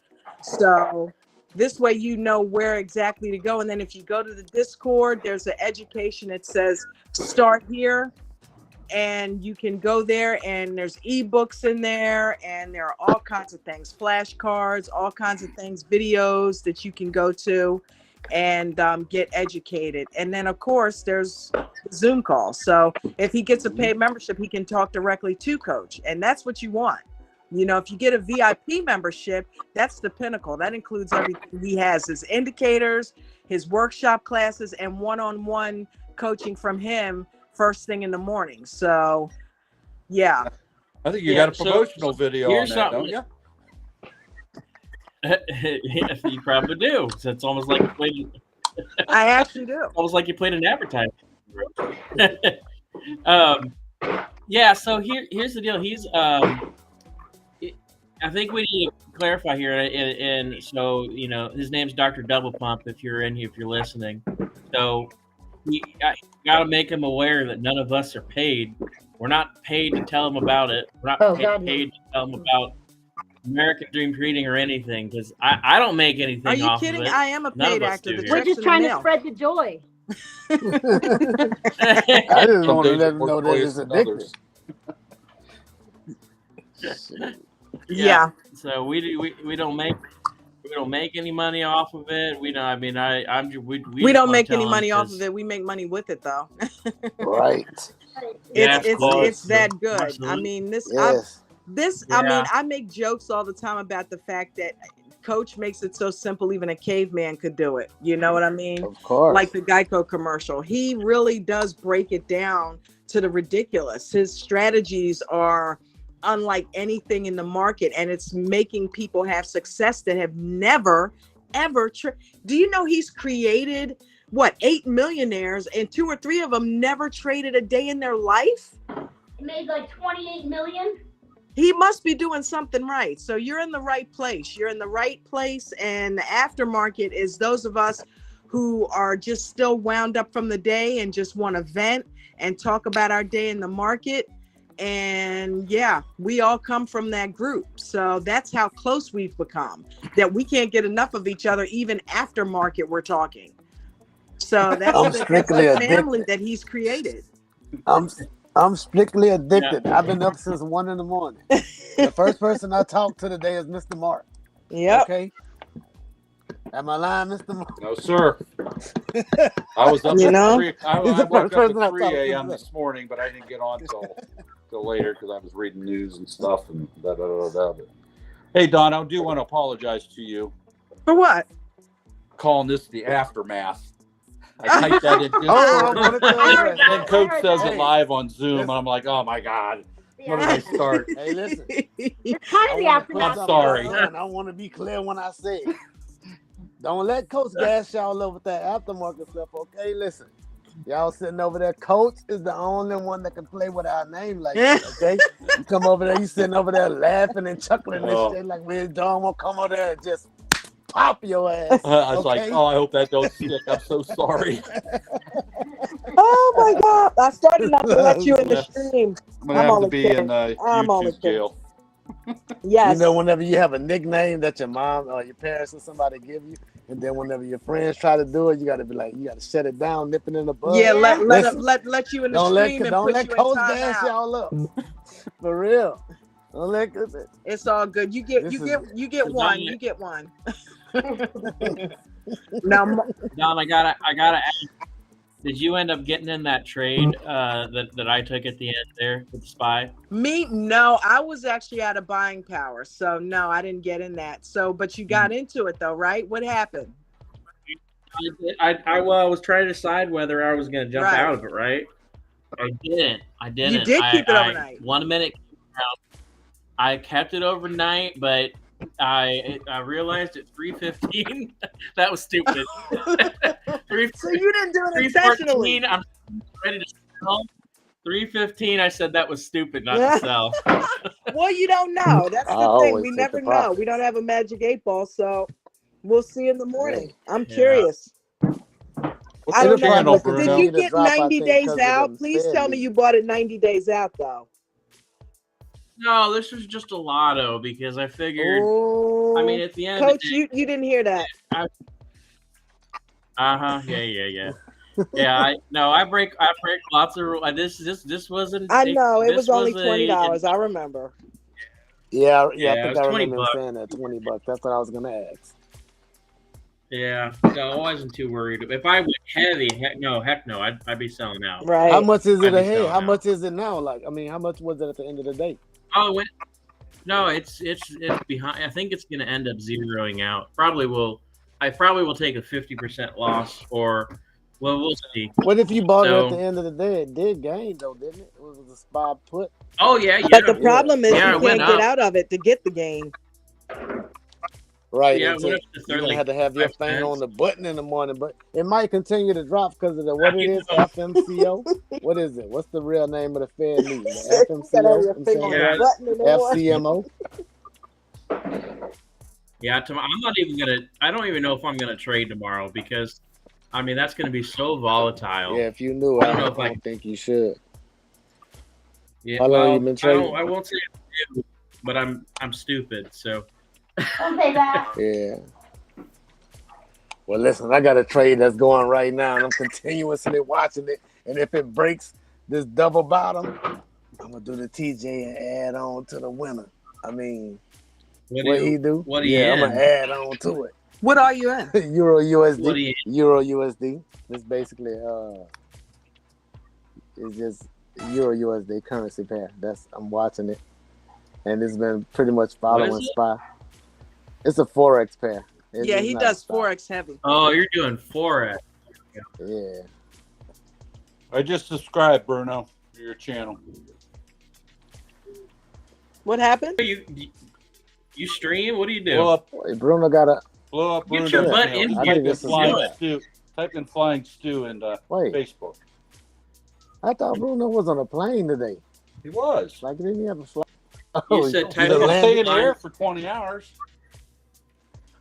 So this way you know where exactly to go. And then if you go to the Discord, there's an education. It says start here, and you can go there, and there's ebooks in there, and there are all kinds of things, flashcards, all kinds of things, videos that you can go to and get educated. And then of course there's Zoom calls. So if he gets a paid membership, he can talk directly to Coach, and that's what you want. If you get a VIP membership, that's the pinnacle. That includes everything he has, his indicators, his workshop classes, and one-on-one coaching from him first thing in the morning. So yeah, I think you got a promotional video on that, don't you? You probably do. So it's almost like you played. I actually do. Almost like you played an advertising. Yeah. So here's the deal. He's I think we need to clarify here, and so his name's Dr. Double Pump. If you're listening, so you got to make him aware that none of us are paid. We're not paid to tell him about it. We're not paid to tell him about American Dream Reading or anything, because I don't make anything. Are you off kidding? Of it. I am a paid actor. We're just trying to spread the joy. I just want to let them know that it's addictive. Yeah. So we don't make any money off of it. We don't. I mean, we don't make any money off of it. We make money with it, though. Right. It's that good. Absolutely. I mean, Yes. I mean, I make jokes all the time about the fact that Coach makes it so simple, even a caveman could do it. You know what I mean? Of course. Like the Geico commercial. He really does break it down to the ridiculous. His strategies are unlike anything in the market, and it's making people have success that have never, ever. Do you know he's created, 8 millionaires, and 2 or 3 of them never traded a day in their life? He made like 28 million. He must be doing something right. So you're in the right place. You're in the right place. And the aftermarket is those of us who are just still wound up from the day and just want to vent and talk about our day in the market. And yeah, we all come from that group. So that's how close we've become, that we can't get enough of each other, even aftermarket we're talking. So that's the family that he's created. I'm strictly addicted. Yeah. I've been up since 1 a.m. The first person I talked to today is Mr. Mark. Yep. Okay. Am I lying, Mr. Mark? No, sir. I was up I woke up at 3 a.m. this morning, but I didn't get on till later because I was reading news and stuff and da. Hey, Don, I do want to apologize to you. For what? Calling this the aftermath. I typed that in Oh, and Coach says it live on Zoom, and I'm like, oh my God. Where did I start? Hey, listen. It's kind of the aftermath. I'm sorry. I want to be clear when I say it. Don't let Coach gas y'all up with that aftermarket stuff, okay? Listen. Y'all sitting over there. Coach is the only one that can play with our name like that, okay? You come over there, you sitting over there laughing and chuckling and shit like we don't want to come over there and just pop your ass. I was like, oh, I hope that don't stick. I'm so sorry. Oh my God! I started not to let you in the stream. I'm gonna have to be in YouTube jail. Yes. You know, whenever you have a nickname that your mom or your parents or somebody give you, and then whenever your friends try to do it, you got to be like, you got to shut it down, nip it in the bud. Yeah, let you in the stream and don't put let you in Coach timeout. gas y'all up. For real. Don't let It's all good. You get one. You get one. Now, Don, I gotta ask, did you end up getting in that trade that I took at the end there with the spy? Me? No, I was actually out of buying power. So no, I didn't get in that. So, but you got into it though, right? What happened? I was trying to decide whether I was going to jump out of it, right? I didn't. You did keep it overnight. 1 minute. I kept it overnight, but I realized at 3:15 that was stupid. So you didn't do it intentionally. I'm ready to sell. 3:15, I said that was stupid not to sell. Well, you don't know. That's the thing. We never know. We don't have a magic 8 ball, so we'll see in the morning. I'm curious. I don't know. Did you get 90 days out? Please tell me you bought it 90 days out, though. No, this was just a lotto because I figured. I mean, at the end, Coach, you didn't hear that. Yeah. Yeah, I break lots of rules. This wasn't. I know it was only $20. I remember. Yeah, I think I remember him saying that $20. That's what I was gonna ask. Yeah, no, I wasn't too worried. If I went heavy, heck no, I'd be selling out. Right. How much is it ahead? How much is it now? Like, I mean, how much was it at the end of the day? Oh, no, it's behind. I think it's going to end up zeroing out. I probably will take a 50% loss, or we'll see. What if you bought it at the end of the day? It did gain though, didn't it? It was a spot put. Oh yeah. But the problem is you can't get out of it to get the gain. Right. Yeah, you're gonna have to have your thing on the button in the morning, but it might continue to drop because of the what it is, FMCO. What is it? What's the real name of the Fed meeting? The FMCO. FCMO. Yeah, I'm not even gonna. I don't even know if I'm gonna trade tomorrow because, I mean, that's gonna be so volatile. Yeah, if you knew, I don't think you should. Yeah, how long you been trading? I won't say I do, but I'm stupid, so. Don't say that. Yeah. Well, listen, I got a trade that's going right now, and I'm continuously watching it. And if it breaks this double bottom, I'm gonna do the TJ and add on to the winner. I mean, what he do? What do you? I'm gonna add on to it. What are you in? Euro USD. Euro USD. It's basically it's just Euro USD currency pair. I'm watching it, and it's been pretty much following SPY. It's a Forex pair. Yeah, he does Forex heavy. Oh, you're doing Forex. Yeah. I just subscribed, Bruno, to your channel. What happened? You stream? What do you do? Bruno got a. Blow up Get your butt in here. Type in Flying Stew in Facebook. I thought Bruno was on a plane today. He was. Like, didn't he have a flight? You said type in stay in the air for 20 hours.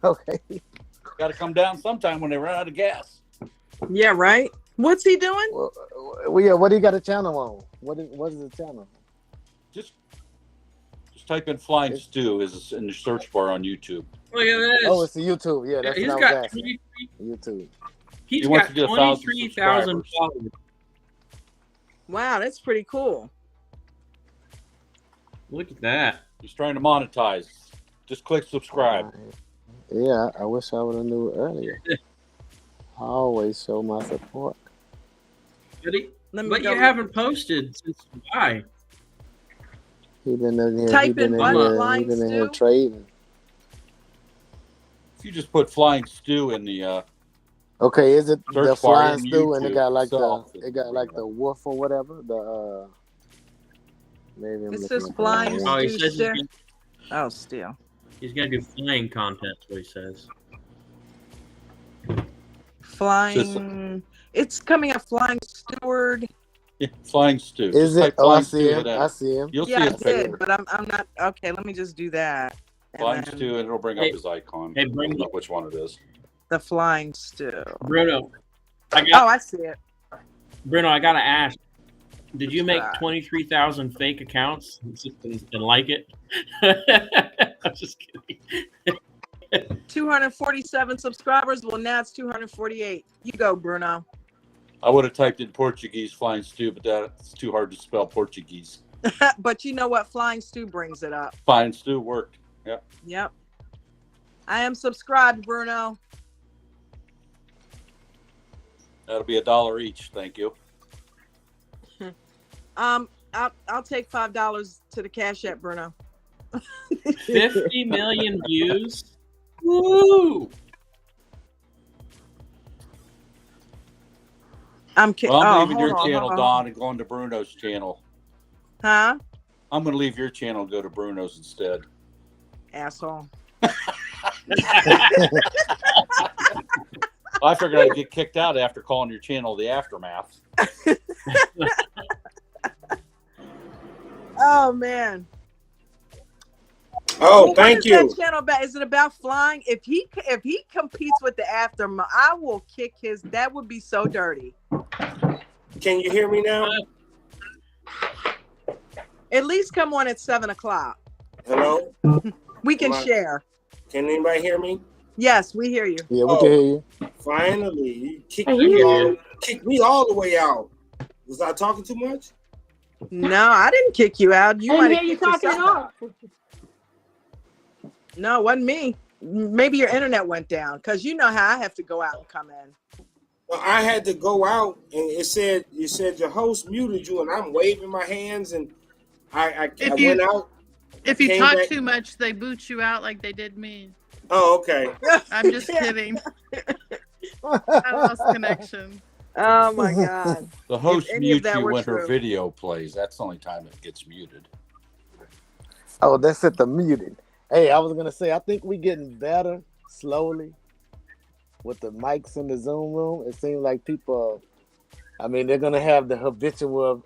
Okay. Got to come down sometime when they run out of gas. Yeah, right. What's he doing? Well, yeah. What do you got a channel on? What is the channel? Just type in Flying Stew is in the search bar on YouTube. Look at this. Oh, it's the YouTube. Yeah, that's what I was asking. YouTube. He's got 23,000 followers. Wow, that's pretty cool. Look at that. He's trying to monetize. Just click subscribe. Yeah, I wish I would have knew earlier. I always show my support. But you haven't posted since July. He been in here. Type in he been in here trading. If you just put Flying Stew in the Okay, is it search the bar flying in stew and it YouTube got like itself, the wolf or whatever? Maybe I'm It looking says at the Flying wrong one. Oh, he Stew says still. Oh, still. he's gonna do flying content. That's what he says. Flying. It's coming up. Flying Steward. yeah, Flying Stew. Is Just it? type Oh, I Flying see Stew, him. hit enter. I see him. You'll Yeah, see I his picture. did, but I'm not. Okay, let me just do that. And Flying then Stew, and it'll bring up Hey, his icon. hey, I don't Bruno. know which one it is. the Flying Stew. Bruno, I Oh, I see it. gotta ask. Did you make Subscribe. 23,000 fake accounts and like it? I'm just kidding. 247 subscribers. Well, now it's 248. You go, Bruno. I would have typed in Portuguese Flying Stew, but that's too hard to spell Portuguese. But you know what? Flying Stew brings it up. Flying Stew worked. Yep. Yep. I am subscribed, Bruno. That'll be $1 each. Thank you. I'll take $5 to the Cash App, Bruno. 50 million views. Woo! I'm kidding. Well, I'm Oh, leaving your hold on, channel, hold on. Don, and going to Bruno's channel. Huh? I'm going to leave your channel and go to Bruno's instead. Asshole. I figured I'd get kicked out after calling your channel the Aftermath. Oh man. Oh, Well, thank what is you. that channel about? Is it about flying? If he competes with the Aftermath, I will kick his. That would be so dirty. Can you hear me now? At least come on at 7:00. Hello? We can Am I- share. Can anybody hear me? Yes, we hear you. Yeah, we can hear you. Finally, you kicked I me hear all, you. kicked me all the way out. Was I talking too much? No, I didn't kick you out. You I might didn't have hear you kicked talking at yourself all. out. No, it wasn't me. Maybe your internet went down because you know how I have to go out and come in. Well, I had to go out, and it said your host muted you, and I'm waving my hands, and I went out. If you came talk back- too much, they boot you out like they did me. Oh, okay. I'm just Yeah. kidding. I lost connection. Oh my God. The host any of mutes that you were when her true. video plays. That's the only time it gets muted. Oh, that's at the muted. Hey, I was gonna say, I think we getting better slowly with the mics in the Zoom room. It seems like people, I mean, they're gonna have the habitual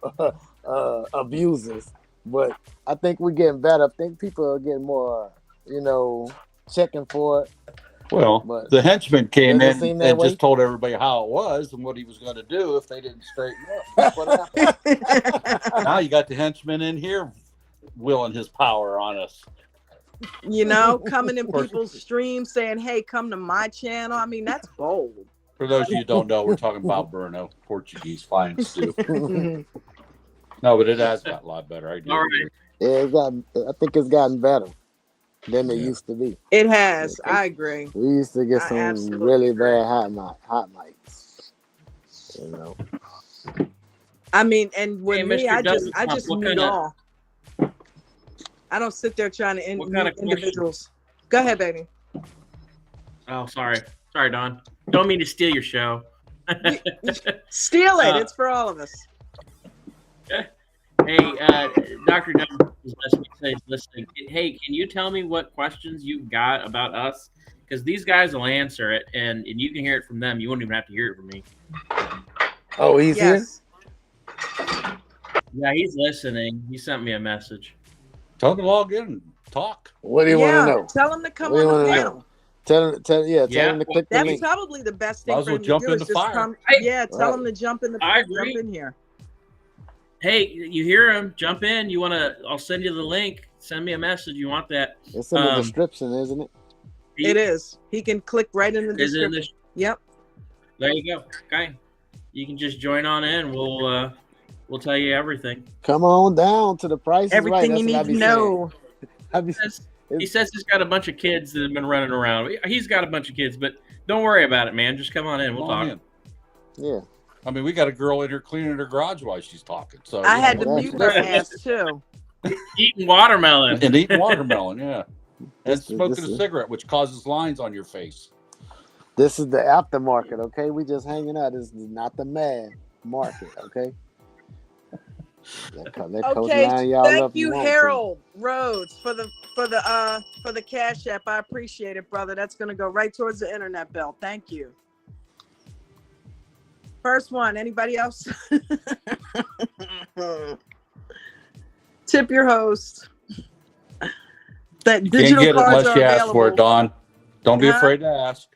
abusers, but I think we're getting better. I think people are getting more, checking for it. Well, But the henchman came does it in seem and that way? just told everybody how it was and what he was going to do if they didn't straighten up. That's what happened. Now you got the henchman in here willing his power on us. You know, coming in people's streams saying, "Hey, come to my channel." I mean, that's bold. For those of you who don't know, we're talking about Bruno, Portuguese Flying Stew. No, but it has got a lot better. I do. All agree. Yeah, I think it's gotten better than it Yeah. used to be. It has. I agree. We used to get I some absolutely really agree. bad hot mics. I mean, and with Hey, me, Mr. I Douglas, just what mute kinda- all. I don't sit there trying to What kind mute of question? individuals. Go ahead, baby. Oh, sorry, Don. Don't mean to steal your show. Steal it. Uh, It's for all of us. Hey, Dr. Dunn is listening. Hey, can you tell me what questions you've got about us? Because these guys will answer it, and you can hear it from them. You won't even have to hear it from me. Oh, he's Yes. Yeah, he's listening. He sent me a message. Tell them to log in and talk. What do you want to know? Tell them to come What do you on the wanna know? panel. Tell him Yeah, to click the That's link. probably the best Might thing as for well him to jump do in is the just fire. come. Hey, Yeah, tell him to jump in I agree. jump in here. Hey, you hear him? Jump in. You want to? I'll send you the link. Send me a message. You want that? It's in the description, isn't it? It is. He can click right in the Is it in description. the? Yep. There you go. Okay, you can just join on in. We'll tell you everything. Come on down to the price is right. Everything you That's what I need be to know. saying. He says he's got a bunch of kids that have been running around. He's got a bunch of kids, but don't worry about it, man. Just come on in. We'll Come on talk. in. Yeah. I mean, we got a girl in here cleaning her garage while she's talking. So I had to Well, mute her ass too. Eating watermelon. and eating watermelon. Yeah. and smoking a cigarette, which causes lines on your face. This is the aftermarket, okay? We just hanging out. This is not the mad market, okay? Okay, thank you, Harold Rhodes, for the Cash App. I appreciate it, brother. That's gonna go right towards the internet bill. Thank you. First one. Anybody else? Tip your host. That You digital can't get it cards unless are you available. ask for it, Don. Don't be afraid to ask.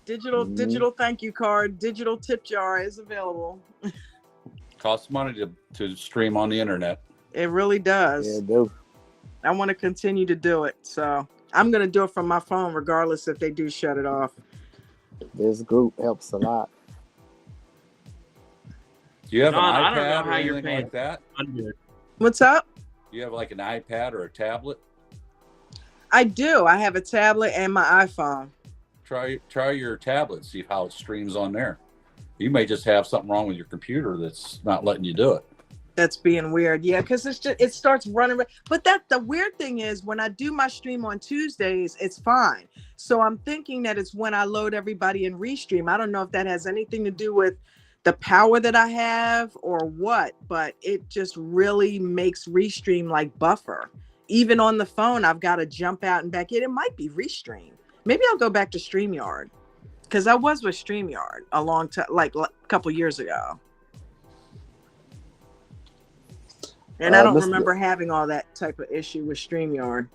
Digital thank you card, digital tip jar is available. Costs money to stream on the internet. It really does. Yeah, it do. I want to continue to do it, so I'm going to do it from my phone, regardless if they do shut it off. This group helps a lot. Do you have Don, an I don't know iPad how or you're anything paying like that? What's up? Do you have like an iPad or a tablet? I do. I have a tablet and my iPhone. Try your tablet, see how it streams on there. You may just have something wrong with your computer that's not letting you do it. That's being weird. Yeah, because it starts running. But the weird thing is when I do my stream on Tuesdays, it's fine. So I'm thinking that it's when I load everybody and restream. I don't know if that has anything to do with the power that I have or what, but it just really makes restream like buffer. Even on the phone, I've got to jump out and back in. It might be restream. Maybe I'll go back to StreamYard because I was with StreamYard a long time, like a couple years ago. And I don't remember having all that type of issue with StreamYard.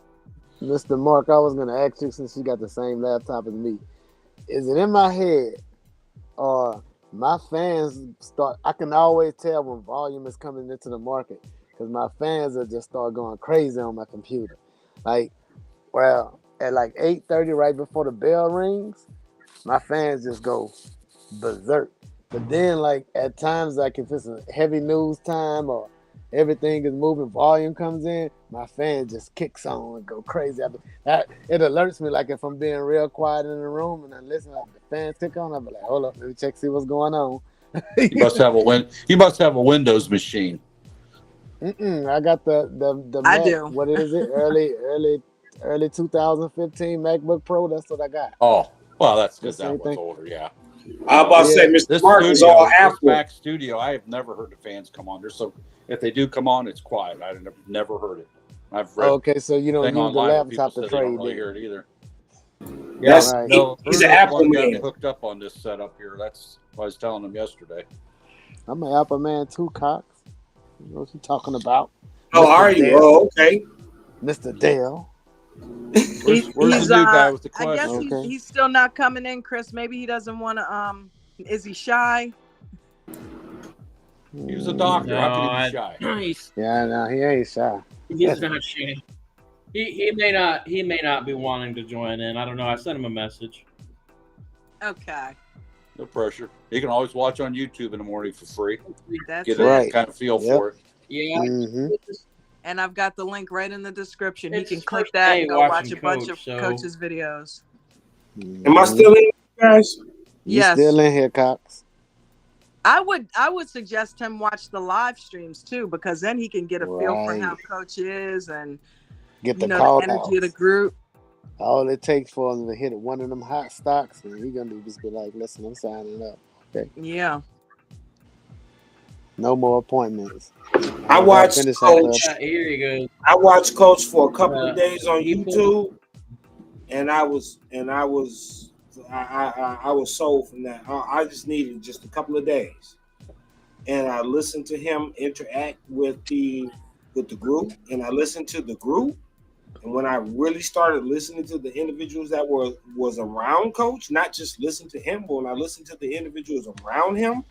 Mr. Mark, I was going to ask you, since you got the same laptop as me, is it in my head or my fans I can always tell when volume is coming into the market because my fans will just start going crazy on my computer. Like, well, at like 8:30 right before the bell rings, my fans just go berserk. But then like at times, like if it's a heavy news time or everything is moving, volume comes in, my fan just kicks on and go crazy. It alerts me, like if I'm being real quiet in the room and I listen, like the fans kick on, I'll be like, hold up, let me check, see what's going on. You must have a Windows machine. I got the I Mac, do. what is it? Early 2015 MacBook Pro. That's what I got. Oh, well, that's because that was older, yeah. I was about to say, Mr. Mark is all Apple. Mac Studio, I have never heard the fans come on. If they do come on, it's quiet. I've never heard it. I've read. Okay, so you don't use the laptop to trade. They don't really hear it either. Yeah, he's an Apple man. Got hooked up on this setup here. That's what I was telling them yesterday. I'm an Apple man too, Cox. You know what you're talking about? Oh, Mr. are you? Dale. Oh, okay. Mr. Dale. Where's the new guy with the question? I guess he's still not coming in, Chris. Maybe he doesn't want to. Is he shy? He was a doctor. No, How could he be shy? Yeah, no, he ain't shy. He's not shy. He may not be wanting to join in. I don't know. I sent him a message. Okay. No pressure. You can always watch on YouTube in the morning for free. That's Get a kind of feel for it. Yeah. Mm-hmm. And I've got the link right in the description. He can click that and go watch a bunch of Coach's videos. Am I still in, guys? Yes. Still in here, Cox. I would suggest him watch the live streams too, because then he can get a feel for how Coach is and get the energy of the group. All it takes for him to hit one of them hot stocks, and he's gonna just be like, "Listen, I'm signing up." Okay. Yeah. No more appointments. I watched Coach. Here you go. I watched Coach for a couple of days on YouTube, and I was sold from that. I just needed just a couple of days, and I listened to him interact with the group, and I listened to the group, and when I really started listening to the individuals that was around Coach, not just listen to him, but when I listened to the individuals around him,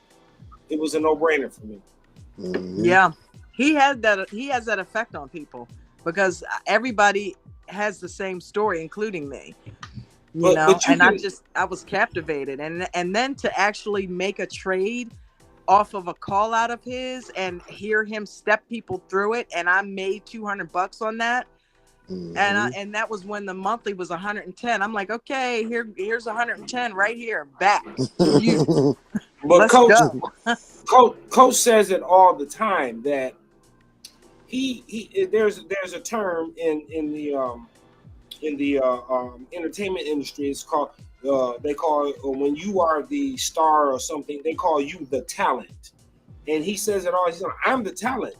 it was a no-brainer for me. Mm-hmm. Yeah, he has that effect on people because everybody has the same story, including me. I was captivated, and then to actually make a trade off of a call out of his and hear him step people through it, and I made $200 on that. Mm-hmm. And that was when the monthly was 110. I'm like, okay, here's 110 right here, back to you. But Coach says it all the time that he there's a term in the entertainment industry, it's called they call it, when you are the star or something, they call you the talent. And he says it all. He's like, I'm the talent.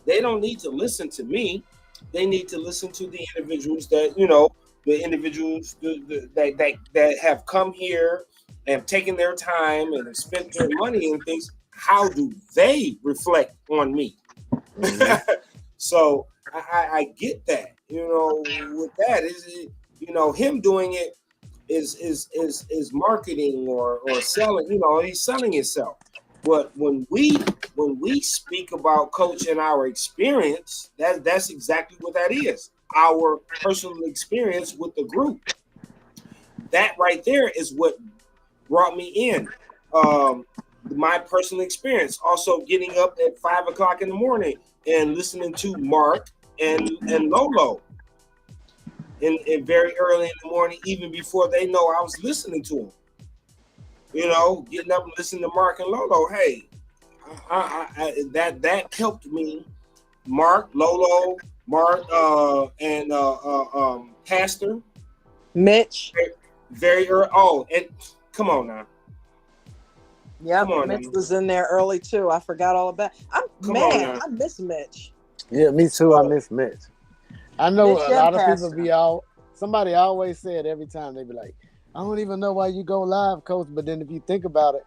They don't need to listen to me. They need to listen to the individuals that, the individuals that have come here and have taken their time and have spent their money and things. How do they reflect on me? Mm-hmm. So I get that. With that is, him doing it is marketing or selling. He's selling himself. But when we speak about Coach and our experience, that's exactly what that is. Our personal experience with the group. That right there is what brought me in. My personal experience. Also getting up at 5 o'clock in the morning and listening to Mark and Lolo. And very early in the morning, even before they know I was listening to them. Getting up and listening to Mark and Lolo. Hey, that helped me. Mark, Lolo, Mark, and Pastor Mitch. Very early. Oh, and come on now. Yeah, Mitch was in there early too. I forgot all about. I miss Mitch. Yeah, me too. I miss Mitch. I know Mitch a lot of people somebody always said every time they be like, I don't even know why you go live, Coach. But then if you think about it,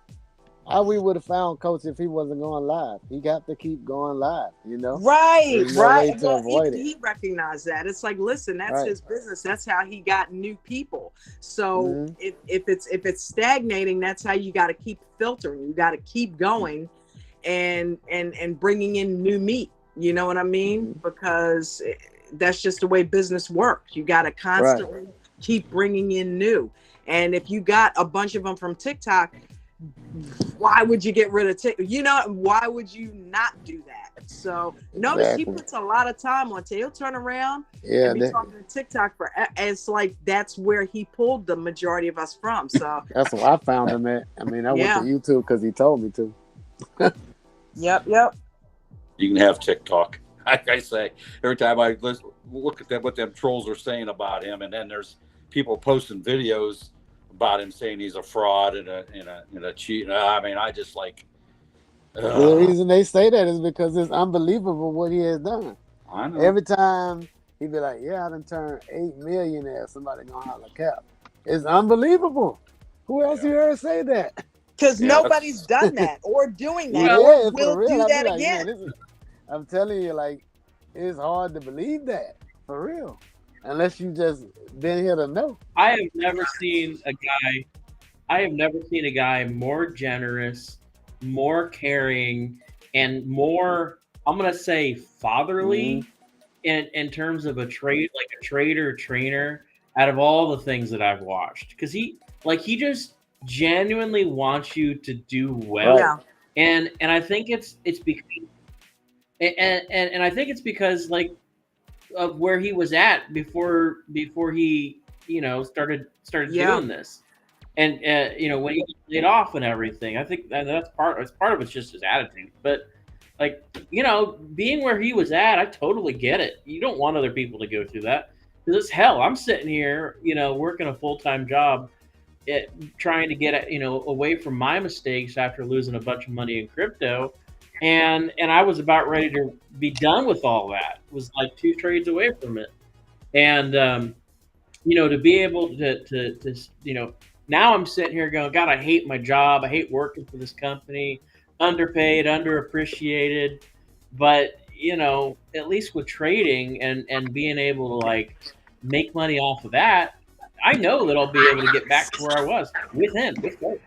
how we would have found Coach if he wasn't going live? He got to keep going live, Right, right. To avoid he recognized that. It's like, listen, that's his business. That's how he got new people. So if it's stagnating, that's how you got to keep filtering. You got to keep going, and bringing in new meat. You know what I mean? Because that's just the way business works. You got to constantly keep bringing in new. And if you got a bunch of them from TikTok, why would you get rid of TikTok? Why would you not do that? So notice he puts a lot of time on. He'll turn around and be talking to TikTok for. It's like that's where he pulled the majority of us from. So that's where I found him at. I mean, I went to YouTube because he told me to. Yep. You can have TikTok. Like I say, every time I look at what them trolls are saying about him, and then there's people posting videos about him saying he's a fraud and a cheat. I mean, I just like. The reason they say that is because it's unbelievable what he has done. I know. Every time he be like, "Yeah, I done turned 8 millionaire." Somebody gonna holler cap. It's unbelievable. Who else you heard say that? Because nobody's done that or doing that or will do that again. I'm telling you, like, it's hard to believe that for real, unless you just been here to know. I have never seen a guy more generous, more caring, and more, I'm gonna say, fatherly in terms of a trainer out of all the things that I've watched. Because he just genuinely wants you to do well. And I think it's because and I think it's because like of where he was at before he started doing this, and when he got laid off and everything. I think that's part of it's just his attitude. But like being where he was at, I totally get it. You don't want other people to go through that because it's hell. I'm sitting here working a full-time job, trying to get away from my mistakes after losing a bunch of money in crypto. And I was about ready to be done with all that. It was like 2 trades away from it. And, to be able to now I'm sitting here going, God, I hate my job. I hate working for this company. Underpaid, underappreciated. But, at least with trading and being able to like make money off of that, I know that I'll be able to get back to where I was with him. With Coach.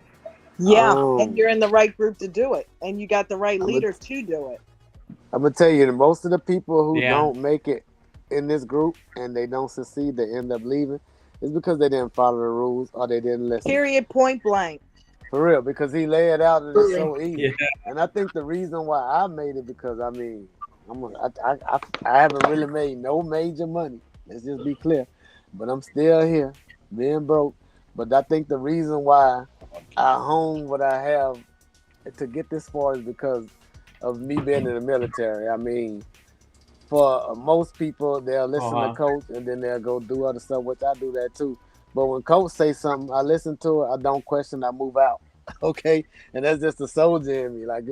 Yeah, and you're in the right group to do it, and you got the right leader to do it. I'm gonna tell you, most of the people who don't make it in this group and they don't succeed, they end up leaving. It's because they didn't follow the rules or they didn't listen. Period. Point blank. For real, because he laid it out and it's so easy. Yeah. And I think the reason why I made it because I haven't really made no major money. Let's just be clear, but I'm still here, being broke. But I think the reason why I hone what I have to get this far is because of me being in the military. I mean, for most people, they'll listen to coach and then they'll go do other stuff, which I do that too. But when coach say something, I listen to it. I don't question. I move out. Okay, and that's just the soldier in me. Like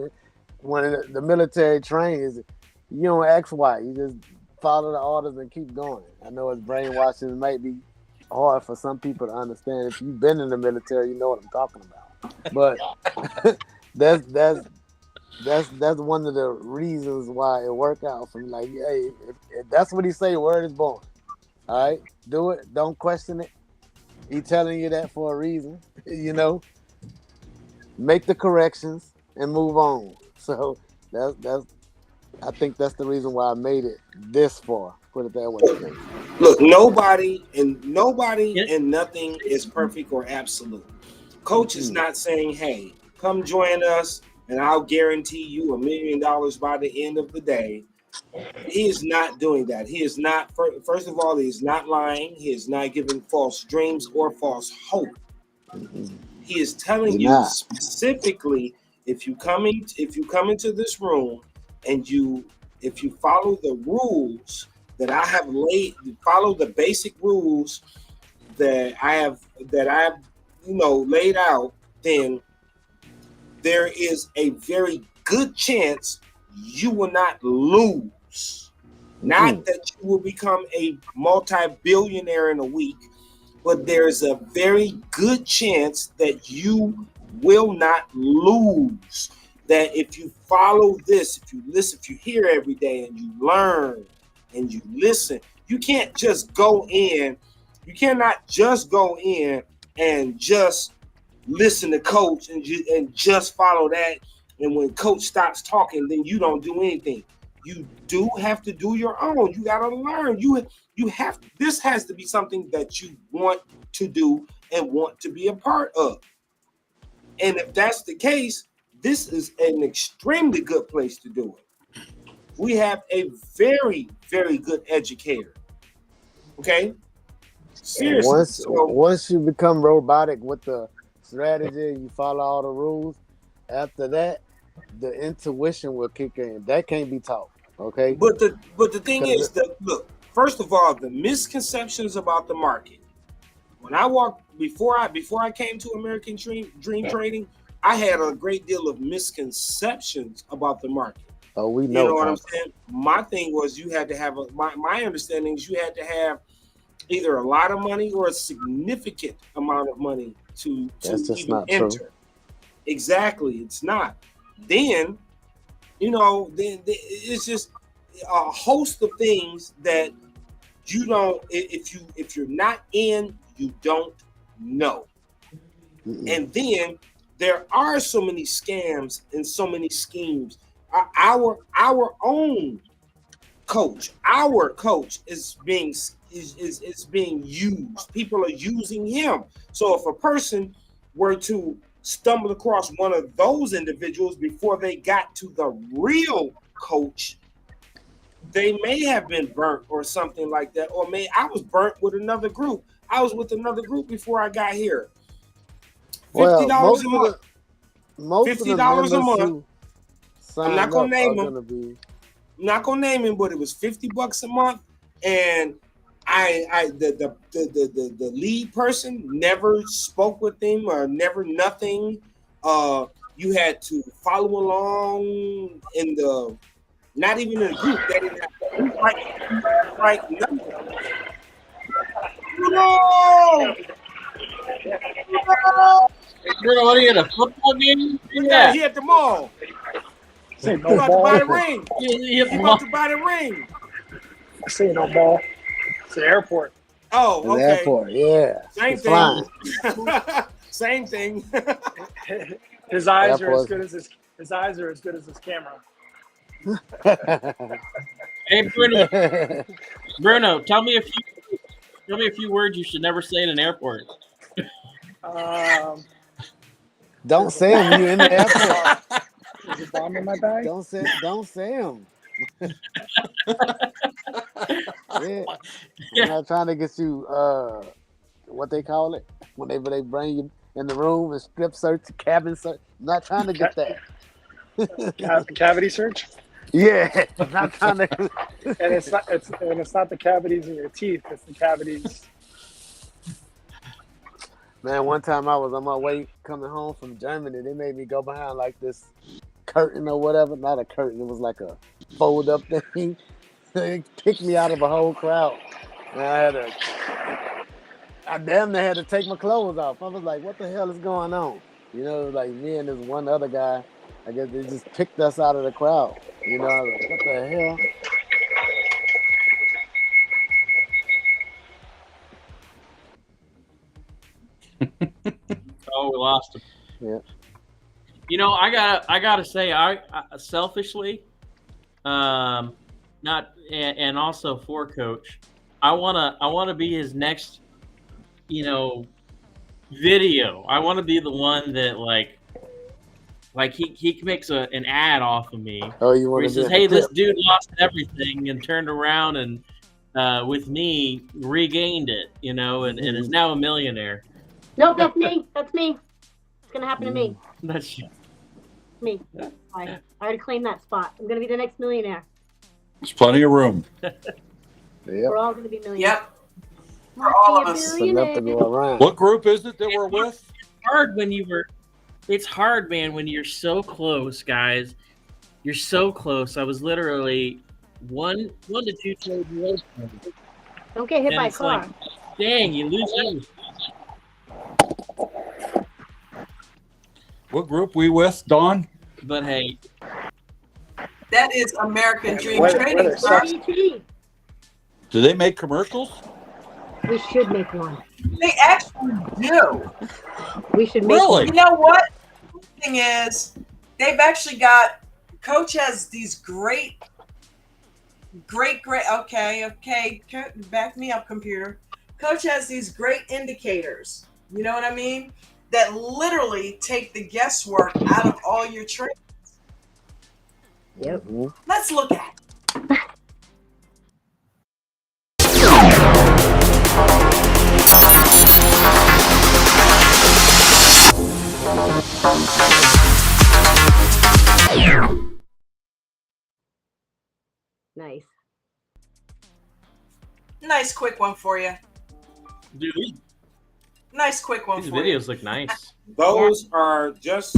when the military trains, you don't ask why. You just follow the orders and keep going. I know it's brainwashing. It might be hard for some people to understand. If you've been in the military, you know what I'm talking about. But that's one of the reasons why it worked out for me. Like, hey, if that's what he say, word is born. All right, do it. Don't question it. He telling you that for a reason. Make the corrections and move on. So that's I think that's the reason why I made it this far. Put it that way. Look, nobody and nothing is perfect or absolute. Coach is not saying, hey, come join us and I'll guarantee you $1 million by the end of the day. He is not doing that. He is not, first of all, he is not lying. He is not giving false dreams or false hope. He is telling you specifically, if you come into this room and if you follow the rules that I have follow the basic rules that I have laid out, then there is a very good chance you will not lose. Not that you will become a multi-billionaire in a week, but there's a very good chance that you will not lose. That if you follow this, if you listen, if you hear every day and you learn and you listen, you can't just go in. You cannot just go in and just listen to coach and just follow that. And when coach stops talking, then you don't do anything. You do have to do your own. You got to learn. You have. This has to be something that you want to do and want to be a part of. And if that's the case, this is an extremely good place to do it. We have a very, very good educator. Okay? Seriously. Once you become robotic with the strategy, you follow all the rules, after that, the intuition will kick in. That can't be taught. Okay? But the thing is that, look, first of all, the misconceptions about the market. When I walked before I came to American Dream Trading, I had a great deal of misconceptions about the market. Oh, we know. You know what I'm saying? My thing was you had to have my understanding is you had to have either a lot of money or a significant amount of money to even enter. True. Exactly, it's not. Then, then it's just a host of things that you don't. If you're not in, you don't know. And then there are so many scams and so many schemes. Our own coach, is being used. People are using him. So if a person were to stumble across one of those individuals before they got to the real coach, they may have been burnt or something like that. Or I was burnt with another group. I was with another group before I got here. $50 a month. $50 a month. I'm not gonna name him. I'm not gonna name him, but it was $50 a month, and the lead person never spoke with him or never nothing. You had to follow along in the, not even in the group. They didn't have right number. No! Bruno, what are you at a football game? Yeah, he at the mall. He about to buy the ring. He about to buy the ring. I see no ball. It's the airport. Oh, okay. The airport, yeah. Same thing. Same thing. His eyes are as good as his camera. Hey, Bruno, tell me a few words you should never say in an airport. Don't say them. You in the airport. Is a bomb in my bag? Don't say them. Yeah. I'm not trying to get you what they call it when they bring you in the room and strip search, cabin search. I'm not trying to get that. Cavity search? Yeah, not trying to. And it's not the cavities in your teeth; it's the cavities. Man, one time I was on my way coming home from Germany. They made me go behind like this curtain or whatever. Not a curtain. It was like a fold up thing. They picked me out of a whole crowd. And I damn near had to take my clothes off. I was like, what the hell is going on? You know, it was like me and this one other guy. I guess they just picked us out of the crowd. You know, I was like, what the hell? Oh, we lost him. Yeah. You know, I gotta say, I selfishly, not and also for Coach, I wanna be his next, video. I want to be the one that like he makes an ad off of me. Oh, you where want he to says, be "Hey, this dude lost everything and turned around and with me regained it, and is now a millionaire." Nope, that's me. That's me. It's gonna happen to me. That's me. I already claimed that spot. I'm gonna be the next millionaire. There's plenty of room. We're all gonna be millionaires. Yep. For all of us. Enough to go around. What group is it that we're with? It's hard, man, when you're so close, guys. You're so close. I was literally one to two trades away from it. Don't get hit And by a it's car. like, dang, you lose everything. What group we with, Dawn? But hey, that is American Dream Where Trading. they suck. Do they make commercials? We should make one. They actually do. We should make Really? one. You know what? The thing is, they've actually got, Coach has these great, okay, back me up, computer. Coach has these great indicators, you know what I mean? That literally take the guesswork out of all your trades. Yep. Let's look at it. Nice. Nice quick one for you. dude, Nice quick one these for you. videos look nice. Those are just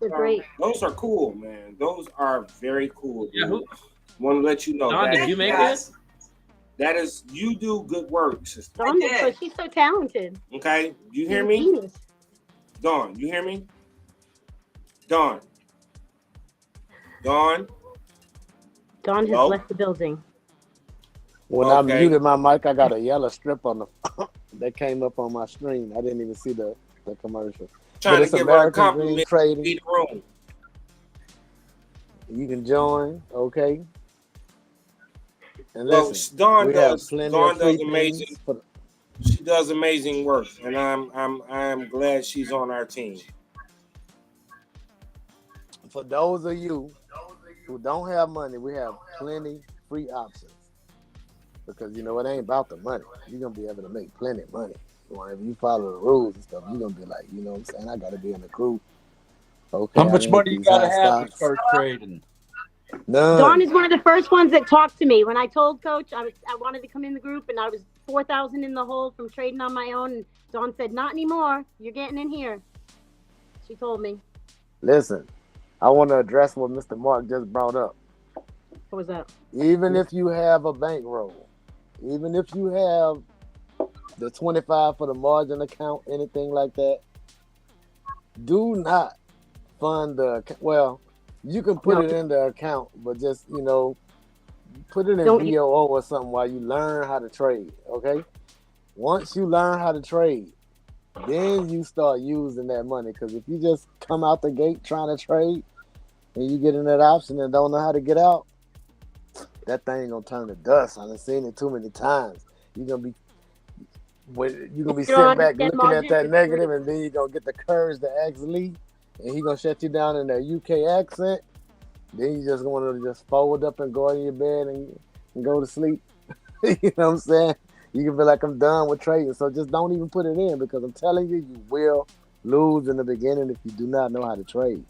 great. those are cool, man. Those are very cool. Yeah, dude. Want to let you know Don, that did you make Guys. it? that is, you do good work, sister. Dawn, did. but she's so talented. Okay, you hear She's a me, genius. Dawn? You hear me, Dawn? Dawn. Dawn has Hello? left the building. When I Okay. muted my mic, I got a yellow strip on the that came up on my screen. I didn't even see the commercial. Trying to it's give her a American Dream compliment. Trading. Leave the room. You can join, okay? And Well, listen, Dawn we have does. plenty Dawn of free does amazing. things for She does amazing work, and I'm glad she's on our team. for those of you who don't have money. We have plenty free options because it ain't about the money. You're gonna be able to make plenty of money. If you follow the rules and stuff, you're gonna be like, you know what I'm saying? I gotta be in the group. Okay. How much money you gotta have to start trading? None. Dawn is one of the first ones that talked to me when I told Coach I wanted to come in the group, and I was 4,000 in the hole from trading on my own. And Dawn said, "Not anymore. You're getting in here." She told me. Listen, I want to address what Mr. Mark just brought up. What was that? Even if you have a bankroll, even if you have the 25 for the margin account, anything like that, do not fund you can put it in the account, but just, put it in VOO or something while you learn how to trade, okay? Once you learn how to trade, then you start using that money. Because if you just come out the gate trying to trade and you get in that option and don't know how to get out, that thing gonna turn to dust. I've seen it too many times. You're gonna be sitting back looking at that negative, and then you're gonna get the courage to ask Lee, and he gonna shut you down in that UK accent. Then you just want to just fold up and go in your bed and go to sleep. You know what I'm saying? You can be like, I'm done with trading. So just don't even put it in, because I'm telling you, you will lose in the beginning if you do not know how to trade.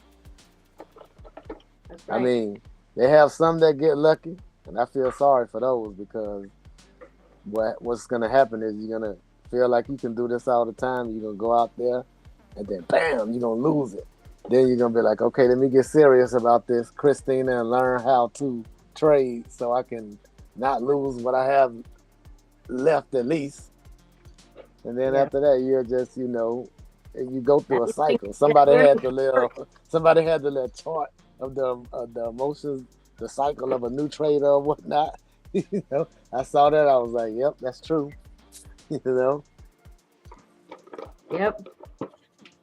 That's right. I mean, They have some that get lucky, and I feel sorry for those because what's going to happen is you're going to feel like you can do this all the time. You're going to go out there, and then bam, you're going to lose it. Then you're going to be like, okay, let me get serious about this, Christina, and learn how to trade so I can not lose what I have left at least. And then after that, you're just, you go through a cycle. Somebody had the little chart of the emotions, the cycle of a new trader or whatnot. I saw that. I was like, yep, that's true. Yep.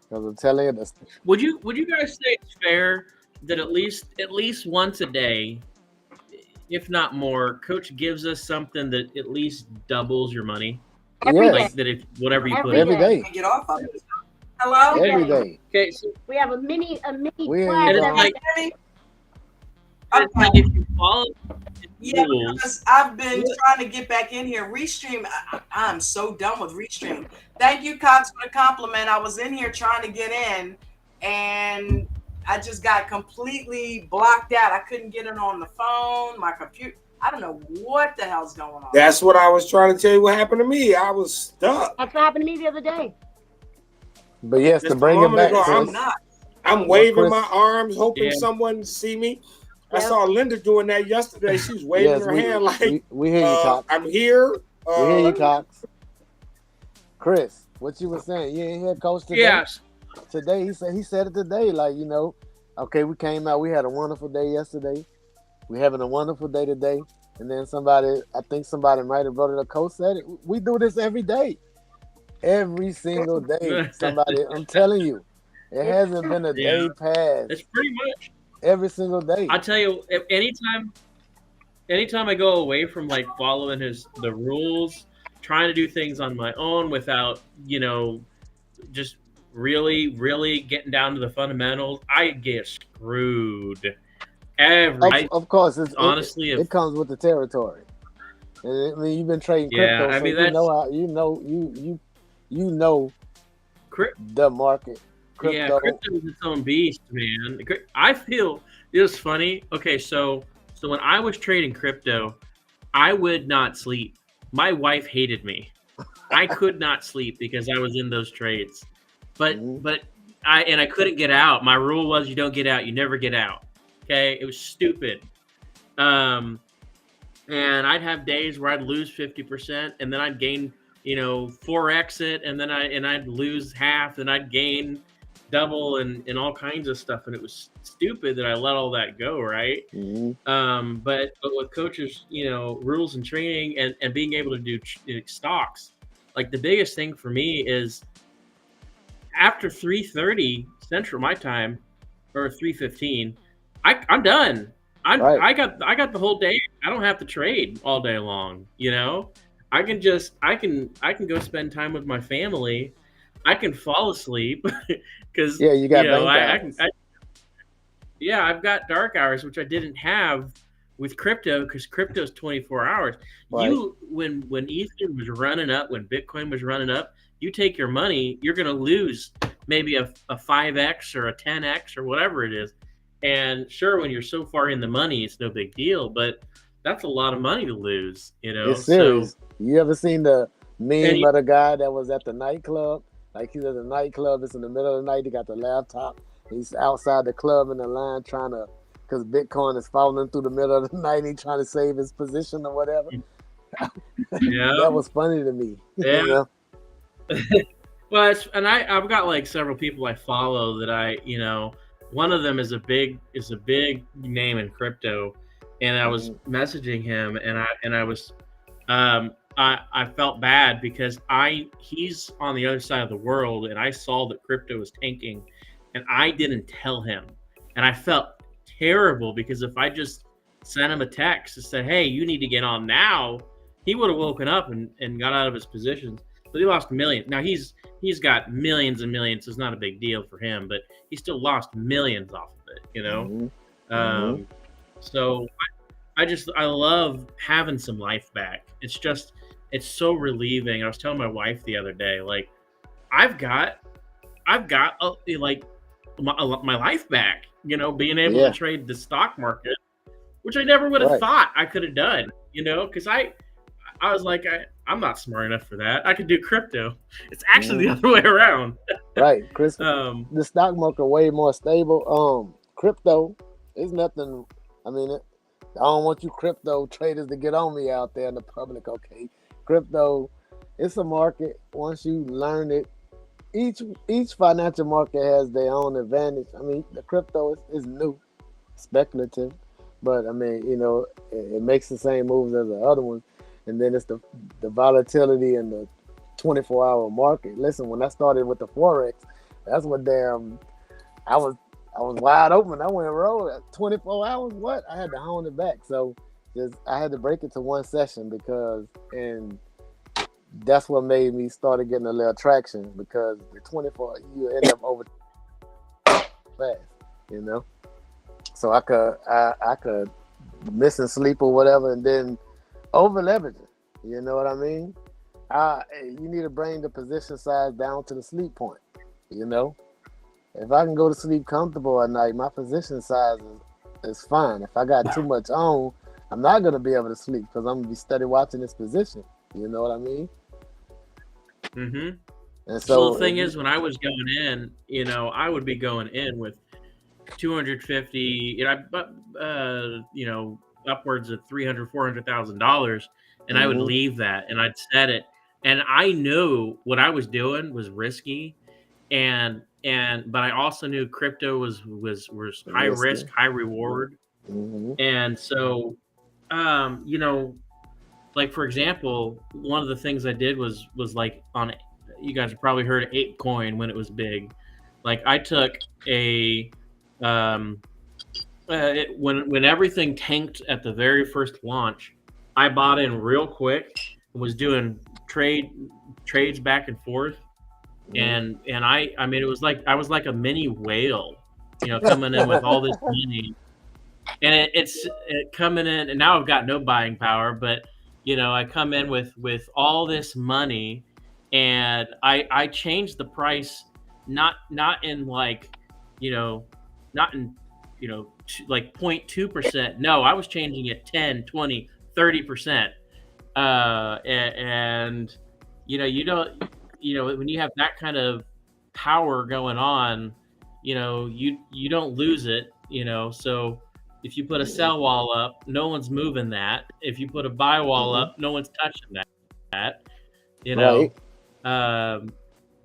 Because I'm telling you this. Would you guys say it's fair that at least once a day, if not more, Coach gives us something that at least doubles your money? Yes. Like that if whatever you put every in. day. Get off of it. Hello? Every day. Okay, so We have a mini We class ain't every going. day. it's like if you follow Yeah, rules, because I've been trying to get back in here. Restream, I'm so done with Restream. Thank you, Cox, for the compliment. I was in here trying to get in, and I just got completely blocked out. I couldn't get it on the phone, my computer. I don't know what the hell's going on. That's what I was trying to tell you what happened to me. I was stuck. That's what happened to me the other day. But yes, Just to bring it back, I'm waving my arms, hoping someone see me. I saw Linda doing that yesterday. She was waving her hand like, we hear you, Cox. I'm here. We hear you, Cox. Chris, what you were saying? You ain't hear Coach today? Yes. Today, he said it today. Like, okay, we came out. We had a wonderful day yesterday. We're having a wonderful day today. And then I think somebody might have wrote it. A coach said it. We do this every day. Every single day. Somebody, I'm telling you, it hasn't been a day past. It's pretty much every single day. I tell you, anytime I go away from like following the rules, trying to do things on my own without, just really, really getting down to the fundamentals, I get screwed. Of course, honestly, it comes with the territory. And I mean, you've been trading crypto, so you know the market. Crypto. Yeah, crypto is its own beast, man. I feel it was funny. Okay, so when I was trading crypto, I would not sleep. My wife hated me. I could not sleep because I was in those trades. But I couldn't get out. My rule was you don't get out. You never get out. Okay, it was stupid. And I'd have days where I'd lose 50%, and then I'd gain, 4x it, and then I'd lose half, and I'd gain double and all kinds of stuff, and it was stupid that I let all that go, right? But with coaches, rules and training and being able to do stocks, like the biggest thing for me is after 3:30 Central my time, or 3:15, I'm done. I got the whole day. I don't have to trade all day long. I can go spend time with my family. I can fall asleep because you got bank hours. I've got dark hours, which I didn't have with crypto because crypto is 24 hours. Right. When Ether was running up, when Bitcoin was running up, you take your money, you're going to lose maybe a 5x or a 10x or whatever it is. And sure, when you're so far in the money, it's no big deal, but that's a lot of money to lose, It's serious. So, you ever seen the meme of the guy that was at the nightclub? Like he's at the nightclub, it's in the middle of the night, he got the laptop, he's outside the club in the line because Bitcoin is falling through the middle of the night and he's trying to save his position or whatever. Yeah. That was funny to me. Yeah. Well, I've got like several people I follow that one of them is a big name in crypto, and I was messaging him, and I felt bad because he's on the other side of the world, and I saw that crypto was tanking, and I didn't tell him, and I felt terrible because if I just sent him a text and said, "Hey, you need to get on now," he would have woken up and got out of his positions. But he lost millions. Now he's got millions and millions. So it's not a big deal for him, but he still lost millions off of it, So I love having some life back. It's so relieving. I was telling my wife the other day, like I've got my life back, being able to trade the stock market which I never would have thought I could have done, because I was like, I'm not smart enough for that. I could do crypto. It's actually the other way around. Right. Chris, the stock market way more stable. Crypto is nothing. I mean, I don't want you crypto traders to get on me out there in the public. Okay, crypto, it's a market. Once you learn it, each financial market has their own advantage. I mean, the crypto is new, speculative, but I mean, it makes the same moves as the other ones. And then it's the volatility and the 24-hour market. Listen, when I started with the Forex, that's what I was wide open. I went roll at 24 hours. What? I had to hone it back. So I had to break it to one session and that's what made me started getting a little traction, because the 24, you end up over fast, So I could missing sleep or whatever, and then over leveraging. You know what I mean? You need to bring the position size down to the sleep point. If I can go to sleep comfortable at night, my position size is fine. If I got too much on, I'm not gonna be able to sleep because I'm gonna be steady watching this position. You know what I mean? Mm-hmm. And so the thing is, when I was going in, I would be going in with 250, upwards of $300,000, $400,000, and I would leave that and I'd set it, and I knew what I was doing was risky, but I also knew crypto was high risk, high reward, and so, like for example, one of the things I did was like you guys have probably heard of ApeCoin when it was big. Like I took when everything tanked at the very first launch, I bought in real quick and was doing trades back and forth, and I mean, it was like I was like a mini whale, coming in with all this money, and it's coming in, and now I've got no buying power, but I come in with all this money, and I changed the price, not in like, not in like 0.2%. No, I was changing it 10, 20, 30%. And you don't, when you have that kind of power going on, you don't lose it, so if you put a sell wall up, no one's moving that. If you put a buy wall up, no one's touching that. Right.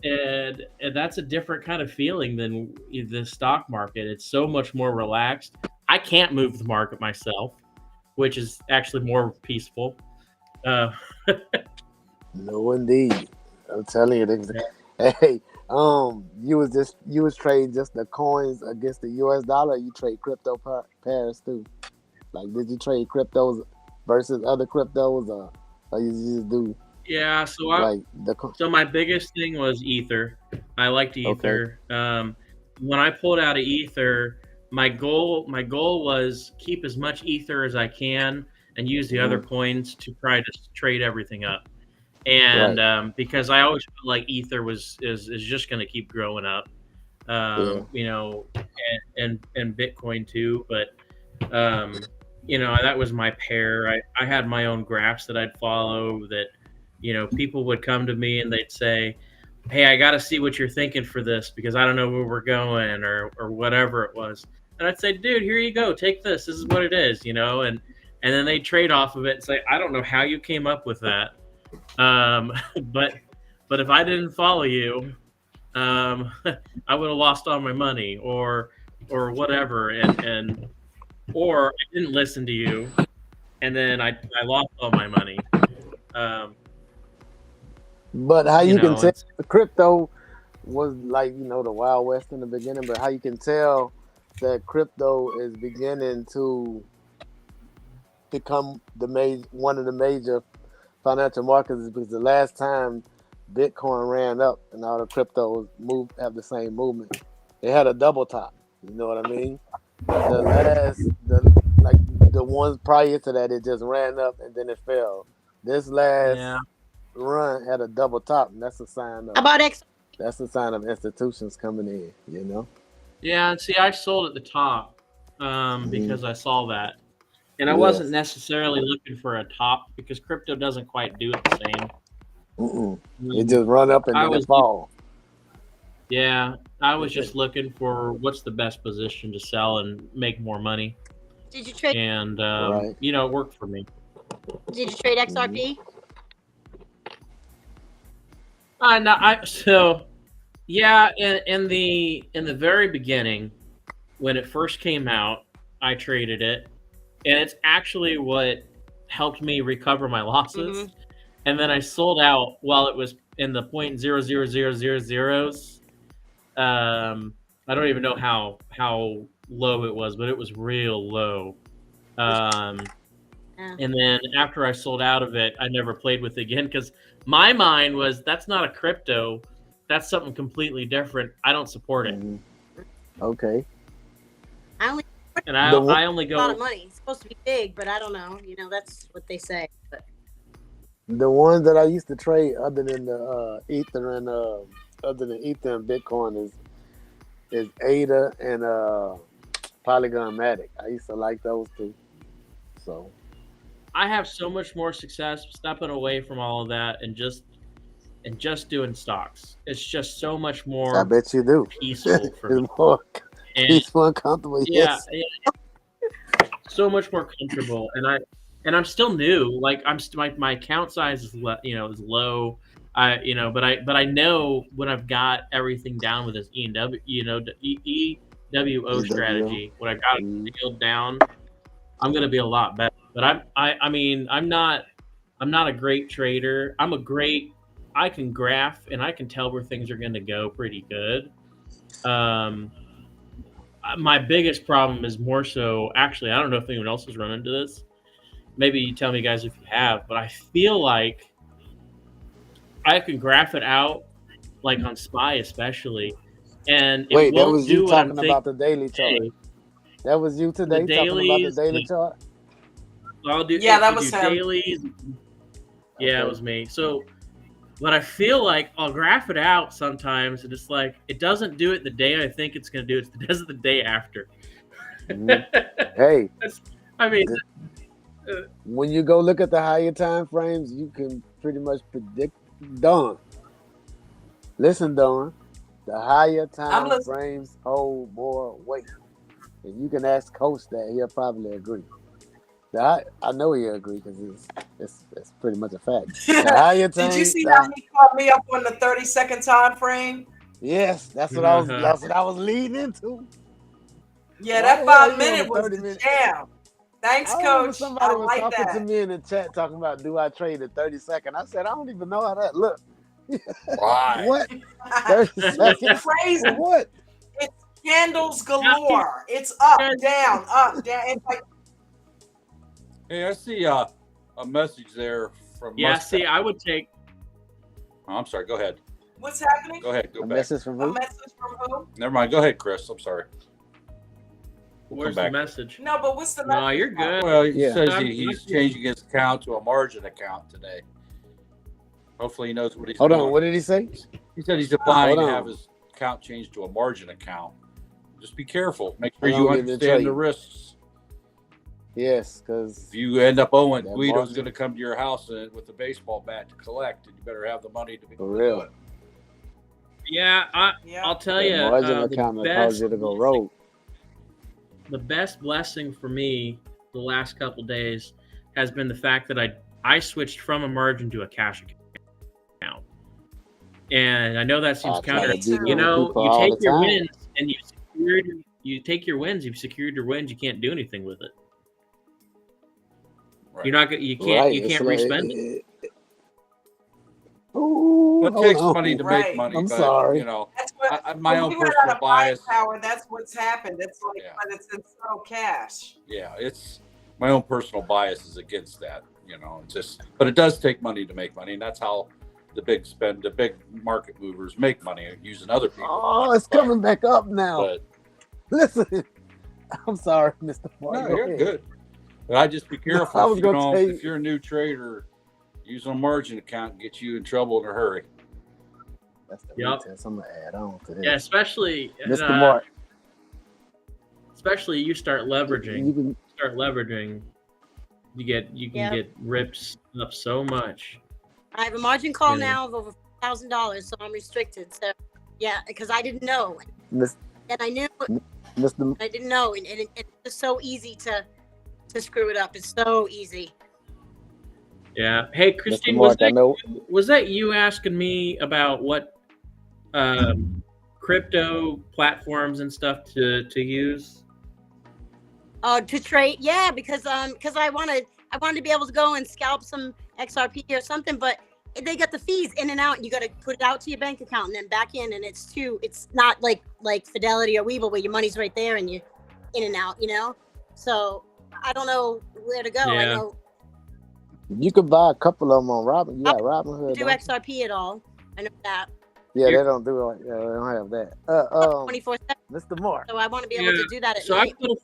And that's a different kind of feeling than the stock market. It's so much more relaxed. I can't move the market myself, which is actually more peaceful. No, indeed. I'm telling you. Hey, you was trading just the coins against the US dollar. Or you trade crypto pairs too. Like, did you trade cryptos versus other cryptos, or you just do? Yeah, so my biggest thing was Ether. I liked Ether. Okay. When I pulled out of Ether, my goal was keep as much Ether as I can and use the other coins to try to trade everything up. And because I always felt like Ether is just going to keep growing up, and Bitcoin too. But that was my pair. I had my own graphs that I'd follow that. People would come to me and they'd say, "Hey, I got to see what you're thinking for this because I don't know where we're going," or whatever it was. And I'd say, "Dude, here you go. Take this. This is what it is," and then they trade off of it and say, "I don't know how you came up with that, but if I didn't follow you, I would have lost all my money or whatever, and or I didn't listen to you, and then I lost all my money." But how you can tell crypto was like, the Wild West in the beginning, but how you can tell that crypto is beginning to become one of the major financial markets is because the last time Bitcoin ran up and all the cryptos have the same movement. It had a double top. You know what I mean? The ones prior to that, it just ran up and then it fell. This last run had a double top, and that's a sign of that's a sign of institutions coming in. Yeah, and see, I sold at the top because I saw that, And I wasn't necessarily looking for a top because crypto doesn't quite do it the same. It just run up and then it fall. Yeah, I was just looking for what's the best position to sell and make more money. Did you trade? And you know, it worked for me. Did you trade XRP? In the very beginning, when it first came out, I traded it, and it's actually what helped me recover my losses. Mm-hmm. And then I sold out while it was in the 0.00000s. I don't even know how low it was, but it was real low. And then after I sold out of it, I never played with it again because my mind was that's not a crypto, that's something completely different. I don't support it. Okay. I only go a lot of money. It's supposed to be big, but I don't know. You know, that's what they say. But the ones that I used to trade, other than the Ether and Bitcoin, is ADA and Polygon-matic. I used to like those two. So I have so much more success stepping away from all of that and just doing stocks. It's just so much more. I bet you do. Peaceful for me. More peaceful and comfortable. Yeah, yes. So much more comfortable, and I'm still new. Like my account size is is low. But I know when I've got everything down with this EWO strategy, when I got it nailed down, I'm gonna be a lot better. But I'm not a great trader. I can graph and I can tell where things are gonna go pretty good. My biggest problem is more so, actually, I don't know if anyone else has run into this. Maybe you tell me, guys, if you have, but I feel like I can graph it out, like on SPY especially, and wait, that was you talking about the daily chart. That was you today talking about the daily chart? That was him. Dailies. Yeah, it was me. So, but I feel like I'll graph it out sometimes, and it's like it doesn't do it the day I think it's going to do it. It does it the day after. Hey, when you go look at the higher time frames, you can pretty much predict. Don, listen, Don. The higher time frames hold more weight, and you can ask Coach that; he'll probably agree. I know he'll agree because it's pretty much a fact. The higher time, Did you see how he caught me up on the 30-second time frame? Yes, that's what I was leading into. Yeah, that 5-minute was the jam. Thanks, Coach. Somebody was talking to me in the chat talking about, do I trade at 30-second? I said, I don't even know how that looks. Why? What? 30 seconds? It's crazy. For what? It's candles galore. It's up, down, up, down. It's like, hey, I see a message there from. Yeah, see, I would take. Oh, I'm sorry. Go ahead. What's happening? Go ahead. Go back. Message from who? A message from who? Never mind. Go ahead, Chris. I'm sorry. Where's the message? No, but what's the message? No, you're good. Well, he says he's changing his account to a margin account today. Hopefully, he knows what he's doing. Hold on. What did he say? He said he's applying to have his account changed to a margin account. Just be careful. Make sure you understand the risks. Yes, because if you end up owing, Guido's going to come to your house with a baseball bat to collect, and you better have the money to be for real. Yeah, I'll tell you. Margin account that causes you to go rogue. The best blessing for me the last couple days has been the fact that I switched from a margin to a cash account. And I know that seems counter. You know, you take your wins and you've secured your wins, you can't do anything with it. Right. You can't respend it. Ooh, it takes money to make money. I'm sorry. You know, my own personal bias. Power, that's what's happened. It's like, but it's in subtle cash. Yeah, it's my own personal bias is against that. You know, but it does take money to make money, and that's how the big market movers make money using other people. Oh, it's coming back up now. But, listen, I'm sorry, Mr. Ford. No, you're good. But I just be careful. If you're a new trader, using a margin account gets you in trouble in a hurry. That's the retest I'm gonna add on to this. Yeah, especially Mr. Mark. Especially you start leveraging. You can get ripped up so much. I have a margin call now of over $1,000, so I'm restricted. So yeah, because I didn't know, and I knew, I didn't know, and it's just so easy to screw it up. It's so easy. Yeah. Hey, Christine, was that you asking me about what crypto platforms and stuff to use? To trade, yeah, because I wanted to be able to go and scalp some XRP or something, but they got the fees in and out, and you got to put it out to your bank account and then back in, and it's not like Fidelity or Webull where your money's right there and you in and out, So I don't know where to go. Yeah. I know you could buy a couple of them on Robin. Yeah, Robinhood. Do XRP at all? I know that. Yeah, they don't do it. Yeah, they don't have that. 24/7. Mr. Mark. So I want to be able to do that at so night. I put a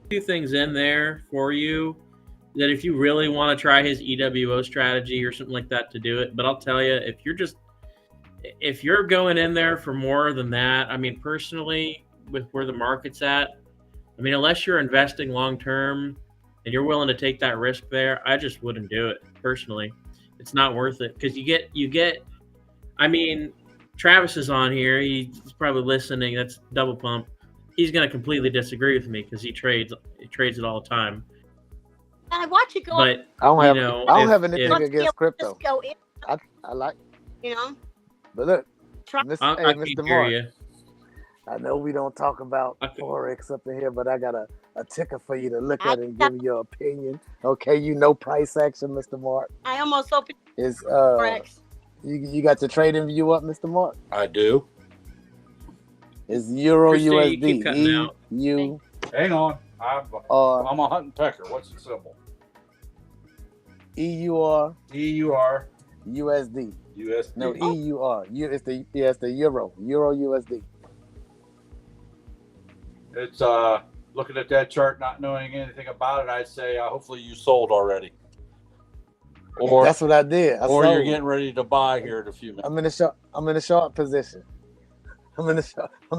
few things in there for you that if you really want to try his EWO strategy or something like that to do it. But I'll tell you, if you're going in there for more than that, I mean, personally, with where the market's at, I mean, unless you're investing long term and you're willing to take that risk there, I just wouldn't do it personally. It's not worth it because you get. I mean, Travis is on here. He's probably listening. That's Double Pump. He's going to completely disagree with me because he trades it all the time. I watch it go. But I don't have anything against crypto. Go in, I like. But look, Mr. Mark. I know we don't talk about Forex up in here, but I got a ticker for you to look at and give me your opinion. Okay, price action, Mr. Mark. I almost opened. Is you got your trading view up, Mr. Mark? I do. Is Euro Christine, USD EU? Hang on, I'm a hunting pecker. What's the symbol? EUR. EUR. USD. USD. No, EUR. It's the Euro. Euro USD. It's looking at that chart, not knowing anything about it. I'd say hopefully you sold already, or that's what I did. Or you're getting ready to buy here in a few minutes. I'm in a short position. I'm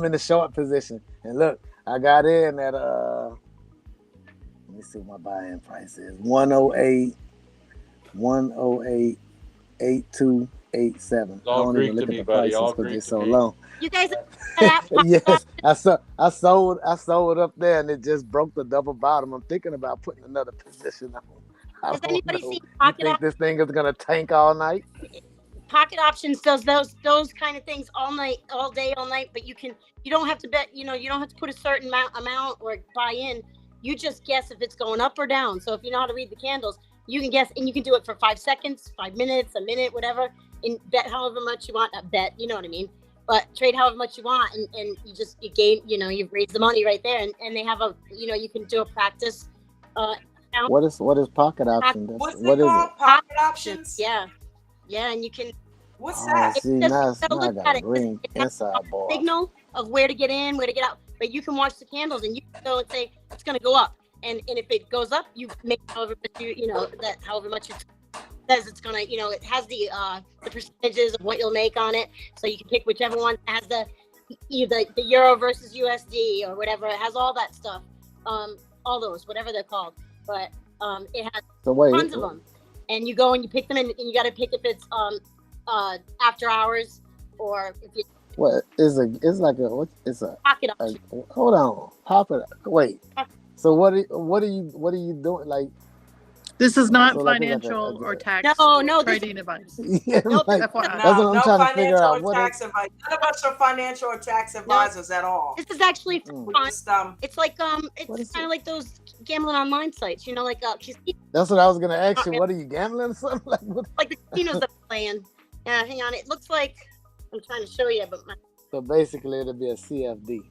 in a short position, and look, I got in at let me see what my buy-in price is. 108, 8287. I don't even look at the prices because it's so long. You guys, yes, I sold up there, and it just broke the double bottom. I'm thinking about putting another position on. Has anybody seen Pocket? You think this thing is gonna tank all night? Pocket Options does those kind of things all night, all day, all night. But you don't have to bet. You don't have to put a certain amount or buy in. You just guess if it's going up or down. So if you know how to read the candles, you can guess, and you can do it for 5 seconds, 5 minutes, a minute, whatever, and bet however much you want. Bet, you know what I mean. But trade however much you want, and you gain, you raise the money right there, and they have you can do a practice. What is Pocket Options? What's it called? Pocket Options? Yeah, and you can. What's that? See, now I got a green inside ball. Signal of where to get in, where to get out, but you can watch the candles, and you can go and say it's going to go up, and if it goes up, you make however much it says it's gonna, it has the percentages of what you'll make on it, so you can pick whichever one has the Euro versus USD or whatever. It has all that stuff, all those, whatever they're called, but it has tons of them, and you go and you pick them, and you got to pick if it's after hours or if you. What is it's a Pocket Option. Hold on, Pocket. Wait. So what are you doing? Like, this is not financial or tax trading advice. Yeah, that's what I'm trying to figure out. Tax advice. None of us are financial or tax advisors at all. This is actually fun. It's like it's kind of like those gambling online sites, like casinos. That's what I was gonna ask you. What are you gambling or something like? Like the casinos that are playing. Yeah, hang on. It looks like I'm trying to show you, but so basically it'll be a CFD.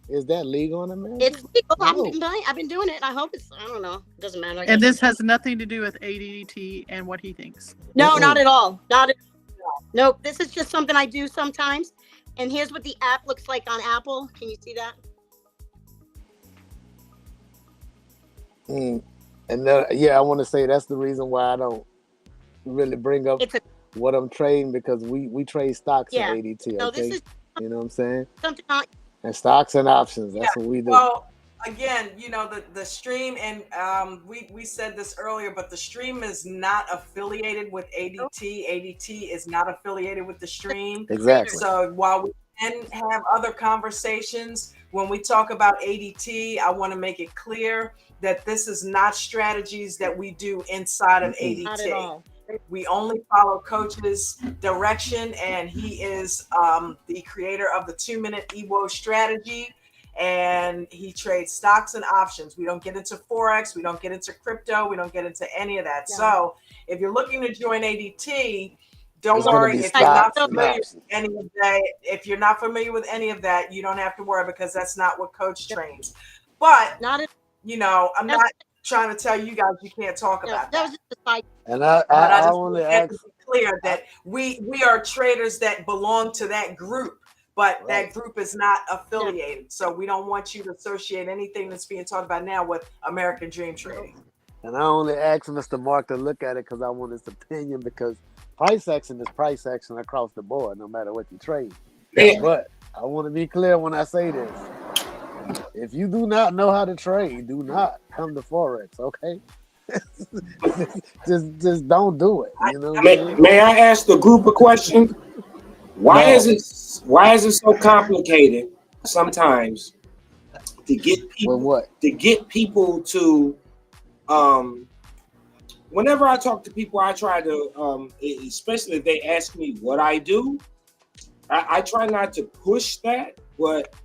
Is that legal in America? It's legal. I've been doing it. I hope it's. I don't know. It doesn't matter. And this has nothing to do with ADT and what he thinks. No, not at all. Not at all. Nope. This is just something I do sometimes. And here's what the app looks like on Apple. Can you see that? And I want to say that's the reason why I don't really bring up what I'm trading, because we trade stocks at ADT. No, okay, this is you know what I'm saying? Something on. And stocks and options. That's what we do. Well, again, you know, the stream, and we said this earlier, but the stream is not affiliated with ADT. ADT is not affiliated with the stream. Exactly. So while we can have other conversations, when we talk about ADT, I want to make it clear that this is not strategies that we do inside of ADT. Not at all. We only follow Coach's direction, and he is the creator of the 2-minute EWO strategy, and he trades stocks and options. We don't get into Forex, we don't get into crypto, we don't get into any of that. Yeah. So if you're looking to join ADT, don't It's worry. If you're not stocks and familiar options. with any of that, if you're not familiar with any of that, you don't have to worry, because that's not what Coach trains. But Not at you know, I'm not trying to tell you guys you can't talk about that that. was just a side. And But I I just only want to ask. be clear that we are traders that belong to that group, but Right. that group is not affiliated. So we don't want you to associate anything that's being talked about now with American Dream Trading. And I only asked Mr. Mark to look at it because I want his opinion, because price action is price action across the board, no matter what you trade. Yeah. But I want to be clear when I say this. If you do not know how to trade, do not come to Forex, okay? just don't do it. You know what I mean? May I ask the group a question? Why is it so complicated sometimes to get people to whenever I talk to people, I try to especially if they ask me what I do, I try not to push that, but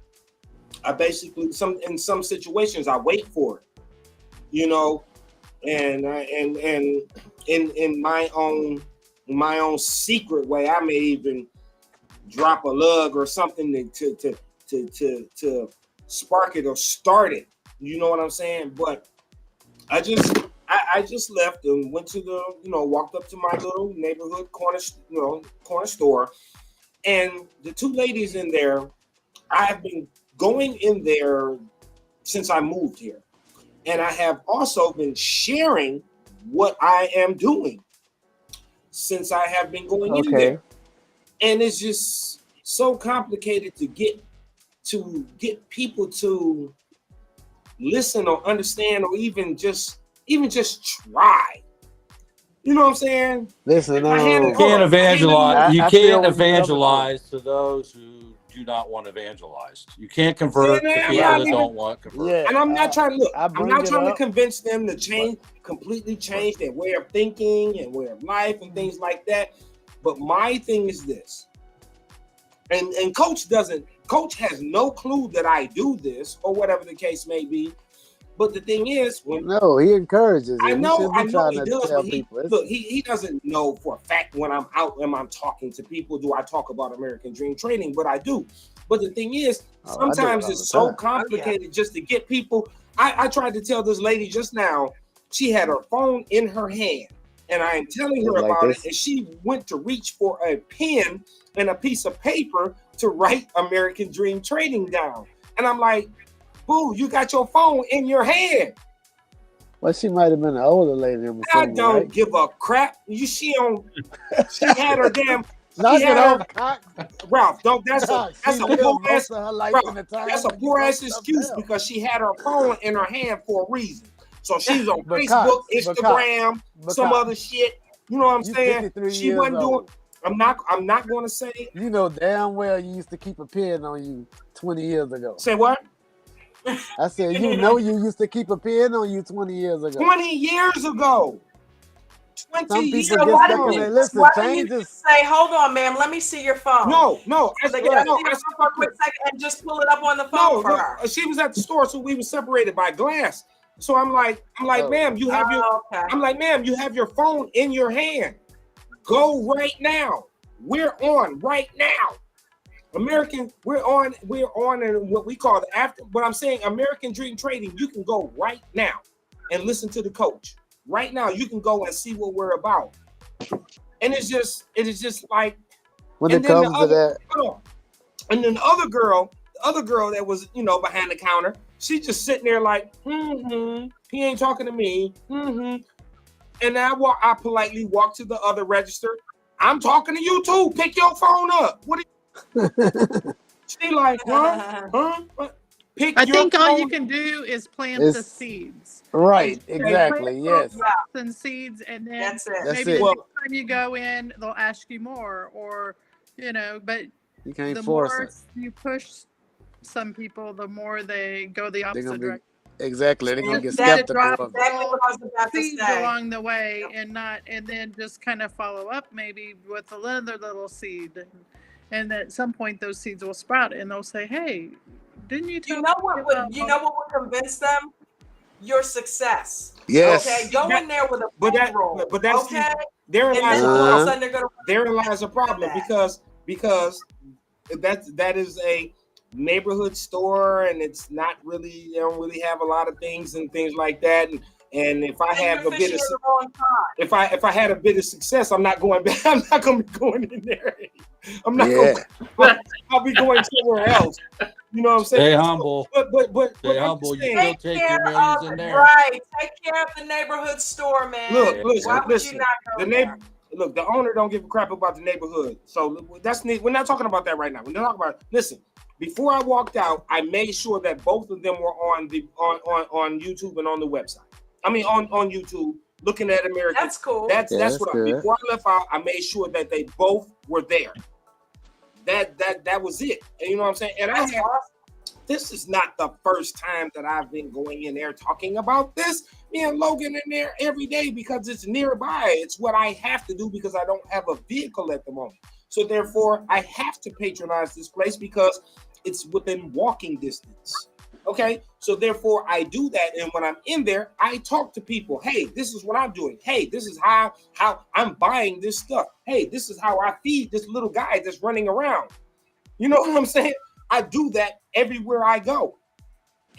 I basically in some situations I wait for it, you know, and in my own secret way, I may even drop a lug or something to spark it or start it. You know what I'm saying? But I just left and went to the, walked up to my little neighborhood corner store, and the two ladies in there, I've been going in there since I moved here. And I have also been sharing what I am doing since I have been going in there. And it's just so complicated to get people to listen or understand or even just try. You know what I'm saying? Listen, you can't evangelize. You can't evangelize to those who do not want evangelized. You can't convert to people that don't want convert. Yeah, and I'm not trying to look. I'm not trying to up. convince them to completely change their way of thinking and way of life and things like that. But my thing is this, and Coach has no clue that I do this or whatever the case may be. But the thing is, he encourages it. I know he does. But he doesn't know for a fact when I'm out and I'm talking to people, do I talk about American Dream Trading? But I do. But the thing is, sometimes it's so complicated just to get people. I tried to tell this lady just now, she had her phone in her hand, and I am telling her about it, and she went to reach for a pen and a piece of paper to write American Dream Trading down. And I'm like, boo, you got your phone in your hand. Well, she might have been an older lady. I don't give a crap. She had her damn. Ralph, that's a poor ass excuse because she had her phone in her hand for a reason. So she's on Facebook, Instagram, some other shit. You know what I'm saying? She wasn't doing. I'm not going to say. You know damn well you used to keep a pen on you 20 years ago. Say what? I said, you used to keep a pen on you 20 years ago. 20 years ago. 20 years ago. Why do you say, hold on, ma'am, let me see your phone? No. For a quick second and just pull it up on the phone for her. She was at the store, so we were separated by glass. So I'm like, ma'am, you have you have your phone in your hand. Go right now. We're on right now. We're on in what we call the after, but I'm saying American Dream Trading, you can go right now and listen to the coach. Right now, you can go and see what we're about. And it is just like when it comes to that. And then the other girl that was, behind the counter, she's just sitting there like, he ain't talking to me. And I politely walk to the other register. I'm talking to you too. Pick your phone up. What? She like, huh? I think all you can do is plant the seeds. Right, exactly. Yes. And seeds, and then That's it. maybe the next time you go in, they'll ask you more, or but you can't the force more it. you push some people, the more they go the opposite direction. Exactly. They're gonna get That's skeptical of exactly what I was about to seeds say. along the way, and then just kind of follow up maybe with another little seed, and at some point those seeds will sprout, and they'll say, "Hey, didn't you tell me?" You know what would convince them? Your success. Yes. Okay. Go in there with a bankroll. But that's okay. Therein lies a problem because that is a neighborhood store, and it's not really, they don't really have a lot of things and things like that. And if I have a bit of if I had a bit of success, I'm not going back. I'm not going to be going in there. I'm not going. I'll be going somewhere else. You know what I'm saying? Stay humble. But stay humble. You still take your millions in there. Right. Take care of the neighborhood store, man. Why would you not go there? Look, the owner don't give a crap about the neighborhood. So we're not talking about that right now. We're not talking about. Listen, before I walked out, I made sure that both of them were on YouTube and on the website. I mean, on YouTube, looking at American. That's cool. That's what. Before I left out, I made sure that they both were there. That was it. And you know what I'm saying? And this is not the first time that I've been going in there talking about this. Me and Logan in there every day because it's nearby. It's what I have to do because I don't have a vehicle at the moment. So therefore, I have to patronize this place because it's within walking distance. Okay, so therefore I do that, and when I'm in there, I talk to people. Hey, this is what I'm doing. Hey, this is how I'm buying this stuff. Hey, this is how I feed this little guy that's running around. You know what I'm saying? I do that everywhere I go.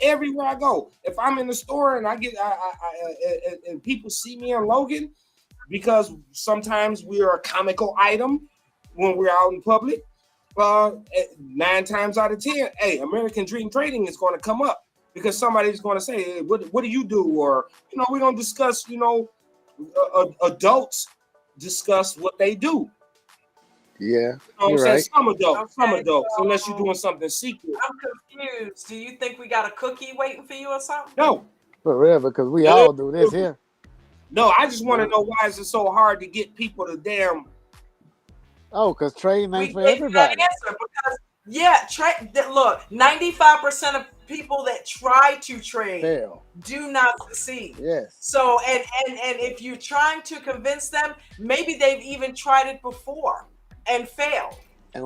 Everywhere I go. If I'm in the store and I get and people see me and Logan, because sometimes we are a comical item when we're out in public. 9 times out of 10, hey, American Dream Trading is going to come up because somebody's going to say, hey, what do you do? Or, we're going to discuss, adults discuss what they do. Yeah. You're right. Some adults, unless you're doing something secret. I'm confused. Do you think we got a cookie waiting for you or something? No. For real, because we all do this here. No, I just want to know why is it so hard to get people to damn. Oh, because trading ain't for everybody. Look, 95% of people that try to trade fail. Do not succeed. Yes. So, and if you're trying to convince them, maybe they've even tried it before and failed.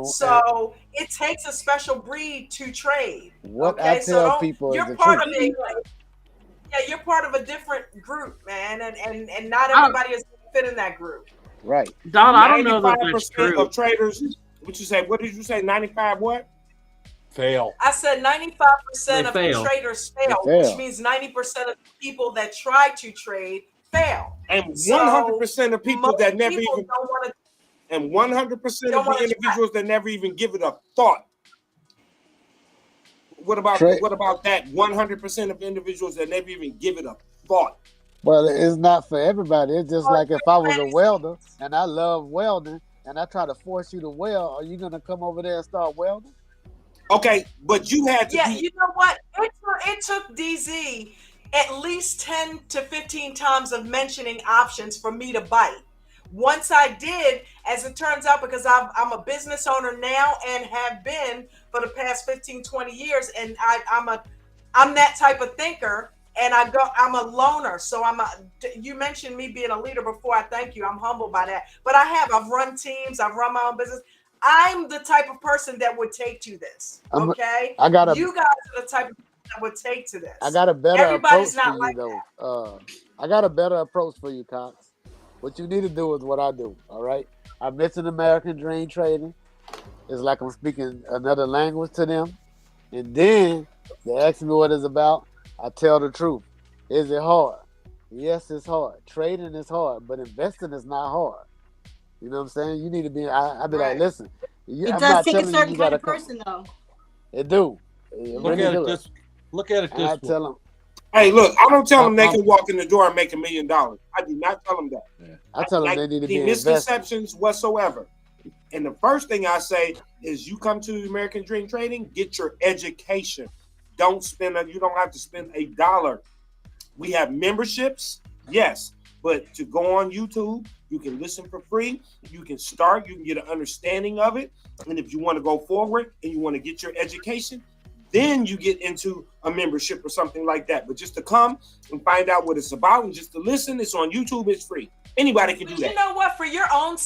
So it takes a special breed to trade. What I tell people is the truth. You're part of a different group, man, and not everybody is fit in that group. Right. Don, I don't know that that's true. Of traders, what you say? What did you say? 95 what? Fail. I said 95% of the traders fail, which means 90% of the people that try to trade fail. And 100% of people that never even don't want to. And 100% of the individuals that never even give it a thought. What about that 100% of individuals that never even give it a thought? Well, it's not for everybody. It's just like if I was a welder and I love welding and I try to force you to weld, are you going to come over there and start welding? Okay, but you had to. Yeah, you know what? It took DZ at least 10 to 15 times of mentioning options for me to bite. Once I did, as it turns out, because I'm a business owner now and have been for the past 15, 20 years, and I'm that type of thinker. And I'm a loner. So you mentioned me being a leader before. I thank you. I'm humbled by that. But I've run teams. I've run my own business. I'm the type of person that would take to this. Okay. You guys are the type of person that would take to this. I got a better approach for you, though. I got a better approach for you, Cox. What you need to do is what I do. All right. I mentioned American Dream Trading. It's like I'm speaking another language to them. And then they ask me what it's about. I tell the truth. Is it hard? Yes, it's hard. Trading is hard, but investing is not hard. You know what I'm saying? You need to be. I be like, listen. It does take a certain kind of person, though. It do. Look at it this way. Tell them. Hey, look. I don't tell them they can walk in the door and make $1 million. I do not tell them that. Yeah. I tell them they need to be misconceptions whatsoever. And the first thing I say is, you come to American Dream Trading, get your education. don't you don't have to spend $1. We have memberships, yes, but to go on YouTube, you can listen for free. You can start, you can get an understanding of it. And if you want to go forward and you want to get your education, then you get into a membership or something like that. But just to come and find out what it's about and just to listen, it's on YouTube, it's free. Anybody can do that. You know what? For your own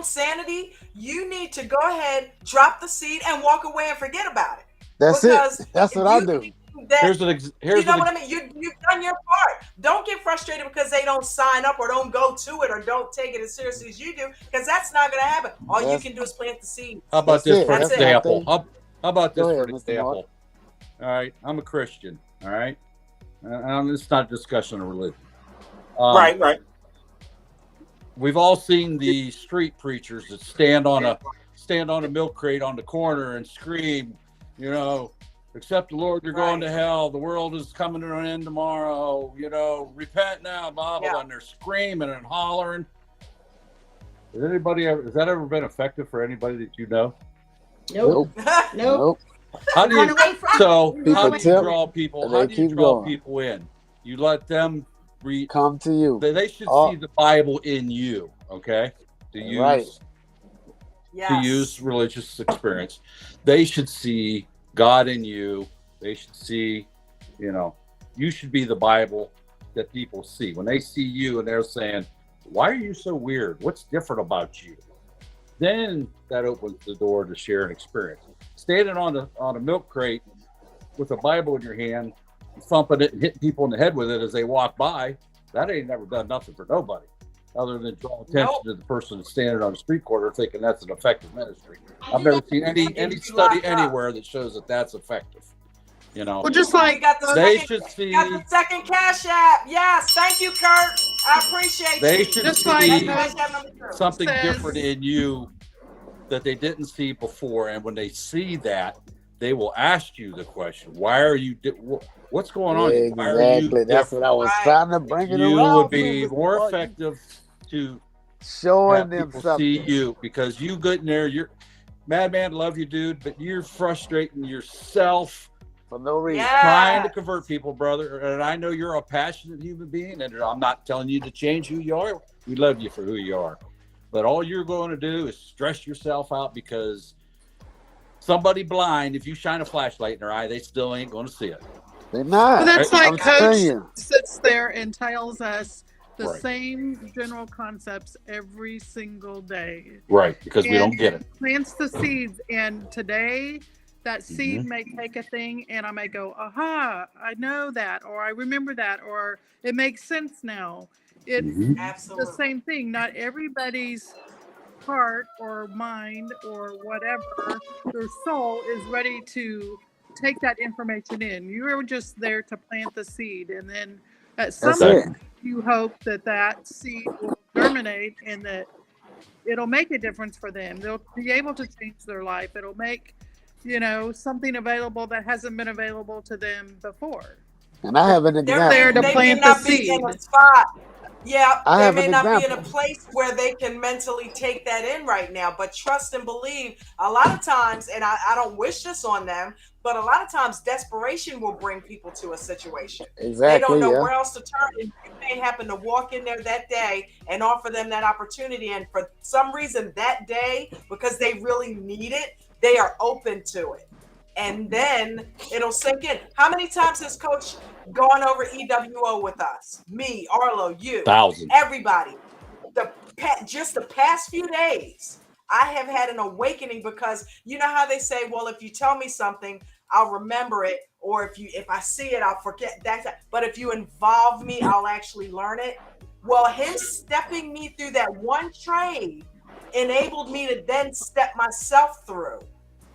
sanity, you need to go ahead, drop the seed, and walk away and forget about it. That's it. That's what I do. You know what I mean? You've done your part. Don't get frustrated because they don't sign up or don't go to it or don't take it as seriously as you do, because that's not going to happen. All you can do is plant the seed. How about this for example? How about this for example? All right, I'm a Christian. All right, it's not a discussion of religion. Right. We've all seen the street preachers that stand on a milk crate on the corner and scream, you know, accept the Lord, you're going to hell. The world is coming to an end tomorrow. You know, repent now, blah, blah, blah. And they're screaming and hollering. Has that ever been effective for anybody that you know? Nope. Nope. How do you draw people in? You let them come to you. They should see the Bible in you, okay? To use religious experience. They should see God in you. They should see, you know, you should be the Bible that people see. When they see you and they're saying, why are you so weird? What's different about you? Then that opens the door to share an experience. Standing on a milk crate with a Bible in your hand, thumping it and hitting people in the head with it as they walk by, that ain't never done nothing for nobody other than draw attention to the person that's standing on the street corner thinking that's an effective ministry. I've never seen any study anywhere that shows that that's effective. You know, well, just like they should see the second Cash App. Yes, thank you, Kurt. I appreciate they should see something different in you that they didn't see before, and when they see that, they will ask you the question: why are you? What's going on? Exactly. That's what I was trying to bring it around. You would be more effective to showing them something. See you because you good in there. You're Madman, love you, dude, but you're frustrating yourself for no reason. Trying to convert people, brother. And I know you're a passionate human being, and I'm not telling you to change who you are. We love you for who you are, but all you're going to do is stress yourself out because somebody blind, if you shine a flashlight in their eye, they still ain't going to see it. They're not. Well, that's like Coach sits there and tells us the same general concepts every single day. Right, because we don't get it. Plants the seeds, and today that seed may take a thing, and I may go, aha, I know that, or I remember that, or it makes sense now. It's the same thing. Not everybody's heart or mind or whatever, their soul is ready to take that information in. You are just there to plant the seed, and then at some point you hope that seed will germinate and that it'll make a difference for them. They'll be able to change their life. It'll make, something available that hasn't been available to them before. And I have an example. They're there to plant the seed. Yeah, they may not be in a place where they can mentally take that in right now, but trust and believe a lot of times, and I don't wish this on them, but a lot of times desperation will bring people to a situation. Exactly. They don't know where else to turn, and you may happen to walk in there that day and offer them that opportunity, and for some reason that day, because they really need it, they are open to it. And then it'll sink in. How many times has Coach gone over EWO with us? Me, Arlo, you, thousands, everybody. Just the past few days, I have had an awakening because you know how they say, well, if you tell me something, I'll remember it, or if I see it, I'll forget that. But if you involve me, I'll actually learn it. Well, him stepping me through that one trade enabled me to then step myself through.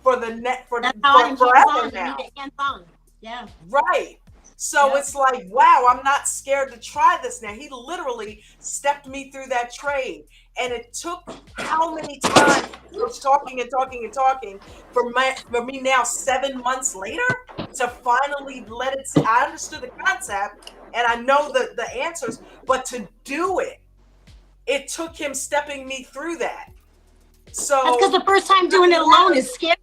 For forever now. Yeah. Right. So it's like, wow, I'm not scared to try this now. He literally stepped me through that trade. And it took how many times he was talking for me now 7 months later to finally let it see. I understood the concept and I know the answers, but to do it took him stepping me through that. So that's because the first time doing it alone is scary.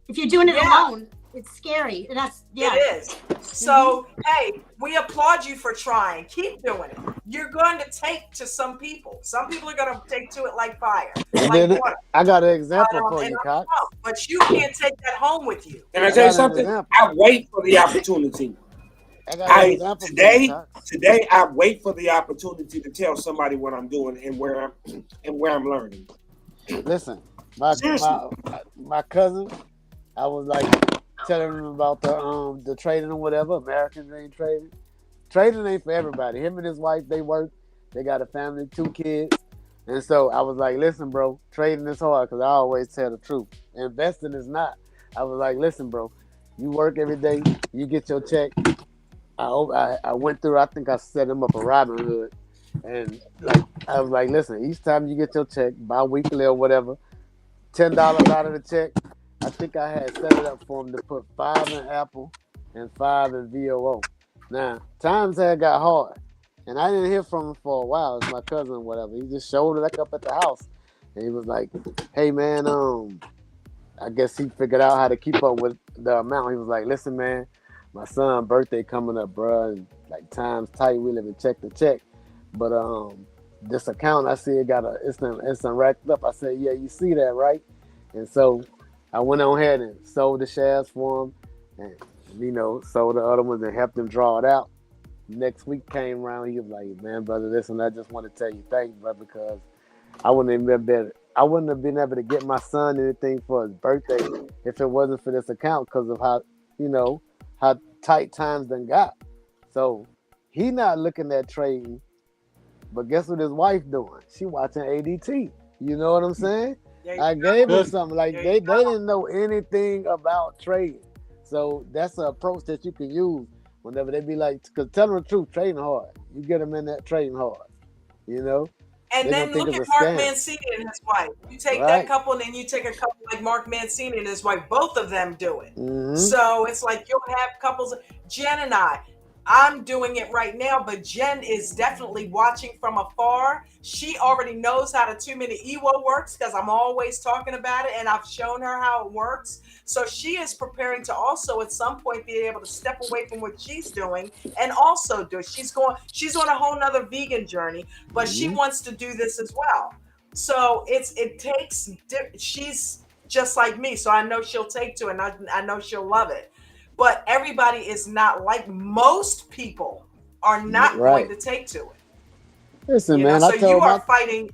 If you're doing it alone, It's scary. That's It is. So, hey, we applaud you for trying. Keep doing it. You're going to take to some people. Some people are going to take to it like fire. And like then water. I got an example for you, Cox. But you can't take that home with you. And I tell you something, I wait for the opportunity. Today I wait for the opportunity to tell somebody what I'm doing and where I'm learning. Listen, my cousin, I was like telling him about the trading or whatever. American Dream trading. Trading ain't for everybody. Him and his wife, they work. They got a family, 2 kids. And so I was like, listen, bro, trading is hard because I always tell the truth. Investing is not. I was like, listen, bro, you work every day, you get your check. I went through, I think I set him up a Robinhood. And like I was like, listen, each time you get your check, bi-weekly or whatever, $10 out of the check, I think I had set it up for him to put 5 in Apple and 5 in VOO. Now, times had got hard. And I didn't hear from him for a while. It's my cousin or whatever. He just showed it up at the house. And he was like, hey, man, I guess he figured out how to keep up with the amount. He was like, listen, man, my son's birthday coming up, bro. And like time's tight. We live in check to check. But this account, I see it got it's racked up. I said, yeah, you see that, right? And so I went on ahead and sold the shares for him. And, sold the other ones and helped him draw it out. Next week came around, he was like, man, brother, listen, I just want to tell you thanks, brother, because I wouldn't have been able to get my son anything for his birthday if it wasn't for this account because of how tight times done got. So he not looking at trading, but guess what his wife doing? She watching ADT. You know what I'm saying? I gave him something like they didn't know anything about trading. So that's an approach that you can use. Whenever they be like, because tell them the truth, trading hard. You get them in that trading hard, And then look at Mark Mancini and his wife. You take that couple, and then you take a couple like Mark Mancini and his wife. Both of them do it. Mm-hmm. So it's like you'll have couples. Jen and I'm doing it right now, but Jen is definitely watching from afar. She already knows how the 2-minute EWO works because I'm always talking about it, and I've shown her how it works. So she is preparing to also at some point be able to step away from what she's doing and also do it. She's on a whole nother vegan journey, but she wants to do this as well. So she's just like me, so I know she'll take to it, and I know she'll love it. But everybody is not like most people are not going to take to it. Listen, man, so you are fighting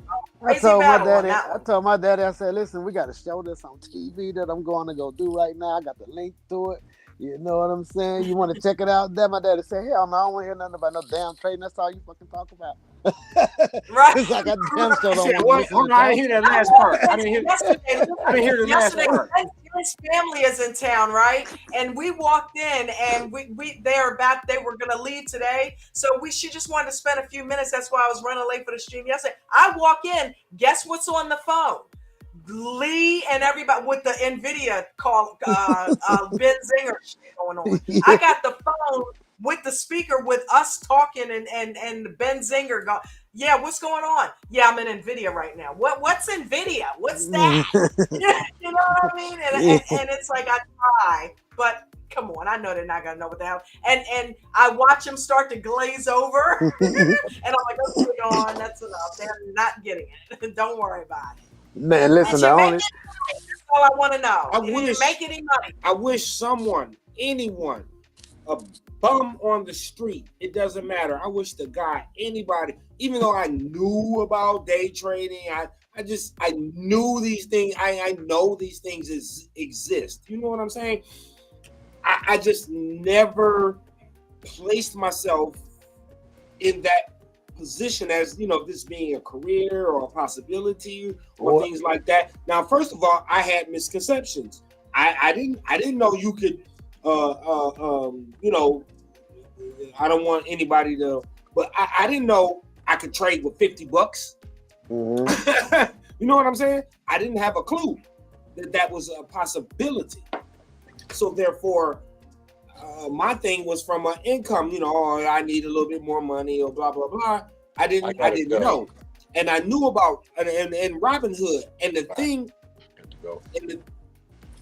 a crazy battle on that one. I told my daddy, I said, listen, we got to show this on TV that I'm going to go do right now. I got the link to it. You know what I'm saying? You want to check it out? Then my daddy said, hell no, I don't want to hear nothing about no damn trading. That's all you fucking talk about. Right. It's like I damn sure don't want to I didn't hear that last part. I didn't hear the last part. His family is in town, right? And we walked in, and they were gonna leave today. So she just wanted to spend a few minutes. That's why I was running late for the stream yesterday. I walk in, guess what's on the phone? Lee and everybody with the NVIDIA call, Ben Zinger shit going on. I got the phone with the speaker with us talking and Ben Zinger go, yeah, what's going on? Yeah, I'm in NVIDIA right now. What's NVIDIA? What's that? You know what I mean? And it's like I try, but come on, I know they're not gonna know what the hell. And I watch them start to glaze over, and I'm like, okay, on, that's enough. They're not getting it. Don't worry about it. Man, listen, that's all I want to know. Did you make any money? I wish anyone, a bum on the street, it doesn't matter. I wish the guy, anybody, even though I knew about day trading, I knew these things. I know these things exist. You know what I'm saying? I just never placed myself in that position as, this being a career or a possibility or things like that. Now, first of all, I had misconceptions. I didn't know you could I don't want anybody to, but I didn't know I could trade with $50. Mm-hmm. You know what I'm saying? I didn't have a clue that was a possibility. So therefore, my thing was from an income, I need a little bit more money or blah, blah, blah. I didn't know. And I knew about and Robinhood. And the thing in the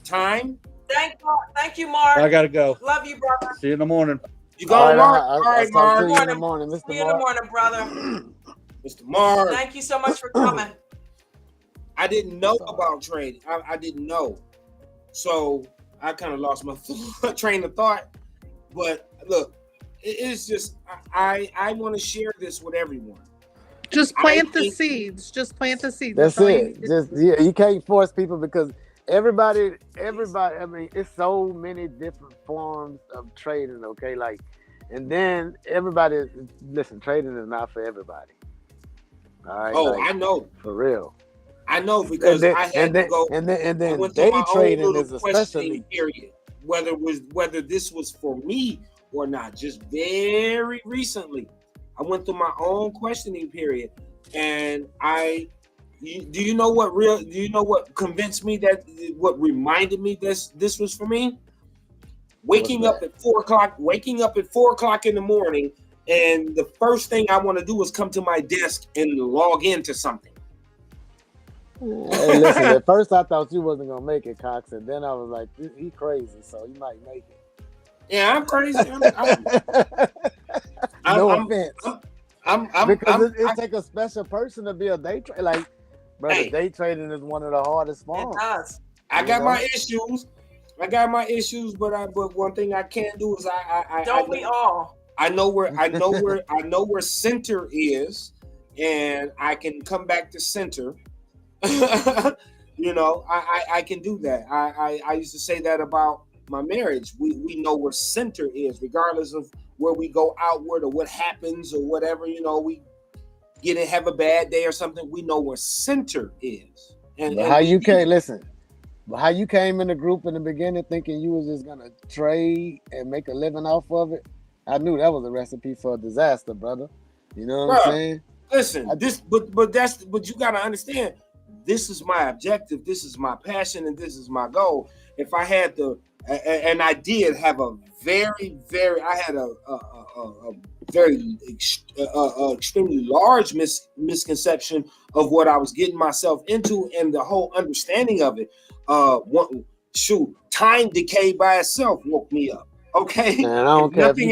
time Thank you, Mark. I gotta go. Love you, brother. See you in the morning. You go, Mark. All right, Talk Mark. to you in the morning, Mr. See you in the Mark. morning, brother. Mr. Mark. Thank you so much for coming. I didn't know about trading. I didn't know. So I kind of lost my train of thought. But look, it's just, I want to share this with everyone. Just plant the seeds. Just plant the seeds. That's it. You can't force people because everybody, I mean, it's so many different forms of trading, okay? Like, and then everybody, listen, trading is not for everybody. All right. Oh, like, I know. For real. I know because I had to go. And then day trading is especially period. Whether this was for me or not, just very recently, I went through my own questioning period, and do you know what convinced me that what reminded me this was for me? Waking up at 4 o'clock in the morning, and the first thing I want to do is come to my desk and log into something. Hey, listen, at first I thought you wasn't gonna make it, Cox, and then I was like, he crazy, so he might make it. Yeah, I'm crazy. No offense. Because it takes a special person to be a day trader. Like, brother, day trading is one of the hardest forms. It does. I got my issues, but one thing I can't do is I know where center is, and I can come back to center. You know, I can do that. I used to say that about my marriage. We know where center is, regardless of where we go outward or what happens or whatever. You know, we have a bad day or something. We know where center is. And how you came in the group in the beginning thinking you was just gonna trade and make a living off of it, I knew that was a recipe for a disaster, brother. You know what I'm saying? Listen, but you gotta understand. This is my objective. This is my passion, and this is my goal. If I had and I did have a very, very, I had a very extremely large misconception of what I was getting myself into, and the whole understanding of it. Time decay by itself woke me up. Okay, man, I don't care if you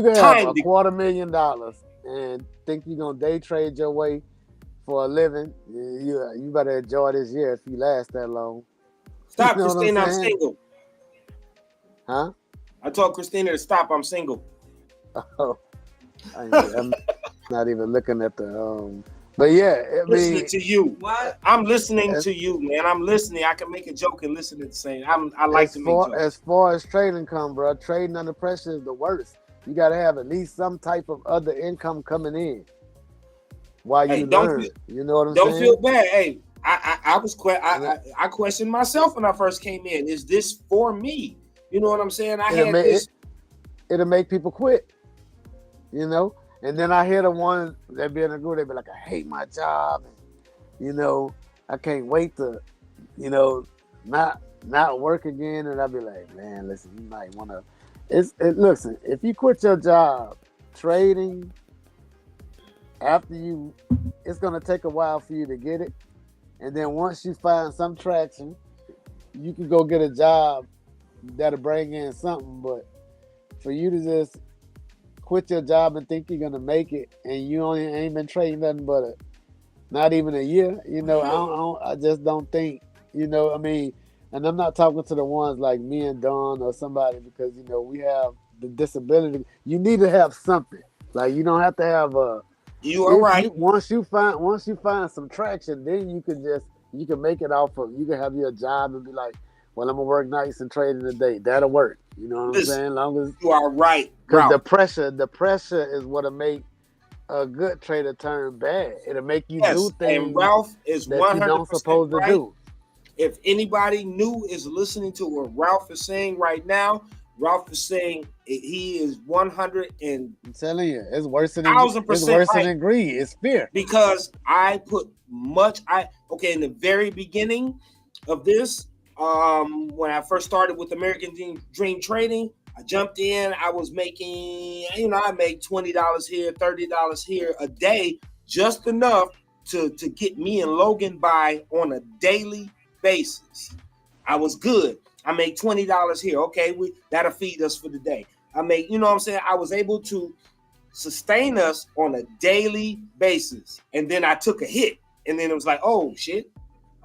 can have $250,000 and think you're gonna day trade your way for a living. You better enjoy this year if you last that long. Stop, Christina. I'm single. Huh? I told Christina to stop. I'm single. Oh, I'm not even looking at the. But yeah, listening to you. What? I'm listening to you, man. I'm listening. I can make a joke and listen at the same. I like to make jokes. As far as trading come, bro, trading under pressure is the worst. You got to have at least some type of other income coming in while you learn. You know what I'm saying? Don't feel bad. Hey, I questioned myself when I first came in. Is this for me? You know what I'm saying? It'll make people quit. You know? And then I hear the ones that be in the group, they be like, I hate my job. And, you know, I can't wait to, you know, not work again. And I'll be like, man, listen, you might want to. Listen, if you quit your job trading, it's going to take a while for you to get it. And then once you find some traction, you can go get a job that'll bring in something. But for you to just quit your job and think you're gonna make it, and you ain't been trading nothing but not even a year, you know, I just don't think, you know, I mean, and I'm not talking to the ones like me and Dawn or somebody, because, you know, we have the disability. You need to have something. Like, you don't have to have you are right. Once you find some traction, then you can make it off of, you can have your job and be like, well, I'm gonna work nights and trade in the day. That'll work. You know what I'm saying? Long as you are right. Because the pressure is what'll make a good trader turn bad. It'll make you do things. And Ralph is that you don't supposed to do. If anybody new is listening to what Ralph is saying right now, Ralph is saying he is 100 and I'm telling you, it's worse than 1,000% it's worse than greed. It's fear. Because I put in the very beginning of this. When I first started with American Dream Trading, I jumped in. I was making, I make $20 here, $30 here a day, just enough to get me and Logan by on a daily basis. I was good. I make $20 here. Okay, that'll feed us for the day. I make, you know what I'm saying? I was able to sustain us on a daily basis. And then I took a hit. And then it was like, oh shit.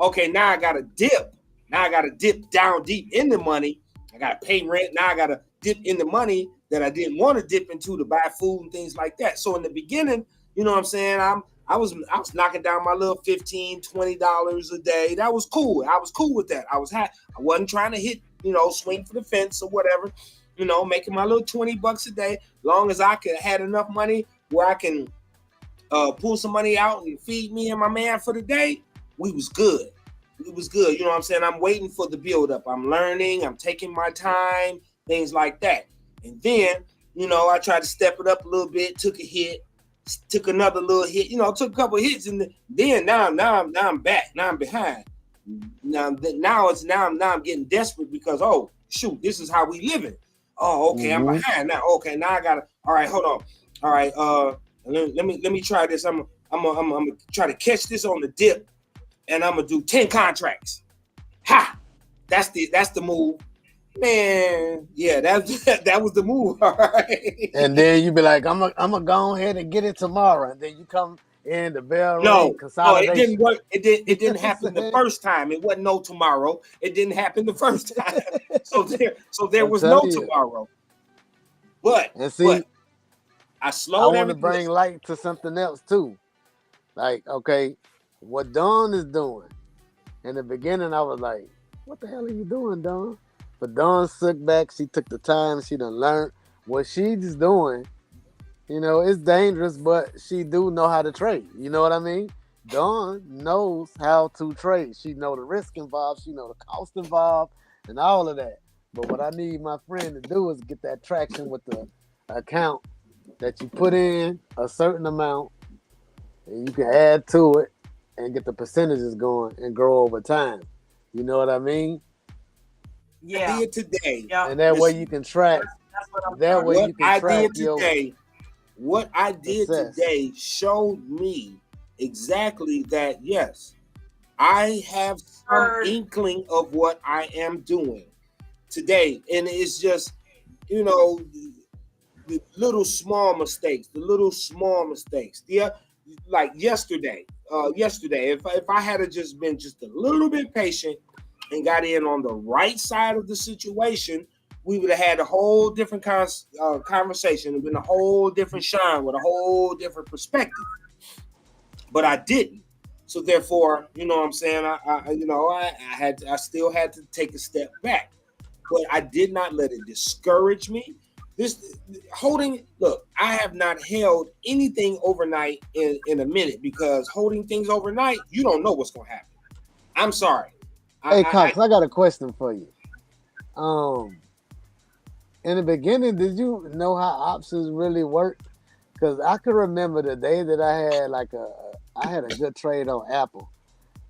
Okay, now I gotta dip. Now I gotta dip down deep in the money. I gotta pay rent. Now I gotta dip in the money that I didn't want to dip into to buy food and things like that. So in the beginning, you know what I'm saying? I was knocking down my little $15, $20 a day. That was cool. I was cool with that. I was happy. I wasn't trying to hit, swing for the fence or whatever. Making my little $20 a day, long as I could had enough money where I can pull some money out and feed me and my man for the day. We was good. You know what I'm saying? I'm waiting for the build up. I'm learning. I'm taking my time, things like that. And then, I tried to step it up a little bit, took a hit, took another little hit, took a couple of hits, and then now I'm back. Now I'm behind. Now I'm getting desperate because, oh shoot, this is how we living. Oh, okay, I'm behind now. Okay, now I gotta. All right, hold on. All right, let me try this. I'm gonna try to catch this on the dip, and I'm gonna do 10 contracts. Ha! That's the move, man. Yeah, that was the move. All right. And then you be like, I'm gonna go ahead and get it tomorrow, and then you come in the bell ring consolidation. No, it didn't work. It didn't happen the first time. It wasn't no tomorrow. It didn't happen the first time. So there was no tomorrow. But I slowed. I want to bring light to something else too. Like, okay, what Dawn is doing. In the beginning, I was like, what the hell are you doing, Dawn? But Dawn took back. She took the time. She done learned what she's doing. It's dangerous, but she do know how to trade. You know what I mean? Dawn knows how to trade. She know the risk involved. She know the cost involved and all of that. But what I need my friend to do is get that traction with the account that you put in a certain amount and you can add to it and get the percentages going and grow over time. You know what I mean? Yeah. I did today. Yeah. And that way you can track. That way you can track what I did today showed me exactly that, yes, I have some inkling of what I am doing today. And it's just, the little small mistakes. Yeah, like yesterday, if I had just been just a little bit patient and got in on the right side of the situation, we would have had a whole different conversation and been a whole different shine with a whole different perspective. But I didn't. So therefore, you know what I'm saying? I still had to take a step back. But I did not let it discourage me. Look, I have not held anything overnight in a minute, because holding things overnight, you don't know what's gonna happen. I'm sorry. Hey, Cox, I got a question for you. In the beginning, did you know how options really work? Because I can remember the day that I had a good trade on Apple,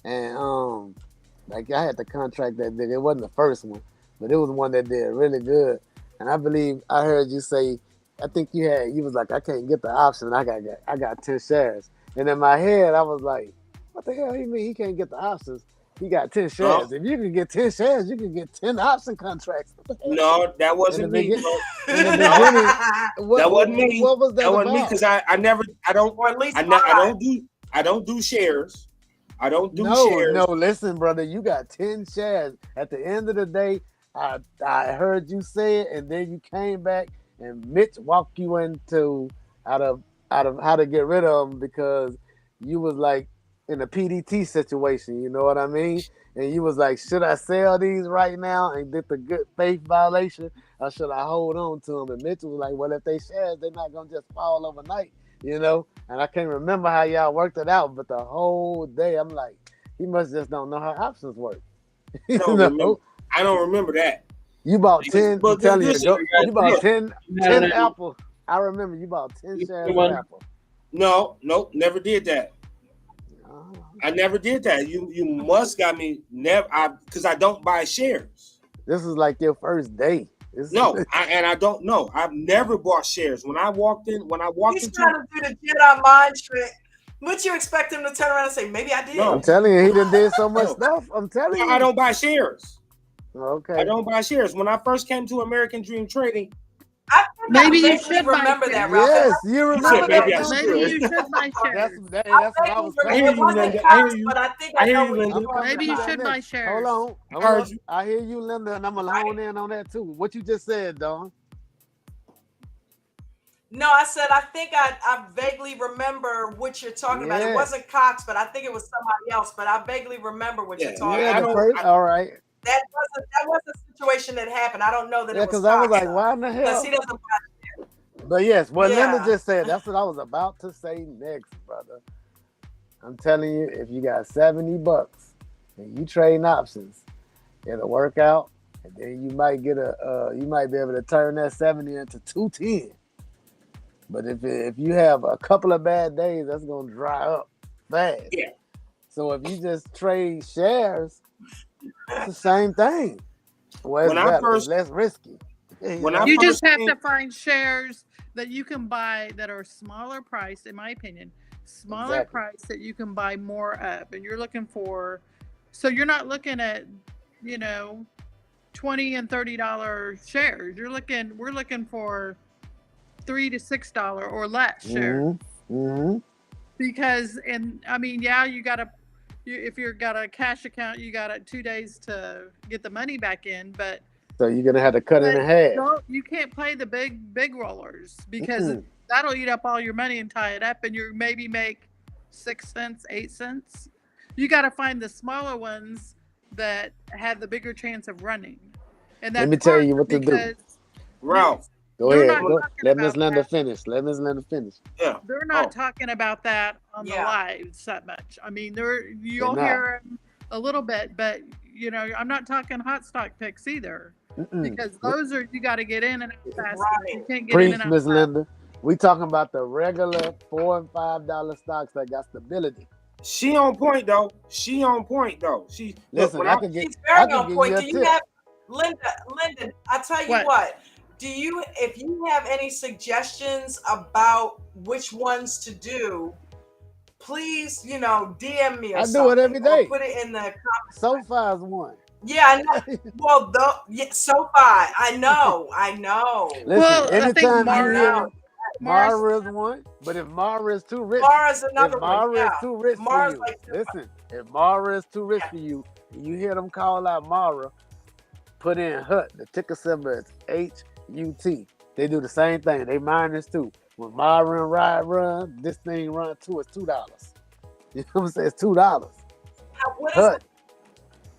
and I had the contract that did. It wasn't the first one, but it was one that did really good. And I believe I heard you say, I think you was like, I can't get the option. I got 10 shares, and in my head I was like, what the hell you mean he can't get the options? He got 10 shares. If you can get 10 shares, you can get 10 option contracts. No, that wasn't me. In the beginning, that wasn't me. What was that? That wasn't me, because I don't do shares. I don't do shares. No, listen, brother, you got 10 shares. At the end of the day, I heard you say it, and then you came back and Mitch walked you into out of how to get rid of them, because you was like in a PDT situation, you know what I mean? And you was like, should I sell these right now and get the good faith violation, or should I hold on to them? And Mitchell was like, well, if they shares, they're not gonna just fall overnight, And I can't remember how y'all worked it out, but the whole day I'm like, he must just don't know how options work. I don't remember that. You bought 10. I'm telling you, you bought 10 Apple. I remember you bought 10 shares of Apple. No, never did that. I never did that. You must got me because I don't buy shares. This is like your first day. I don't know. I've never bought shares. When I walked he's trying to do the Jedi mind trick. Would you expect him to turn around and say, maybe I did? No. I'm telling you, he done did so much stuff. I'm telling you. I don't buy shares. Okay. I don't buy shares. When I first came to American Dream Trading, maybe you should remember that, Ralph. Yes, you remember that. Maybe I Don't Maybe you? you should buy shares. That's what I was I hear It you, wasn't Linda. I hear Cox, you. but I think I hear know you, what Linda. you're talking Maybe you about. should buy shares. Hold on. I hear you, Linda, and I'm gonna hone in on that too. What you just said, Dawn. No, I said I think I vaguely remember what you're talking about. It wasn't Cox, but I think it was somebody else. But I vaguely remember what you're talking about. All right. That was a situation that happened. I don't know that it was because I was Cox, like, why in the hell? because he doesn't buy shares. But yes, what Linda Yeah. just said, that's what I was about to say next, brother. I'm telling you, if you got $70 and you trading options, it'll work out, and then you might get you might be able to turn that 70 into 210. But if you have a couple of bad days, that's gonna dry up fast. Yeah. So if you just trade shares, it's the same thing. Well, it's When I better. first- It's less risky. You just have to find shares that you can buy that are smaller price, in my opinion, smaller price that you can buy more of. And you're looking for, so you're not looking at, $20 and $30 shares. We're looking for $3 to $6 or less shares. Mm-hmm. Because, you gotta, if you've got a cash account, you got 2 days to get the money back in, but so you're gonna have to cut it in half. you can't play the big rollers because that'll eat up all your money and tie it up, and you maybe make 6 cents, 8 cents. You got to find the smaller ones that have the bigger chance of running. And let me tell you what to do. Ralph, go ahead. Let Miss Linda finish. Yeah. They're not talking about that on the lives that much. I mean, you'll hear them a little bit, but I'm not talking hot stock picks either. Because those are, you got to get in and out fast. You can't get in and out Miss fast. Linda. We talking about the regular $4 and $5 stocks that got stability. She on point though. She listen. She's very on point. Do you have Linda? I tell you what. If you have any suggestions about which ones to do, please, DM me or I something. do it every day. Put it in the comments. SoFi is one. Yeah, I know. Well, SoFi, I know. Listen, anytime I know. Mara is one, but if Mara is too rich, Mara's another if Mara one. Yeah. is too rich Mara's for you, listen. If Mara is too rich for you, and you hear them call out Mara, put in HUT. The ticker symbol is HUT. They do the same thing. They miners too. When Mara and Ride run, this thing run too. It's $2. You know what I'm saying? It's $2. What is HUT.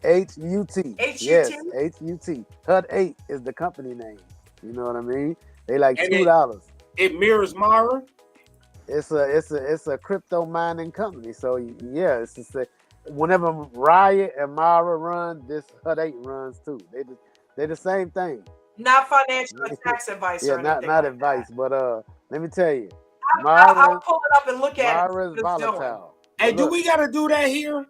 it? HUT. HUT? Yes, HUT. HUT 8 is the company name. You know what I mean? They like $2. It mirrors Mara. It's a crypto mining company. So yeah, it's just whenever Riot and Mara run, this HUT 8 runs too. They're the same thing. Not financial or tax advice. Yeah, or anything not like advice, that. but let me tell you, I'll pull it up and look at it. Mara's volatile. Hey, do we gotta do that here?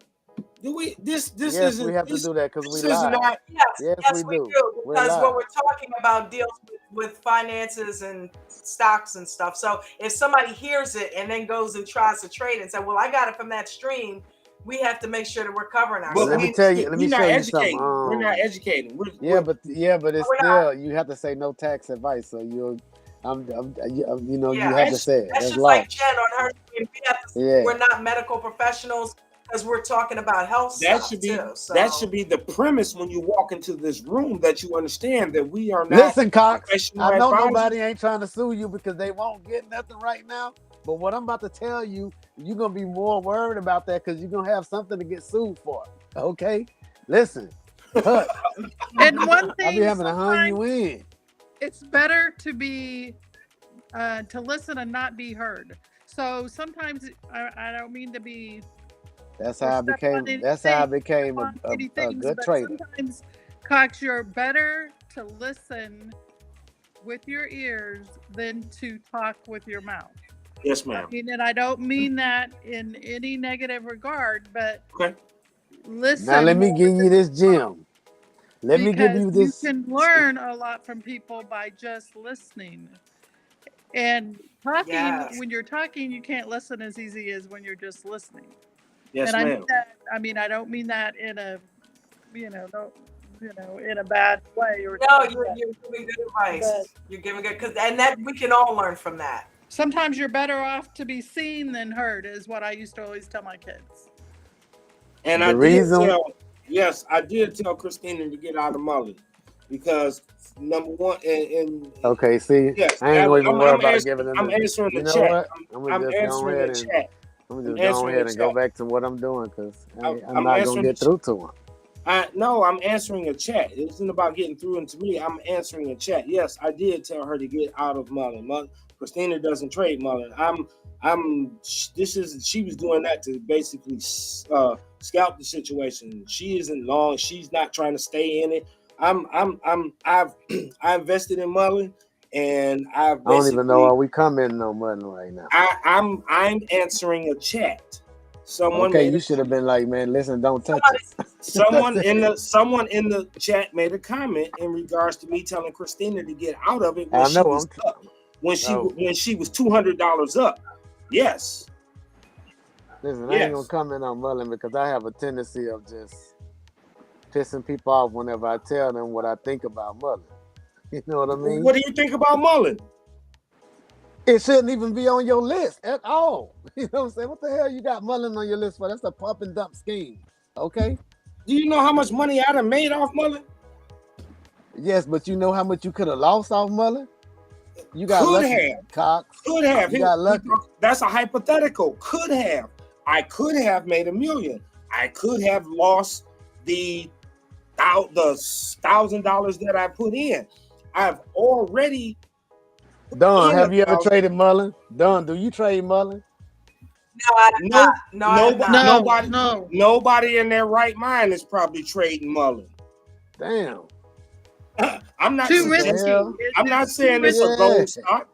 Do we? This yes, isn't. We have to do that because we live. live. Yes, we do. Because what we're talking about deals with finances and stocks and stuff. So if somebody hears it and then goes and tries to trade and say, "Well, I got it from that stream," we have to make sure that we're covering ourselves. Let me tell you. Let me show you something. We're not educating. But it's still you have to say no tax advice. So you have to say it. That's just law. like Jen on her stream. We're not medical professionals. Because we're talking about health that should be the premise when you walk into this room, that you understand that we are not. Listen, Cox, I know advisors. nobody ain't trying to sue you because they won't get nothing right now. But what I'm about to tell you, you're gonna be more worried about that because you're gonna have something to get sued for. Okay, listen. And one thing, I'll be having to hunt you in. It's better to be to listen and not be heard. So sometimes I don't mean to be. That's how I became a good trader. Sometimes, Cox, you're better to listen with your ears than to talk with your mouth. Yes, ma'am. And I don't mean that in any negative regard, but listen. Now let me give you this gem. Let me give you this. You can learn a lot from people by just listening. And talking, when you're talking, you can't listen as easy as when you're just listening. Yes, and ma'am. I mean, I don't mean that in a, in a bad way. Or no, you're giving good advice. But you're giving good and that we can all learn from that. sometimes you're better off to be seen than heard, is what I used to always tell my kids. And The I reason- did tell Christina to get out of Mullen because number one, and okay, see, yes, I ain't going to worry about giving them. I'm answering the you know chat. what? I'm just answering the chat. I'm just go ahead and go back to what I'm doing because I'm not going to get through to them. No, I'm answering a chat. It isn't about getting through into me. I'm answering a chat. Yes, I did tell her to get out of Mullen. Christina doesn't trade Mullen. She was doing that to basically scout the situation. She isn't long. She's not trying to stay in it. I invested in Mullen, and I don't even know why we commenting on Mullen right now. I'm answering a chat. You should have been like, man, listen, don't touch it. Someone in the chat made a comment in regards to me telling Christina to get out of it when she was up. When she was $200 up. Yes. Listen, I ain't gonna comment on Mullen because I have a tendency of just pissing people off whenever I tell them what I think about Mullen. You know what I mean? What do you think about Mullen? It shouldn't even be on your list at all. You know what I'm saying? What the hell you got Mullen on your list for? That's a pump and dump scheme. Okay? Do you know how much money I done made off Mullen? Yes, but you know how much you could have lost off Mullen? You got could lucky, have. Cox. Could have. You got lucky. That's a hypothetical. Could have. I could have made $1 million. I could have lost the $1,000 that I put in. I've already. Don, have you ever traded Mullen? Don, do you trade Mullen? Nobody in their right mind is probably trading Mullen. Damn. I'm not too risky. I'm not saying it's a gold stock.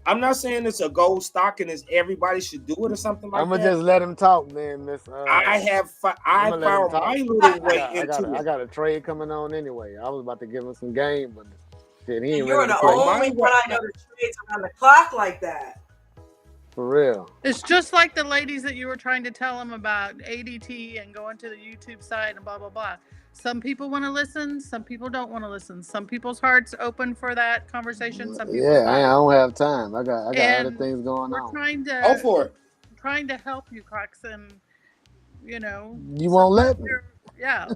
I'm not saying it's a gold stock and everybody should do it or something like that. I'm gonna just let him talk, man. I found my little way into it. I got a trade coming on anyway. I was about to give him some game, but shit, he ain't You're the only one I know that trades around the clock like that. For real. It's just like the ladies that you were trying to tell them about ADT and going to the YouTube site and blah, blah, blah. Some people want to listen. Some people don't want to listen. Some people's hearts open for that conversation. Some people I don't have time. I got other things going on. Go for it. Trying to help you, Cox, and you won't let me. Yeah.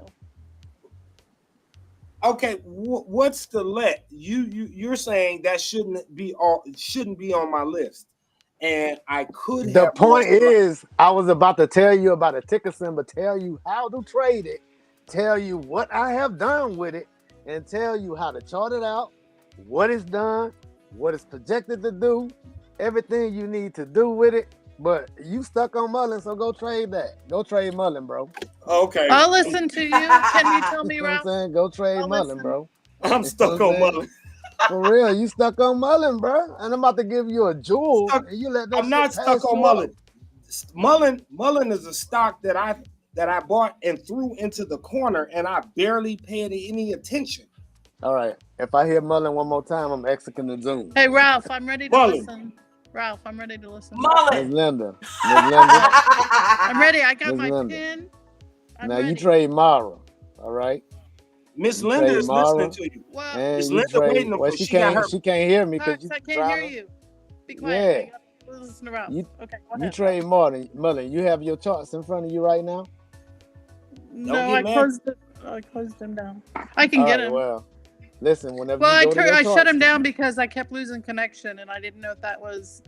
Okay, what's the let? You're saying that shouldn't be on my list, and I could. The point is, I was about to tell you about a ticker symbol, tell you how to trade it, tell you what I have done with it, and tell you how to chart it out, what it's done, what it's projected to do, everything you need to do with it. But you stuck on Mullen, so go trade that. Go trade Mullen, bro. Okay. I'll listen to you. Can you tell me, Ralph? Go trade Mullen, bro. I'm stuck on Mullen. For real, you stuck on Mullen, bro. And I'm about to give you a jewel, and you let that. I'm not stuck on Mullen. Mullen is a stock that I bought and threw into the corner, and I barely paid any attention. All right. If I hear Mullen one more time, I'm exiting the Zoom. Hey, Ralph, I'm ready to listen. Ralph, I'm ready to listen. Mullen. Miss Linda. I'm ready. I got my pen. Now you trade Mara. All right. Miss Linda is listening to you. Well, Miss Linda waiting well, she can't hear me because I can't hear you. Be quiet. Yeah. Listen to Ralph. Okay, you trade Mullen. You have your charts in front of you right now? No, I closed them down. I can get him. Well, listen, whenever I shut him down because I kept losing connection, and I didn't know if that was.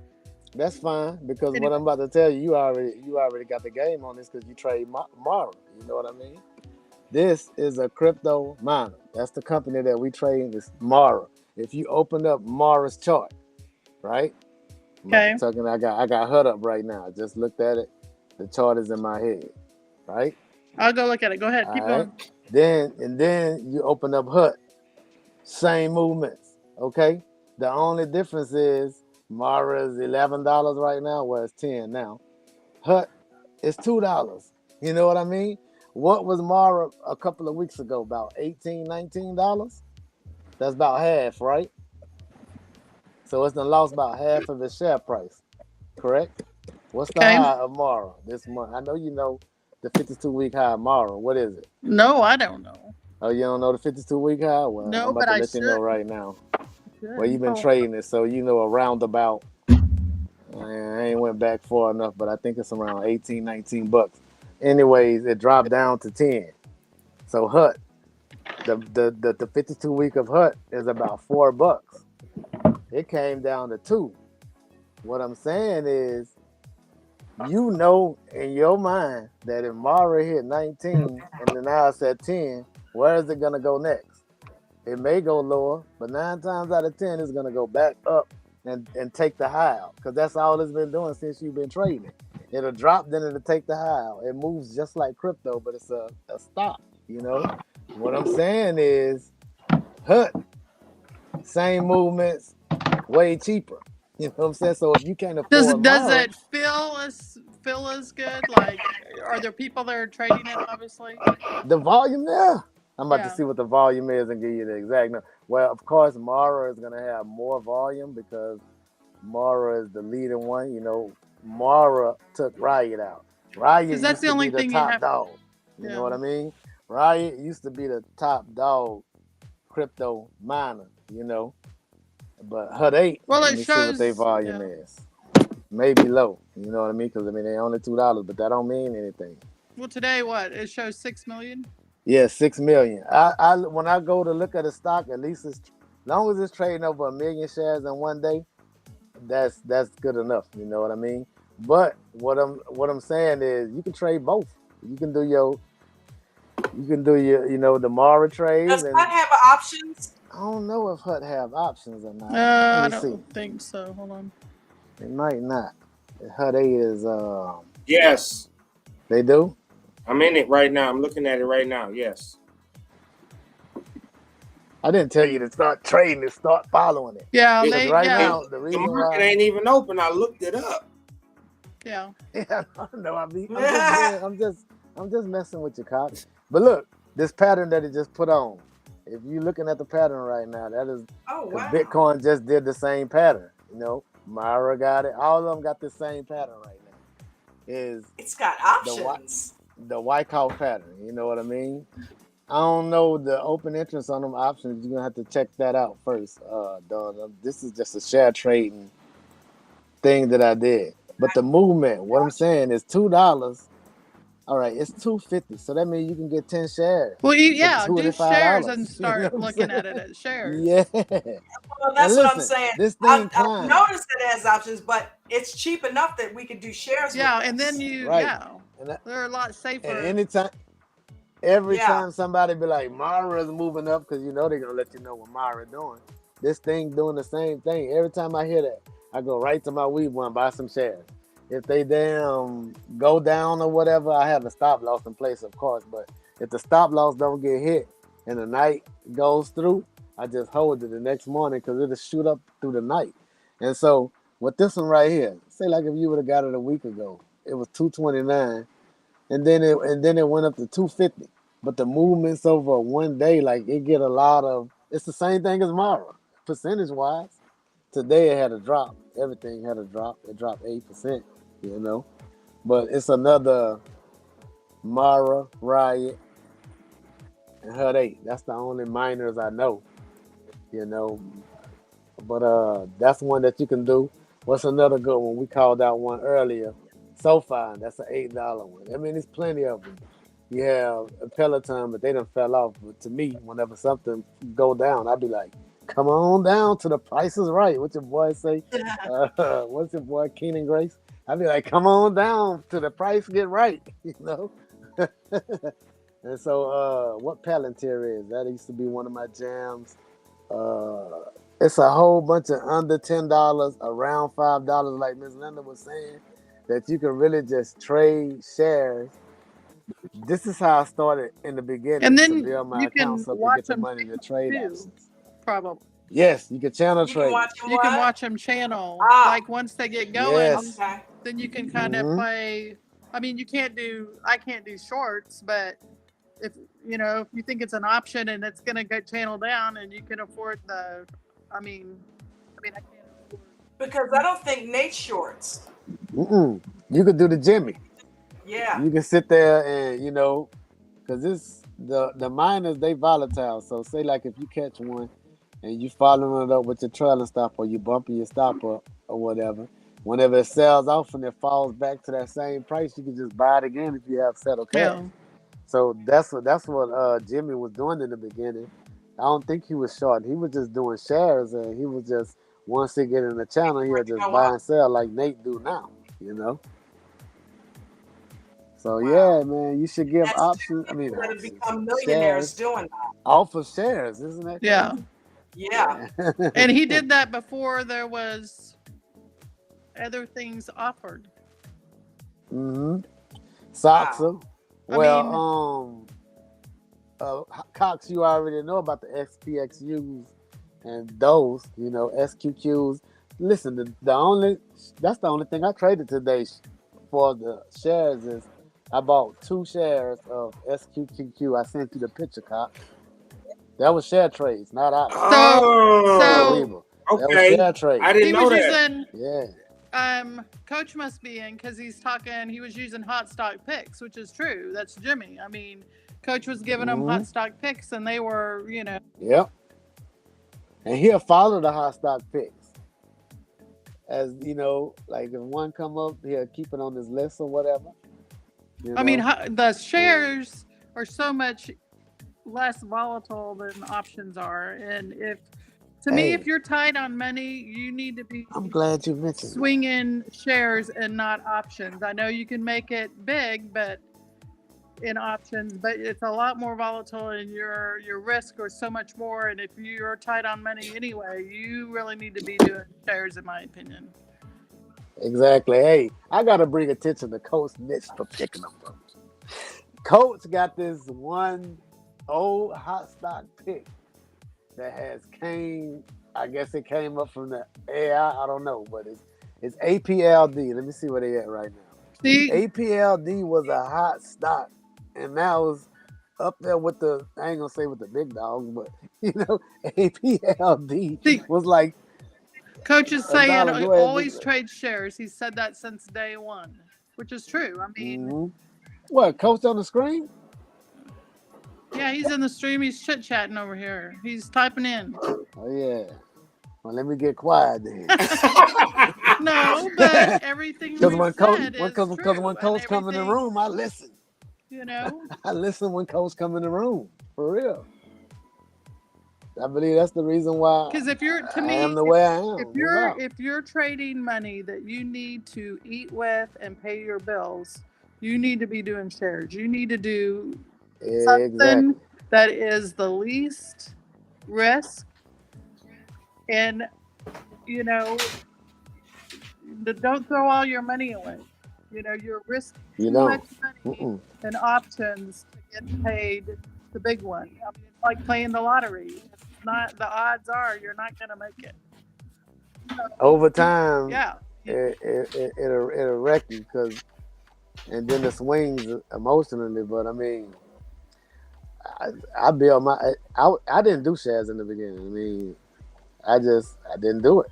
That's fine because what I'm about to tell you, you already got the game on this because you trade Mara. You know what I mean? This is a crypto miner. That's the company that we trade. Is Mara. If you open up Mara's chart, right? Okay. I got HUD up right now. I just looked at it. The chart is in my head, right? I'll go look at it. Go ahead. Keep going. Then you open up HUD. Same movements, okay? The only difference is Mara is $11 right now, well, it's $10 now. HUD is $2. You know what I mean? What was Mara a couple of weeks ago? About $18, $19? That's about half, right? So it's done lost about half of its share price, correct? What's the high of Mara this month? I know you know the 52-week high of Mara. What is it? No, I don't know. Oh, you don't know the 52-week high? Well, No, I'm about but to I let you know should. right now. Well, Good. you've been Oh. trading it, so you know a roundabout. I ain't went back far enough, but I think it's around 18, 19 bucks. Anyways, it dropped down to 10. So Hut, the 52-week of Hut is about $4. It came down to 2. What I'm saying is, you know in your mind that if Mara hit 19 and the Nas at 10, where is it gonna go next? It may go lower, but 9 times out of 10, it's gonna go back up and take the high out. Because that's all it's been doing since you've been trading it. It'll drop, then it'll take the high out. It moves just like crypto, but it's a stop, you know? What I'm saying is, Hut, same movements, way cheaper. You know what I'm saying? So if you can't afford Does Mara, it feel as good? Like, are there people that are trading it? Obviously. the volume there. I'm about to Yeah. see what the volume is and give you the exact number. Well, of course, Mara is gonna have more volume because Mara is the leading one. You know, Mara took Riot out. Riot Because that's used the to only be the thing you top have. dog. You know what I mean? Riot used to be the top dog crypto miner, you know. But Hut 8, Well, let it me see what their shows. volume is. Maybe low, you know what I mean? Because I mean they only $2, but that don't mean anything. Well, today what? It shows 6 million. Yeah, 6 million. I when I go to look at a stock, at least as long as it's trading over 1 million shares in one day, that's good enough. You know what I mean? But what I'm saying is you can trade both. You can do your the Mara trades, Does and Hut have options? I don't know if Hut have options or not. Let I me see. don't think so. Hold on. It might not. Hut 8 is Yes. they do? I'm in it right now. I'm looking at it right now. Yes. I didn't tell you to start trading it, start following it. Yeah, Because right now the The reason market why ain't even open. I looked it up. Yeah. Yeah, no, I'm just messing with you, Cox. But look, this pattern that it just put on. If you're looking at the pattern right now, that is because Bitcoin just did the same pattern. You know, Myra got it. All of them got the same pattern right now. It's got options. The Wyckoff pattern. You know what I mean? I don't know the open interest on them options. You're gonna have to check that out first, Dawn. This is just a share trading thing that I did. But the movement, what I'm saying is $2. All right, it's $2.50, so that means you can get 10 shares Well, for do shares and $25. You know start what I'm looking saying? at it as shares. Yeah. Well, And that's what I'm listen, saying. this I've thing climbed. noticed it has options, but it's cheap enough that we could do shares Yeah, with and this. then Right. they're a lot And safer. every time somebody be like, Mara's moving up, because you know they're gonna let you know what Mara doing. This thing doing the same thing. Every time I hear that, I go right to my Weeble and buy some shares. If they damn go down or whatever, I have the stop loss in place, of course. But if the stop loss don't get hit and the night goes through, I just hold it the next morning because it'll shoot up through the night. And so with this one right here, say like if you would have got it a week ago, it was 229, and then it went up to 250. But the movements over one day, like it get a lot of. It's the same thing as Mara, percentage wise. Today it had a drop. Everything had a drop. It dropped 8%. You know, but it's another Mara, Riot, and Hut 8. That's the only miners I know. You know, but that's one that you can do. What's another good one? We called out one earlier. SoFi. That's an $8 one. I mean, there's plenty of them. You have a Peloton, but they done fell off. But to me, whenever something go down, I'd be like, come on down to the price is right. What your boy say? What's your boy, Keenan Grace? I'd be like, come on down to the price get right, you know? And so what Palantir is, that used to be one of my jams. It's a whole bunch of under $10, around $5, like Ms. Linda was saying, that you can really just trade shares. This is how I started in the beginning And to then build my you can accounts up to watch get the them money to trade too, options. probably. Yes, you can channel trade. You can watch them channel. Like once they get going, Yes. then you can kind of play. I mean, I can't do shorts, but if you think it's an option and it's going to go channel down and you can afford I mean, I can't afford. Because I don't think Nate shorts. You could do the Jimmy. Yeah. You can sit there and because the miners, they volatile. So say like if you catch one and you following it up with your trailing stop or you bumping your stop up or whatever, whenever it sells off and it falls back to that same price, you can just buy it again if you have settled cash. Yeah. So that's what Jimmy was doing in the beginning. I don't think he was short. He was just doing shares, and he was just once he get in the channel, he'll just buy and sell like Nate do now. So yeah, man, you should give options. I mean, That have options, become millionaires shares, doing that. off of shares. Isn't that crazy? Yeah. And he did that before there was other things offered. Soxa. Wow. Well, Cox, you already know about the SPXUs and those, SQQs. Listen, that's the only thing I traded today for the shares is I bought 2 shares of SQQQ. I sent you the picture, Cox. That was share trades, not options. So that was share trades. I didn't know that. Yeah. Coach must be in because he was using hot stock picks, which is true. That's Jimmy. I mean, Coach was giving them hot stock picks and they were, Yep. And he'll follow the hot stock picks. As like if one come up, he'll keep it on his list or whatever. I mean, the shares are so much less volatile than options are, and if you're tight on money, you need to be. I'm glad you mentioned swinging shares and not options. I know you can make it big, but in options, but it's a lot more volatile, and your risk are so much more. And if you're tight on money anyway, you really need to be doing shares, in my opinion. Exactly. Hey, I gotta bring attention to Coach Mitch for picking them up. Coach got this one old hot stock pick that I guess it came up from the AI. I don't know, but it's APLD. Let me see where they at right now. APLD was a hot stock, and now it's up there with I ain't gonna say with the big dogs, but APLD was like. Coach is saying always trade shares. He said that since day one, which is true. I mean, what, Coach on the screen? Yeah, he's in the stream. He's chit chatting over here. He's typing in. Oh yeah. Well, let me get quiet then. No, but everything we said is true. Because when Coach come in the room, I listen. I listen when Coach come in the room, for real. I believe that's the reason why. Because if you're, to me, I am the way I am. If you're trading money that you need to eat with and pay your bills, you need to be doing shares. You need to do something that is the least risk, and don't throw all your money away. You're risking too much money and options to get paid the big one. I mean, it's like playing the lottery. The odds are you're not going to make it. Over time, yeah, it'll wreck you and then the swings emotionally. But I mean, I didn't do shares in the beginning. I mean, I didn't do it,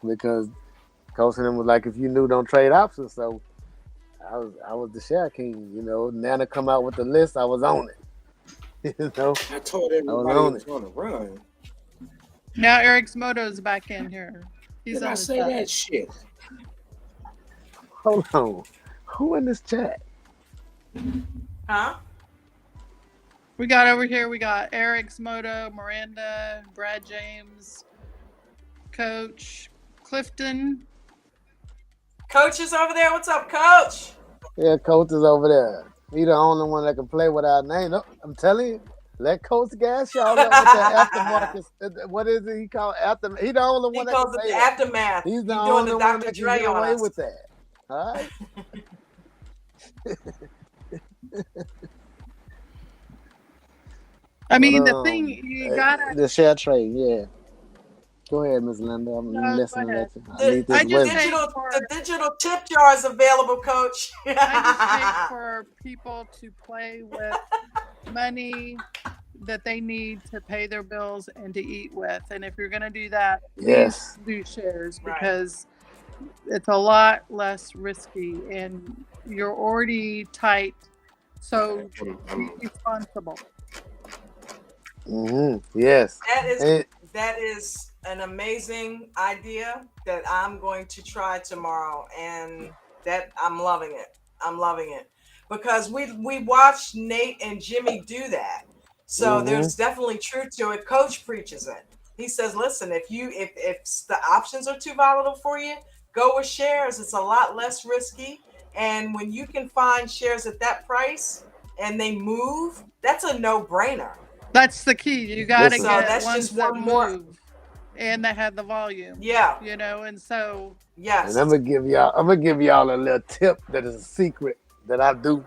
because Coach and them was like, if you knew, don't trade options. So I was the share king, Nana come out with the list, I was on it. I told everybody I was on the run. Now Eric's Moto's back in here. Did I say that shit? Hold on. Who in this chat? Huh? We got Eric's Moto, Miranda, Brad James, Coach, Clifton. Coach is over there. What's up, Coach? Yeah, Coach is over there. He the only one that can play without name. No, I'm telling you, let Coach gas y'all up with that aftermarket. What is it he called? He the only one that can say that. Aftermath. He's the only one that can get away with that. All right. I mean, the thing you gotta the share trade, yeah. Go ahead, Ms. Linda. I'm listening to you. The digital tip jar is available, Coach. I just hate for people to play with money that they need to pay their bills and to eat with. And if you're going to do that, please do shares because it's a lot less risky and you're already tight So be responsible. Yes. That is an amazing idea that I'm going to try tomorrow, and that I'm loving it. I'm loving it because we watched Nate and Jimmy do that. So there's definitely truth to it. Coach preaches it. He says, "Listen, if the options are too volatile for you, go with shares. It's a lot less risky, and when you can find shares at that price and they move, that's a no-brainer." That's the key. You got to get that's ones just that one more. move and that have the volume. Yeah. And so. Yes. And I'm gonna give y'all a little tip that is a secret that I do.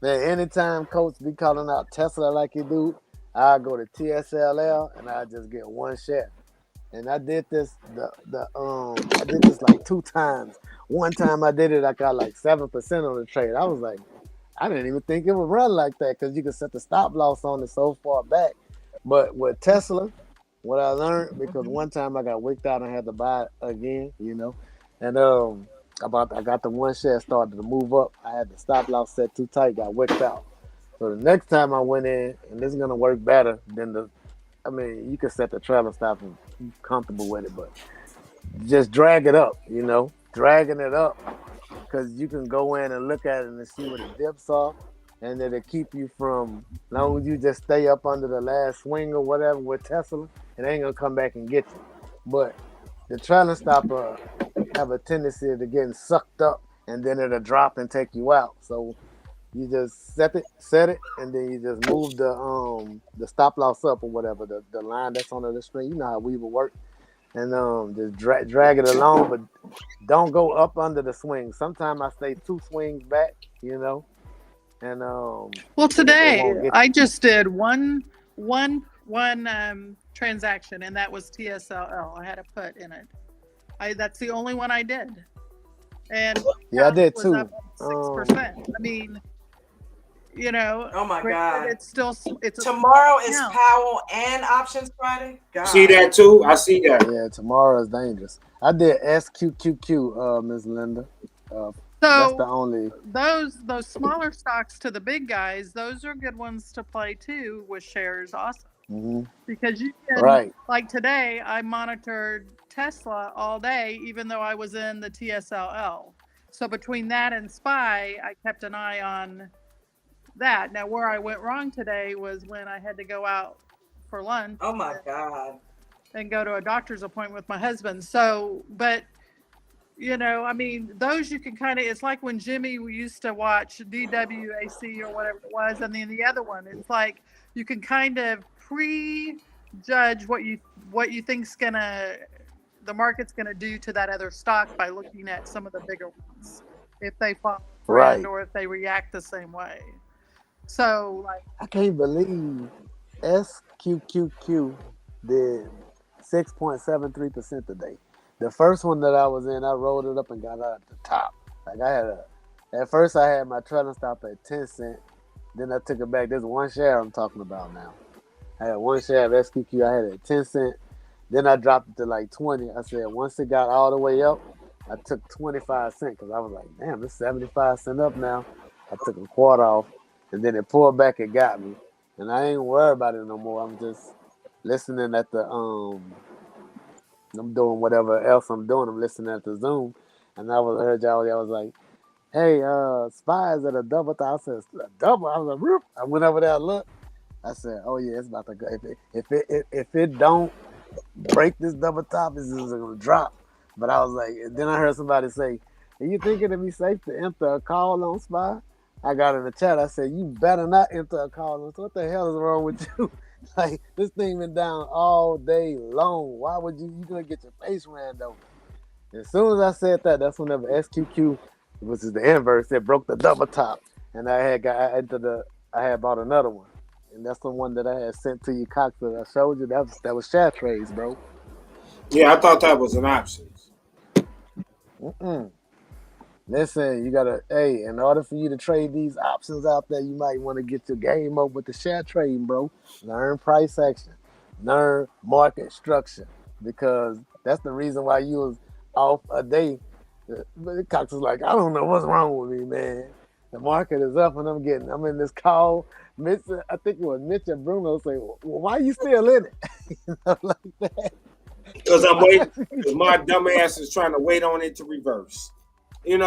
Man, anytime Coach be calling out Tesla like he do, I go to TSLL and I just get one share. And I did this I did this like 2 times. One time I did it, I got like 7% on the trade. I was like, I didn't even think it would run like that because you can set the stop loss on it so far back. But with Tesla, what I learned, because one time I got wicked out and had to buy it again, and I got the one share started to move up. I had the stop loss set too tight, got wicked out. So the next time I went in, and this is gonna work better than you can set the trailer stop and be comfortable with it, but just drag it up, dragging it up, because you can go in and look at it and see what the dips are, and it'll keep you from, as long as you just stay up under the last swing or whatever with Tesla, it ain't gonna come back and get you. But the trailing stopper have a tendency to getting sucked up, and then it'll drop and take you out. So you just set it, and then you just move the stop loss up or whatever, the line that's on the screen. You know how Weaver work, and just drag it along, but don't go up under the swing. Sometimes I stay 2 swings back, and Well, today I just did one transaction, and that was TSLL. I had a put in it. That's the only one I did, and I did too. Up 6%. I mean, Oh my God! It's tomorrow is Powell and Options Friday. God. See that too? I see that. Yeah, tomorrow is dangerous. I did SQQQ, Ms. Linda. So that's the only those smaller stocks to the big guys. Those are good ones to play too with shares, also, because you can like today. I monitored Tesla all day, even though I was in the TSLL. So between that and SPY, I kept an eye on that. Now, where I went wrong today was when I had to go out for lunch. Oh my God! And go to a doctor's appointment with my husband. So, but those you can kind of, it's like when Jimmy used to watch DWAC or whatever it was, and then the other one, it's like you can kind of prejudge what you think's the market's gonna do to that other stock by looking at some of the bigger ones, if they follow trend or if they react the same way. So, I can't believe SQQQ did 6.73% today. The first one that I was in, I rolled it up and got out at the top. At first I had my trailing stop at 10 cents. Then I took it back. There's one share I'm talking about now. I had one share of SQQ. I had it at 10 cents. Then I dropped it to like 20. I said, once it got all the way up, I took 25 cents because I was like, damn, it's 75 cents up now. I took a quarter off, and then it pulled back and got me. And I ain't worried about it no more. I'm just listening at the I'm doing whatever else I'm doing. I'm listening at the Zoom, and I heard y'all. I was like, "Hey, SPY's at a double." I said, "A double." I was like, "Whoop." I went over there, look. I said, "Oh yeah, it's about to go. If it don't break this double top, it's just gonna drop." But I was like, and then I heard somebody say, "Are you thinking it'd be safe to enter a call on SPY?" I got in the chat. I said, "You better not enter a call on. So what the hell is wrong with you?" Like, this thing been down all day long. Why would you gonna get your face ran over? As soon as I said that, that's whenever SQQ, which is the inverse, it broke the double top, and I had bought another one, and that's the one that I had sent to you, Cox, that I showed you. That was share trades, bro. Yeah, I thought that was an option. Listen, you gotta, in order for you to trade these options out there, you might want to get your game up with the share trading, bro. Learn price action, learn market structure, because that's the reason why you was off a day. Cox was like, I don't know what's wrong with me, man. the market is up, and I'm in this call. Mitch, I think it was Mitch and Bruno say, well, why are you still in it? Like that. Because I'm waiting. Because my dumb ass is trying to wait on it to reverse. And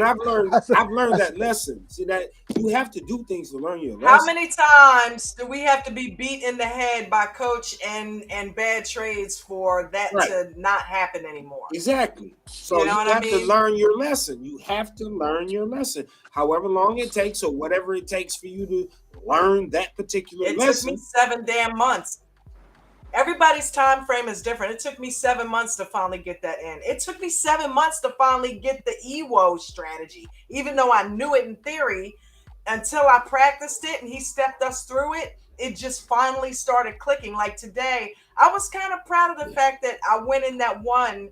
I've learned that lesson. See, that you have to do things to learn your lesson. How many times do we have to be beat in the head by coach and bad trades for that to not happen anymore? Exactly. So you have to learn your lesson. You have to learn your lesson. However long it takes, or whatever it takes for you to learn that particular lesson. It took me 7 damn months. Everybody's time frame is different. It took me 7 months to finally get that in. It took me 7 months to finally get the EWO strategy, even though I knew it in theory. Until I practiced it and he stepped us through it, it just finally started clicking. Like today, I was kind of proud of the fact that I went in that one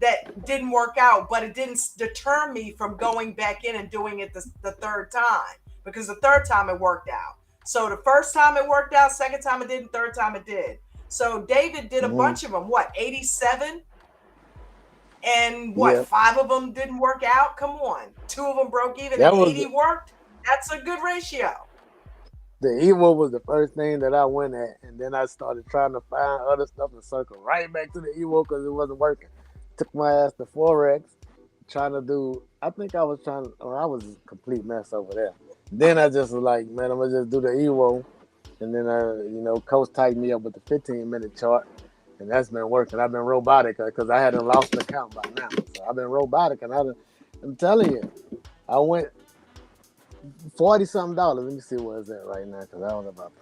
that didn't work out, but it didn't deter me from going back in and doing it the third time, because the third time it worked out. So the first time it worked out, second time it didn't, third time it did. So David did a bunch of them. 87? And 5 of them didn't work out? Come on. 2 of them broke even and 80 worked? That's a good ratio. The EWO was the first thing that I went at, and then I started trying to find other stuff and circle right back to the EWO because it wasn't working. Took my ass to Forex, trying to do, I was a complete mess over there. Then I just was like, man, I'm going to just do the EWO. And then, coach tightened me up with the 15-minute chart, and that's been working. I've been robotic because I hadn't lost the count by now. So I've been robotic, and I'm telling you, I went $40-something. Let me see where it's at right now, because I don't know about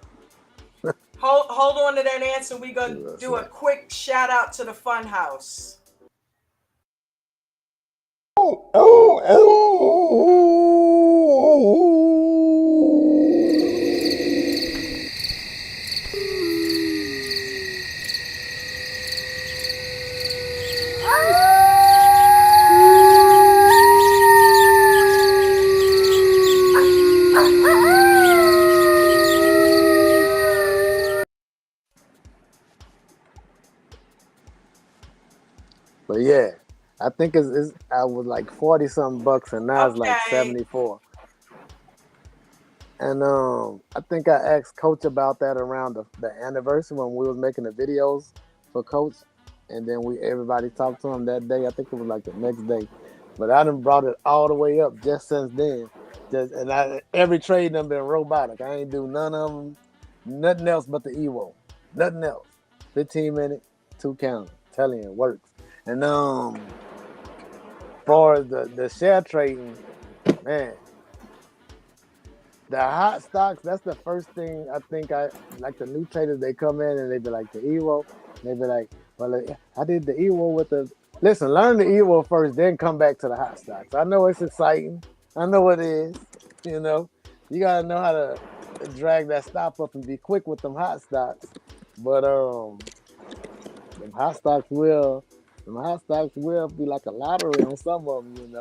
that. Hold on to that answer. We're going to do a quick shout out to the Fun House. But yeah, I think I was like $40-something, and now it's like 74. And I think I asked Coach about that around the anniversary when we was making the videos for Coach, and then everybody talked to him that day. I think it was like the next day, but I done brought it all the way up just since then. Every trade done been robotic. I ain't do none of them, nothing else but the EWO, nothing else. 15-minute, 2 counter. Telling you, it works. And for the share trading, man, the hot stocks, that's the first thing I think like the new traders, they come in and they be like the EWO. They be like, well, I did the EWO with listen, learn the EWO first, then come back to the hot stocks. I know it's exciting. I know it is. You got to know how to drag that stop up and be quick with them hot stocks. But them hot stocks will be like a lottery on some of them,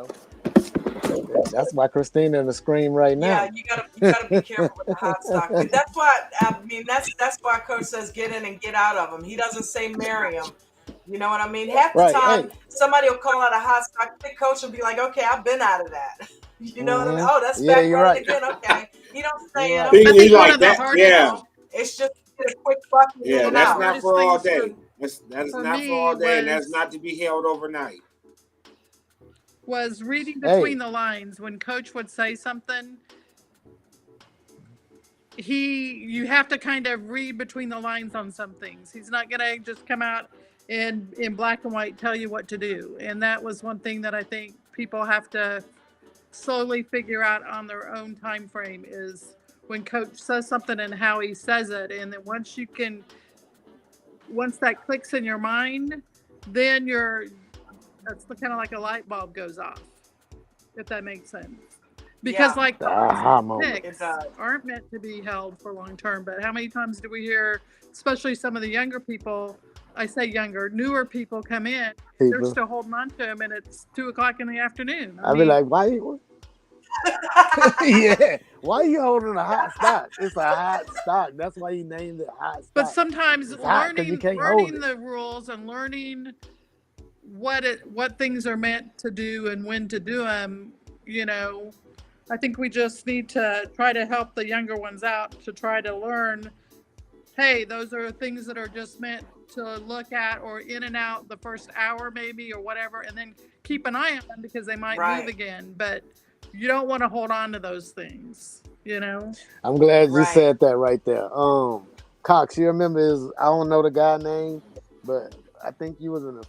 That's why Christina in the screen right now. Yeah, you gotta be careful with the hot stock. But that's why that's why Coach says get in and get out of them. He doesn't say marry them. You know what I mean? Half the time, somebody will call out a hot stock. The coach will be like, "Okay, I've been out of that." You know what I mean? Oh, that's back running again. Okay, he don't say it. He's like that. Yeah, it's just a quick buck. Yeah, that's not for all day. That is not for all day, and that's not to be held overnight. Was reading between the lines. When Coach would say something, you have to kind of read between the lines on some things. He's not gonna just come out and in black and white tell you what to do. And that was one thing that I think people have to slowly figure out on their own time frame, is when Coach says something and how he says it. And then once that clicks in your mind, then that's kind of like a light bulb goes off, if that makes sense. Because picks aren't meant to be held for long term. But how many times do we hear, especially some of the younger people, I say younger, newer people come in, they're still holding on to them, and it's 2:00 in the afternoon. I'd be like, why? Why are you holding a hot stock? It's a hot stock. That's why you named it hot stock. But sometimes learning the rules and learning what things are meant to do and when to do them, I think we just need to try to help the younger ones out to try to learn, hey, those are things that are just meant to look at or in and out the first hour maybe or whatever, and then keep an eye on them because they might move again. But you don't want to hold on to those things, you know? I'm glad you said that right there. Cox, you remember I don't know the guy name, but I think you was in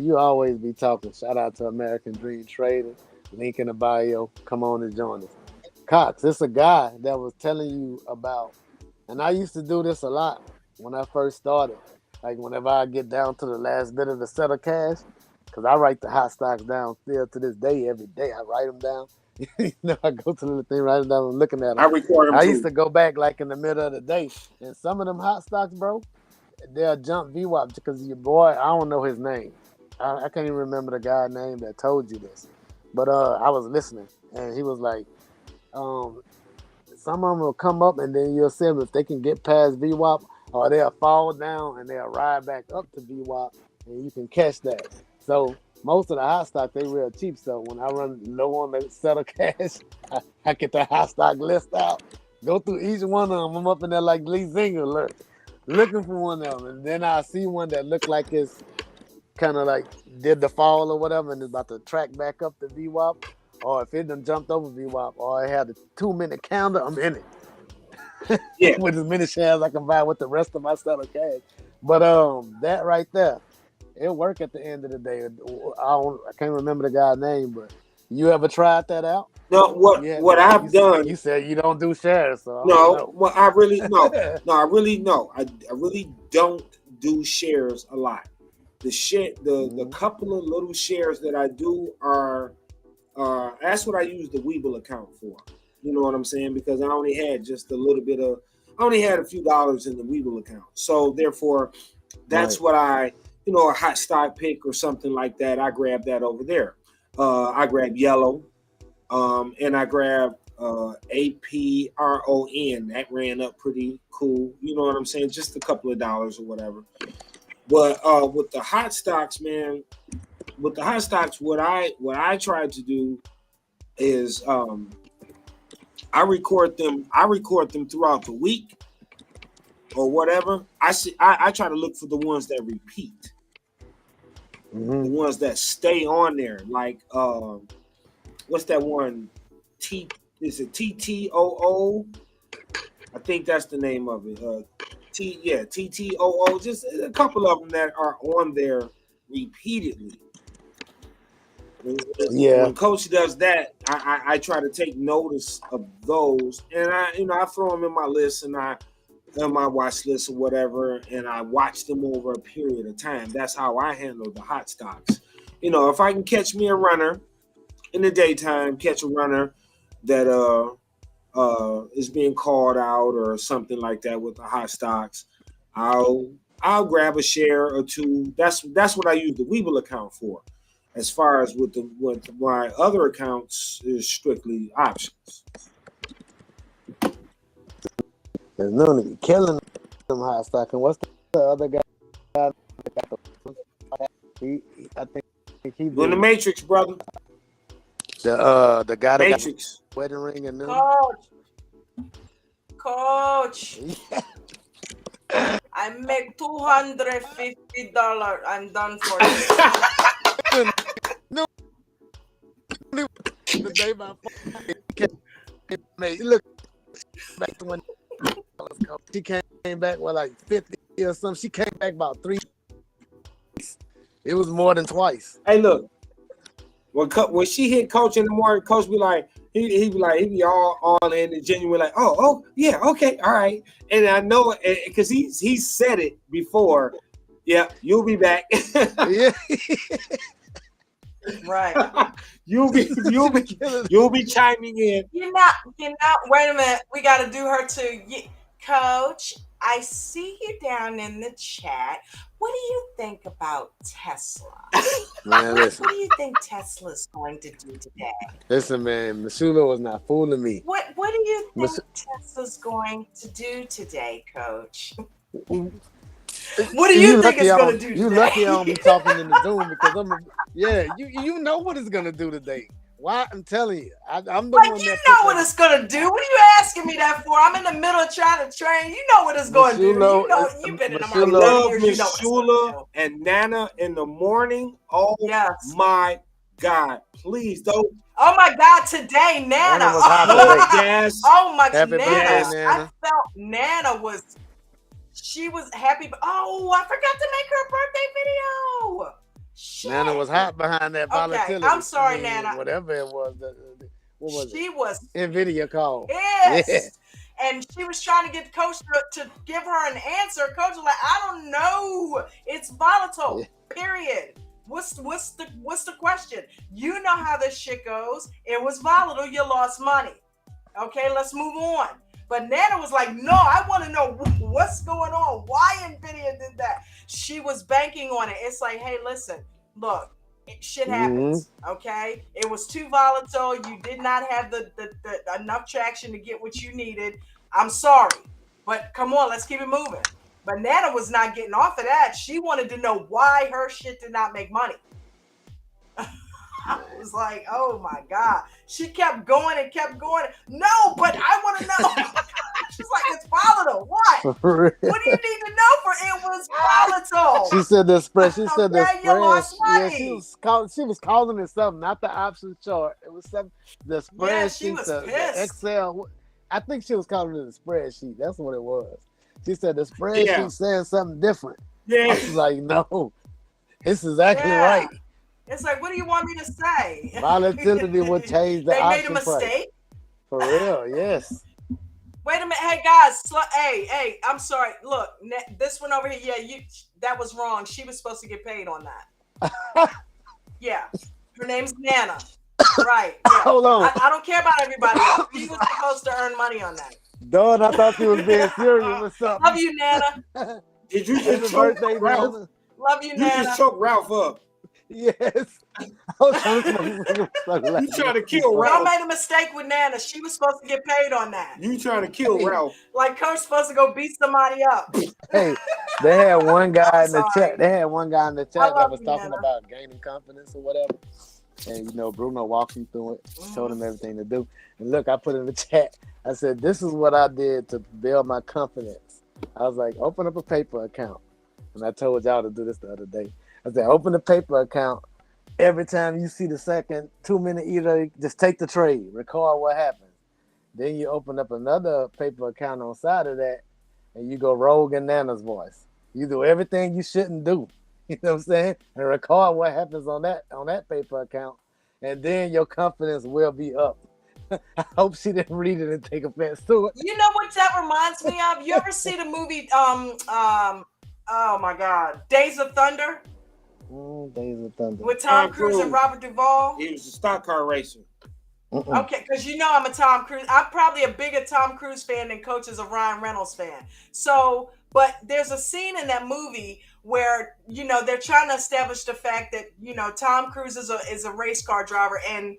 you always be talking. Shout out to American Dream Trading. Link in the bio. Come on and join us. Cox, it's a guy that was telling you about, and I used to do this a lot when I first started. Like whenever I get down to the last bit of the set of cash, because I write the hot stocks down still to this day. Every day I write them down. I go to the thing, write them down, I'm looking at them. I record them I too. used to go back like in the middle of the day, and some of them hot stocks, bro, they'll jump VWAP because your boy, I don't know his name. I can't even remember the guy's name that told you this. But I was listening, and he was like, some of them will come up, and then you'll see them if they can get past VWAP, or they'll fall down, and they'll ride back up to VWAP, and you can catch that. So most of the hot stock, they real cheap. So when I run low on the set of cash, I get the hot stock list out, go through each one of them. I'm up in there like Lee Zinger, looking for one of them. And then I see one that looked like it's kind of like did the fall or whatever and is about to track back up to VWAP. Or if it done jumped over VWAP, or it had a 2-minute counter, I'm in it. Yeah. With as many shares I can buy with the rest of my set of cash. But that right there, it'll work at the end of the day. I can't remember the guy's name, but you ever tried that out? No, what I've done. You said you don't do shares, so I really don't do shares a lot. The couple of little shares that I do are that's what I use the Webull account for. You know what I'm saying? Because I only had just a little bit of, I only had a few dollars in the Webull account. So therefore, that's what I, a hot stock pick or something like that, I grab that over there. I grab yellow, and I grab APRON. That ran up pretty cool. You know what I'm saying? Just a couple of dollars or whatever. But with the hot stocks, man, what I tried to do is I record them throughout the week or whatever. I try to look for the ones that repeat. The ones that stay on there. Like what's that one? Is it TTOO? I think that's the name of it. TTOO. Just a couple of them that are on there repeatedly. When Coach does that, I try to take notice of those, and I throw them in my list and on my watch list or whatever, and I watch them over a period of time. That's how I handle the hot stocks. If I can catch me a runner in the daytime, catch a runner that is being called out or something like that with the hot stocks, I'll grab a share or two. That's what I use the Webull account for. As far as with my other accounts is strictly options. There's no need killing them hot stock. And what's the other guy? I think he in the Matrix, brother. The guy that Matrix. Got wedding ring and them. Coach. I make $250. I'm done for you. No. The day my look back to when she came back with like 50 or something. She came back about 3. It was more than twice. Hey, look. When she hit Coach in the morning, Coach be like, he be all in and genuine, like, oh yeah, okay, all right. And I know it because he said it before. Yeah, you'll be back. Yeah. Right. You'll be chiming in. You're not. Wait a minute. We got to do her too. Coach, I see you down in the chat. What do you think about Tesla? Man, listen. What do you think Tesla's going to do today? Listen, man, Masula was not fooling me. What do you think Tesla's going to do today, Coach? What do you think it's going to do today? You lucky I don't be talking in the Zoom because you know what it's going to do today. Why? I'm telling you, I'm the Like, one you that know what it's gonna do. What are you asking me that for? I'm in the middle of trying to train. You know what it's gonna do. You know, you've been in the I market 30 love years. You Miss know what it's gonna Shula do. and Nana in the morning. Oh Yes. my God! Please don't. Oh my God! Today, Nana. Nana was hot today. Yes. Oh my Happy Nana! birthday, Nana. I felt Nana was. She was happy. Oh, I forgot to make her a birthday video. Shit. Nana was hot behind that volatility. Okay, I'm sorry, Nana. Whatever it was. What was she it? was NVIDIA call. Yes. Yeah. And she was trying to get Coach to give her an answer. Coach was like, I don't know. It's volatile. Yeah. Period. What's the question? You know how this shit goes. It was volatile. You lost money. Okay, let's move on. But Nana was like, no, I want to know what's going on. Why NVIDIA did that? She was banking on it. It's like, hey, listen, look, shit happens. Okay, it was too volatile. You did not have the enough traction to get what you needed. I'm sorry, but come on, let's keep it moving. But Nana was not getting off of that. She wanted to know why her shit did not make money. I was like, oh my God. She kept going and kept going. No, but I want to know. She's like, it's volatile. What? What do you need to know for it was volatile? She said the spread. She said the spread. You lost money. Yeah, she was calling it something, not the option chart. It was something. The spreadsheet. Yeah, she was the Excel. I think she was calling it a spreadsheet. That's what it was. She said the spreadsheet saying something different. Yeah. I was like, no, it's exactly right. It's like, what do you want me to say? Volatility will change the They option made a mistake? Price. For real, yes. Wait a minute. Hey, guys. Hey, I'm sorry. Look, this one over here. Yeah, that was wrong. She was supposed to get paid on that. Yeah. Her name's Nana. Right. Yeah. Hold on. I don't care about everybody else. She was supposed to earn money on that. Dawn, I thought she was being serious with something. Love you, Nana. Did you just choke Ralph? Love you, Nana. You just choked Ralph up. Yes. You trying to kill Ralph. Y'all made a mistake with Nana. She was supposed to get paid on that. You trying to kill Ralph. Like Coach supposed to go beat somebody up. Hey, they had one guy in the chat. They had one guy in the chat that was talking about gaining confidence or whatever. And Bruno walked him through it, told him everything to do. And look, I put in the chat. I said, this is what I did to build my confidence. I was like, open up a paper account. And I told y'all to do this the other day. I said, open the paper account. Every time you see the second 2-minute either, just take the trade, record what happened. Then you open up another paper account on side of that, and you go rogue in Nana's voice. You do everything you shouldn't do. You know what I'm saying? And record what happens on that paper account, and then your confidence will be up. I hope she didn't read it and take offense to it. You know what that reminds me of? You ever see the movie oh my God, Days of Thunder? Days of Thunder. With Tom Cruise and Robert Duvall? He was a stock car racer. Okay, because I'm a Tom Cruise. I'm probably a bigger Tom Cruise fan than Coach is a Ryan Reynolds fan. So, but there's a scene in that movie where, they're trying to establish the fact that, Tom Cruise is a race car driver and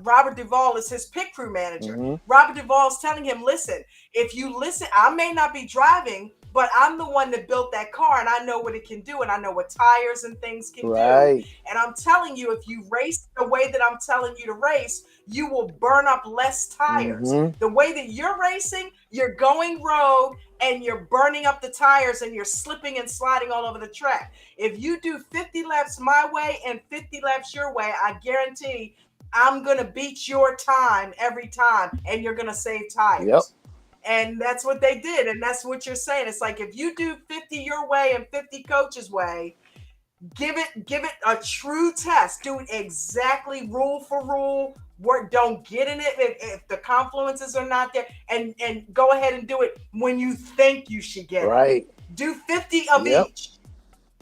Robert Duvall is his pit crew manager. Robert Duvall is telling him, listen, if you listen, I may not be driving, but I'm the one that built that car and I know what it can do and I know what tires and things can do. And I'm telling you, if you race the way that I'm telling you to race, you will burn up less tires. The way that you're racing, you're going rogue and you're burning up the tires and you're slipping and sliding all over the track. If you do 50 laps my way and 50 laps your way, I guarantee I'm going to beat your time every time and you're going to save tires. Yep. And that's what they did. And that's what you're saying. It's like, if you do 50 your way and 50 Coach's way, give it a true test. Do it exactly rule for rule. Don't get in it if the confluences are not there. And go ahead and do it when you think you should get it. Do 50 of each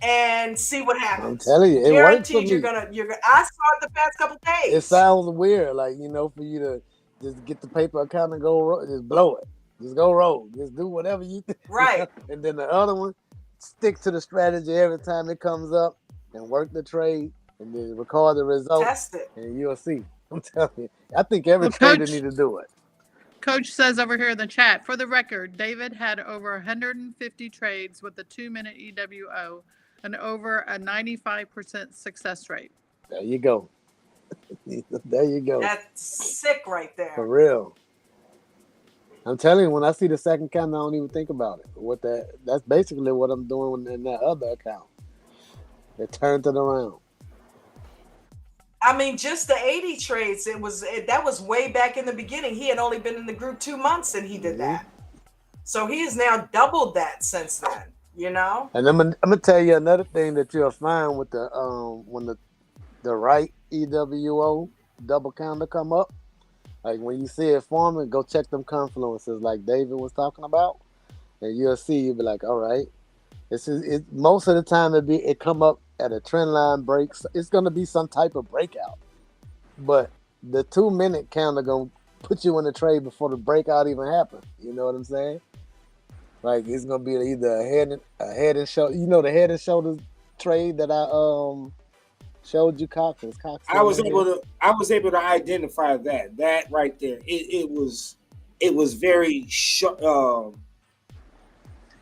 and see what happens. I'm telling you, it works for me. You're gonna. I saw it the past couple days. It sounds weird, like, for you to just get the paper account and go, just blow it. Just go rogue. Just do whatever you think. Right. And then the other one, stick to the strategy every time it comes up and work the trade and then record the result. Test it. And you'll see. I'm telling you. I think every trader need to do it. Coach says over here in the chat, for the record, David had over 150 trades with the 2-minute EWO and over a 95% success rate. There you go. There you go. That's sick right there. For real. I'm telling you, when I see the second candle, I don't even think about it. That's basically what I'm doing in that other account. They turned it around. I mean, just the 80 trades, that was way back in the beginning. He had only been in the group 2 months and he did that. So he has now doubled that since then, you know? And I'm gonna tell you another thing that you'll find with the when the right EWO double candle come up. Like when you see it forming, go check them confluences like David was talking about. And you'll see, you'll be like, all right. Most of the time it come up at a trend line break. It's gonna be some type of breakout. But the 2 minute candle gonna put you in the trade before the breakout even happens. You know what I'm saying? Like it's gonna be either a head and shoulder. You know the head and shoulders trade that I showed you, Cox. I was able to identify that right there. It was very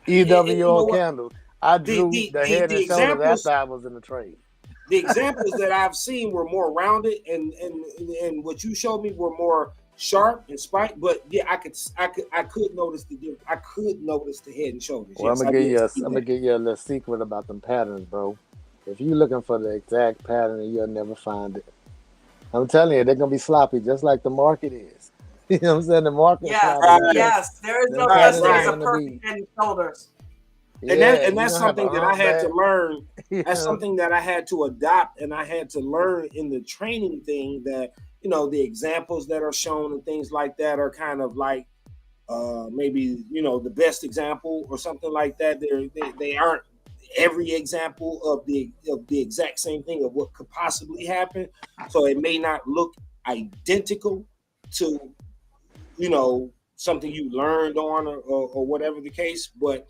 EWO candle. I drew the head and shoulders after I was in the trade. The examples that I've seen were more rounded, and what you showed me were more sharp and spiked. But yeah, I could notice I could notice the head and shoulders. Well, yes, I'm gonna give you a little secret about them patterns, bro. If you're looking for the exact pattern, you'll never find it. I'm telling you, they're gonna be sloppy, just like the market is. You know what I'm saying? The market. Yes, there is no such thing as a perfect head and shoulders. And that's something that I had to learn. That's something that I had to adopt, and I had to learn in the training thing that, you know, the examples that are shown and things like that are kind of like maybe, you know, the best example or something like that. They aren't every example of the exact same thing of what could possibly happen. So it may not look identical to, you know, something you learned on or whatever the case, but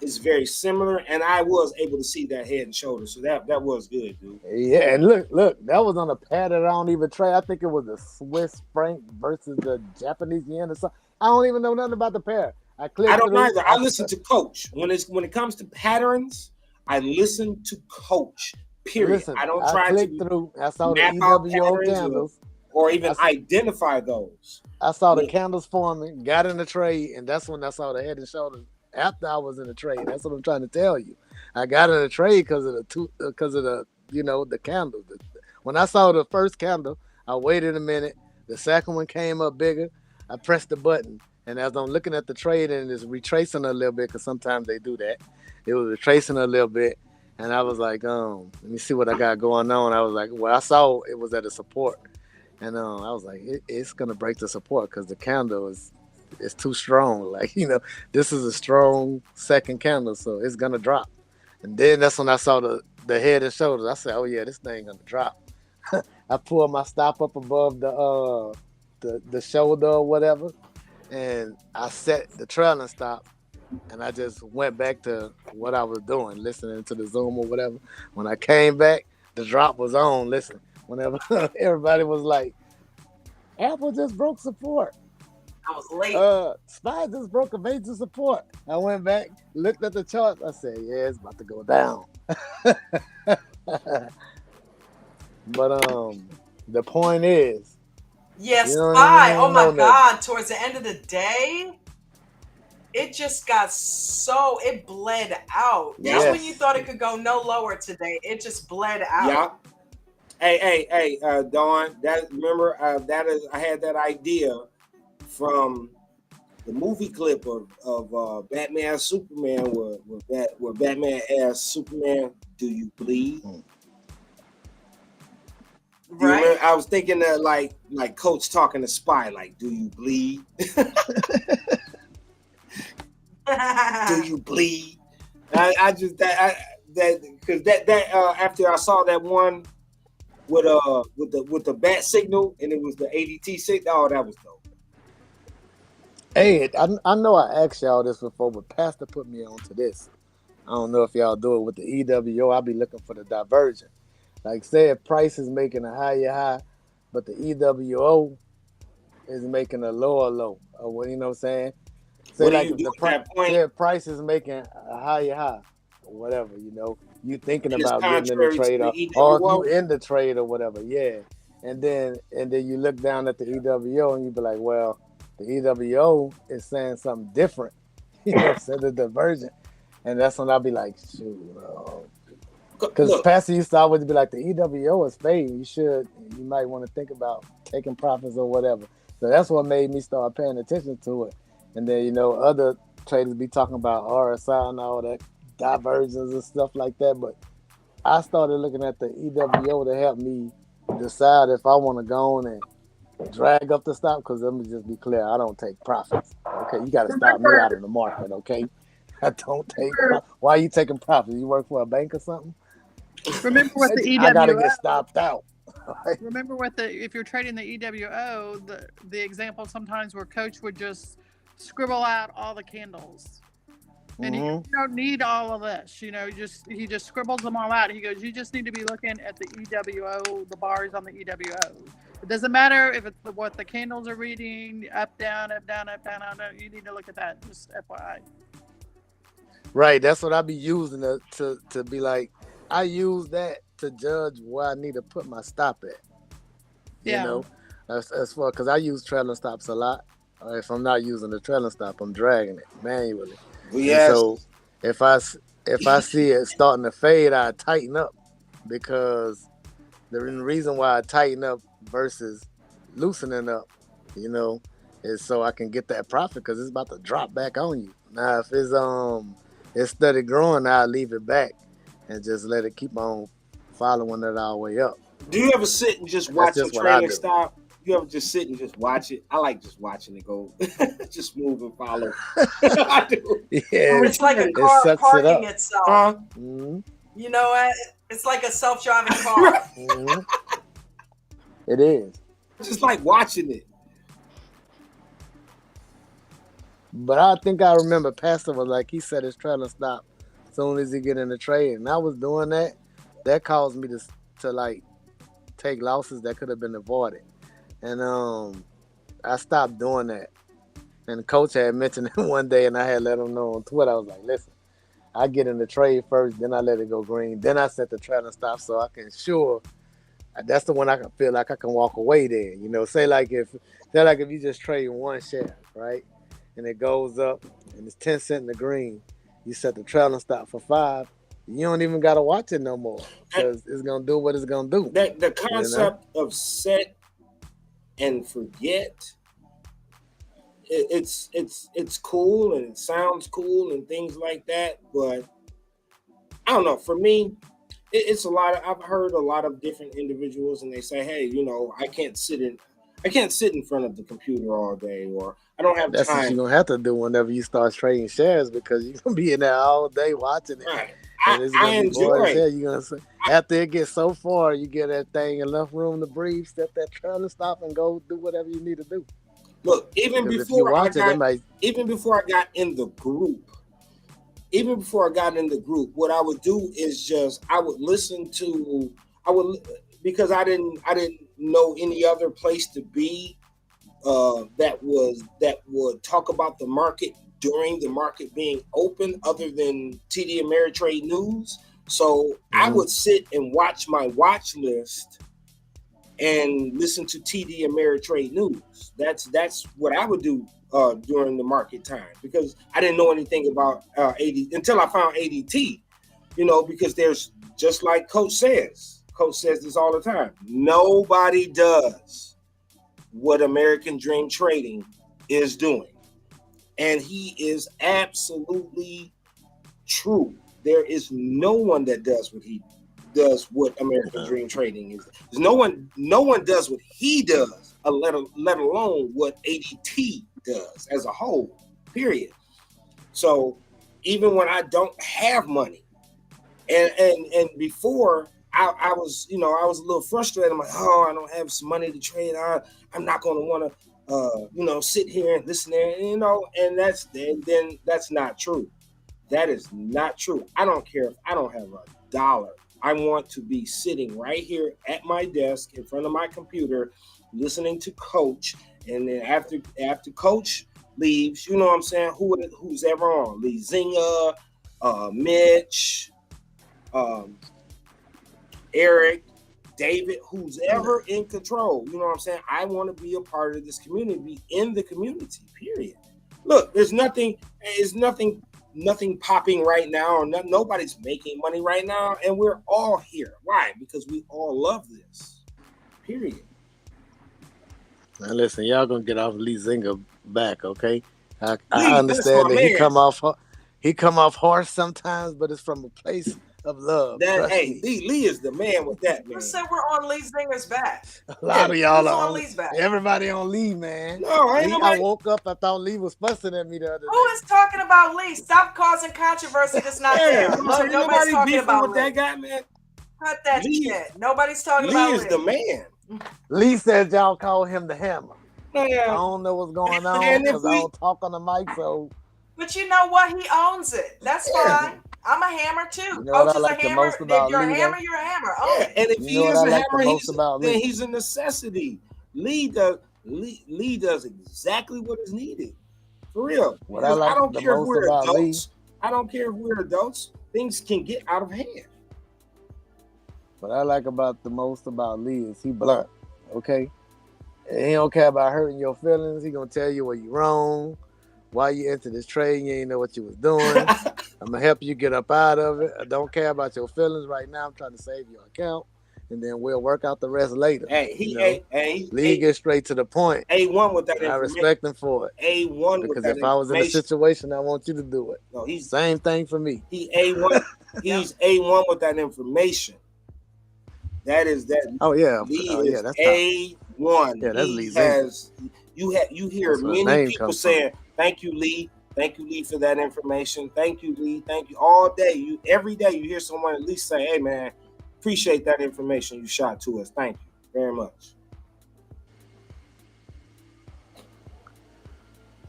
it's very similar, and I was able to see that head and shoulders, so that was good, dude. Yeah, and look, that was on a pattern I don't even trade. I think it was the Swiss franc versus the Japanese yen or something. I don't even know nothing about the pair. I don't either. I listen to Coach when it comes to patterns. I listen to Coach. Period. Listen, I don't try to I saw the EWO candles or even identify those. I saw the candles forming, got in the trade, and that's when I saw the head and shoulders. After I was in the trade, that's what I'm trying to tell you. I got in the trade because of the you know, the candle. When I saw the first candle, I waited a minute. The second one came up bigger. I pressed the button, and as I'm looking at the trade and it's retracing a little bit, because sometimes they do that. It was retracing a little bit, and I was like, let me see what I got going on. I was like, well, I saw it was at a support, and I was like, it's gonna break the support because the candle is. It's too strong. Like, you know, this is a strong second candle, so it's gonna drop. And then that's when I saw the head and shoulders. I said, oh yeah, this thing gonna drop. I pulled my stop up above the shoulder or whatever, and I set the trailing stop, and I just went back to what I was doing, listening to the Zoom or whatever. When I came back, the drop was on. Listen, whenever everybody was like, Apple just broke support. I was late. SPY just broke a major support. I went back, looked at the charts. I said, yeah, it's about to go down. But the point is, yes, you know SPY. Oh my God! Towards the end of the day, it just got it bled out. Yes. Just when you thought it could go no lower today, it just bled out. Yeah. Hey, Dawn. Remember I had that idea from the movie clip of Batman Superman where Batman asks Superman, do you bleed? Right. I was thinking that like Coach talking to SPY, like, do you bleed? Do you bleed? I just because that after I saw that one with the bat signal and it was the ADT signal, oh, that was dope. Hey, I know I asked y'all this before, but Pastor put me on to this. I don't know if y'all do it with the EWO. I'll be looking for the diversion. Like, say if price is making a higher high, but the EWO is making a lower low. Or you know what I'm saying? Say like if price is making a higher high, or whatever, you know, you thinking about getting in the trade or if you in the trade or whatever, yeah. and then you look down at the EWO and you be like, well, the EWO is saying something different, said the divergent, and that's when I'll be like, shoot, because Pastor used to always be like, the EWO is fading. You might want to think about taking profits or whatever. So that's what made me start paying attention to it. And then, other traders be talking about RSI and all that divergence and stuff like that. But I started looking at the EWO to help me decide if I want to go on and drag up the stop. Because let me just be clear, I don't take profits. Okay, you got to stop me out of the market. Okay, I don't take. Why are you taking profits? You work for a bank or something? Remember what the EWO. I gotta get stopped out. Remember if you're trading the EWO, the example sometimes where Coach would just scribble out all the candles, and you don't need all of this. He just scribbles them all out. He goes, you just need to be looking at the EWO, the bars on the EWO. It doesn't matter if it's what the candles are reading, up, down, up, down, up, down, up, down. You need to look at that. Just FYI. Right, that's what I be using to be like. I use that to judge where I need to put my stop at. As far because I use trailing stops a lot. If I'm not using the trailing stop, I'm dragging it manually. Yes. And so if I see it starting to fade, I tighten up, because the reason why I tighten up versus loosening up, is so I can get that profit, because it's about to drop back on you. Now, if it's steady growing, I'll leave it back and just let it keep on following it all the way up. Do you ever sit and just watch a trailing stop? You ever just sit and just watch it? I like just watching it go, just move and follow. I do. Yeah, it's like a car parking itself. Mm-hmm. It's like a self-driving car. Mm-hmm. It is. Just like watching it. But I think I remember Pastor was like, he said his trailing stop as soon as he get in the trade, and I was doing that. That caused me to like take losses that could have been avoided, and I stopped doing that. And Coach had mentioned it one day, and I had let him know on Twitter. I was like, listen, I get in the trade first, then I let it go green, then I set the trailing stop so I can that's the one I can feel like I can walk away there. Say like if you just trade one share, right, and it goes up and it's 10 cents in the green, you set the trailing stop for 5. You don't even got to watch it no more, because it's gonna do what it's gonna do. The concept of set and forget, it's cool and it sounds cool and things like that, but I don't know. For me, it's a lot. I've heard a lot of different individuals, and they say, "Hey, I can't sit in front of the computer all day, or I don't have time." That's what you're gonna have to do whenever you start trading shares, because you're gonna be in there all day watching it. Right. And it's gonna be boring as hell. You're gonna say, after it gets so far, you get that thing enough room to breathe, step that trailing stop, and go do whatever you need to do. Look, even before I got in the group, what I would do is I would listen to, because I didn't know any other place to be that would talk about the market during the market being open, other than TD Ameritrade News. So I would sit and watch my watch list and listen to TD Ameritrade News. That's what I would do during the market time, because I didn't know anything about ADT until I found ADT. Because there's, just like Coach says this all the time, nobody does what American Dream Trading is doing. And he is absolutely true. There is no one that does what American Dream Trading is. There's no one does what he does, let alone what ADT does as a whole, period. So even when I don't have money, and before I was a little frustrated. I'm like, I don't have some money to trade. I'm not going to want to sit here and listen there, and that's not true. That is not true. I don't care if I don't have $1. I want to be sitting right here at my desk in front of my computer, listening to Coach, and then after Coach leaves, you know what I'm saying? Who's ever on? Lee Zinga, Mitch, Eric, David, who's ever in control. You know what I'm saying? I want to be a part of this community, be in the community, period. Look, there's nothing popping right now, or nobody's making money right now, and we're all here. Why? Because we all love this, period. Now listen, y'all gonna get off Lee Zinger back, okay? I understand that he come off harsh sometimes, but it's from a place of love. Lee is the man with that, man. Who said we're on Lee Zinger's back? A lot of y'all are on Lee's back. Everybody on Lee, man. No, I woke up, I thought Lee was fussing at me the other day. Who is talking about Lee? Stop causing controversy that's not there. Nobody's talking about Lee. That guy, man. Cut that shit. Nobody's talking about Lee. Lee is the man. Lee said y'all call him the Hammer. Yeah. I don't know what's going on because I don't talk on the mic, so. But you know what? He owns it. That's fine. I'm a hammer too. You know Coach is a hammer. If you're a hammer, you're a hammer. Own it. And if he is a hammer, then he's a necessity. Lee does exactly what is needed. For real. I don't care if we're adults. I don't care if we're adults. Things can get out of hand. What I like the most about Lee is he blunt. Okay? And he don't care about hurting your feelings. He gonna tell you where you wrong. Why you into this trade, you ain't know what you was doing. I'm gonna help you get up out of it. I don't care about your feelings right now. I'm trying to save your account, and then we'll work out the rest later. Lee gets straight to the point. A1 with that. I respect him for it. A1 because if I was in a situation, I want you to do it. No, he's same thing for me. He A1. He's A1 with that information. That is that. Oh yeah. That's A1. Yeah, that's Lee. You hear many people saying, "Thank you, Lee. Thank you, Lee, for that information. Thank you, Lee. Thank you." All day, every day, you hear someone at least say, "Hey, man, appreciate that information you shot to us. Thank you very much."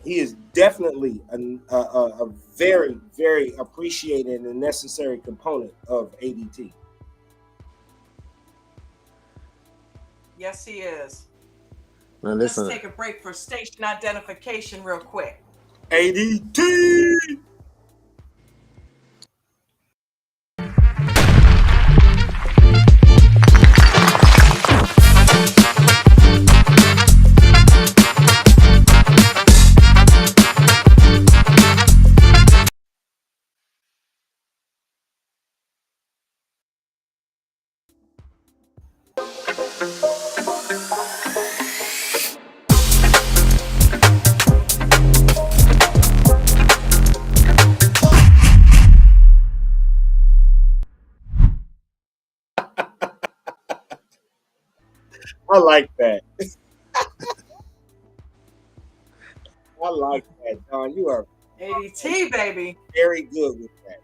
He is definitely a very, very appreciated and necessary component of ADT. Yes, he is. Now, let's take a break for station identification real quick. ADT! I like that. I like that, Don. You are ADT, baby. Very good with that.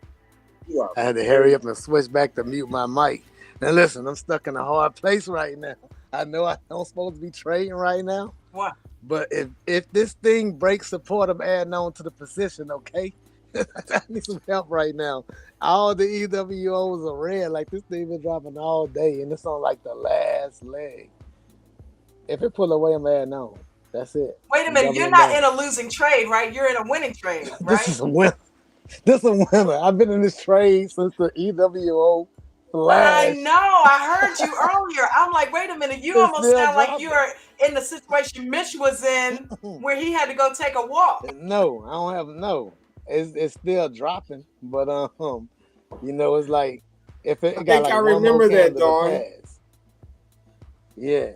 You are. I had to hurry up and switch back to mute my mic. Now listen, I'm stuck in a hard place right now. I know I don't supposed to be trading right now. What? But if this thing breaks support, I'm adding on to the position, okay? I need some help right now. All the EWOs are red. Like this thing been dropping all day, and it's on like the last leg. If it pull away, I'm adding on. That's it. Wait a minute. You're not in a losing trade, right? You're in a winning trade, right? This is a winner. This is a winner. I've been in this trade since the EWO flash. I know. I heard you earlier. I'm like, wait a minute. You almost sound like you're in the situation Mitch was in where he had to go take a walk. No, I don't have no. It's still dropping, but you know, it's like if it got like I remember that, Dawn. Yeah.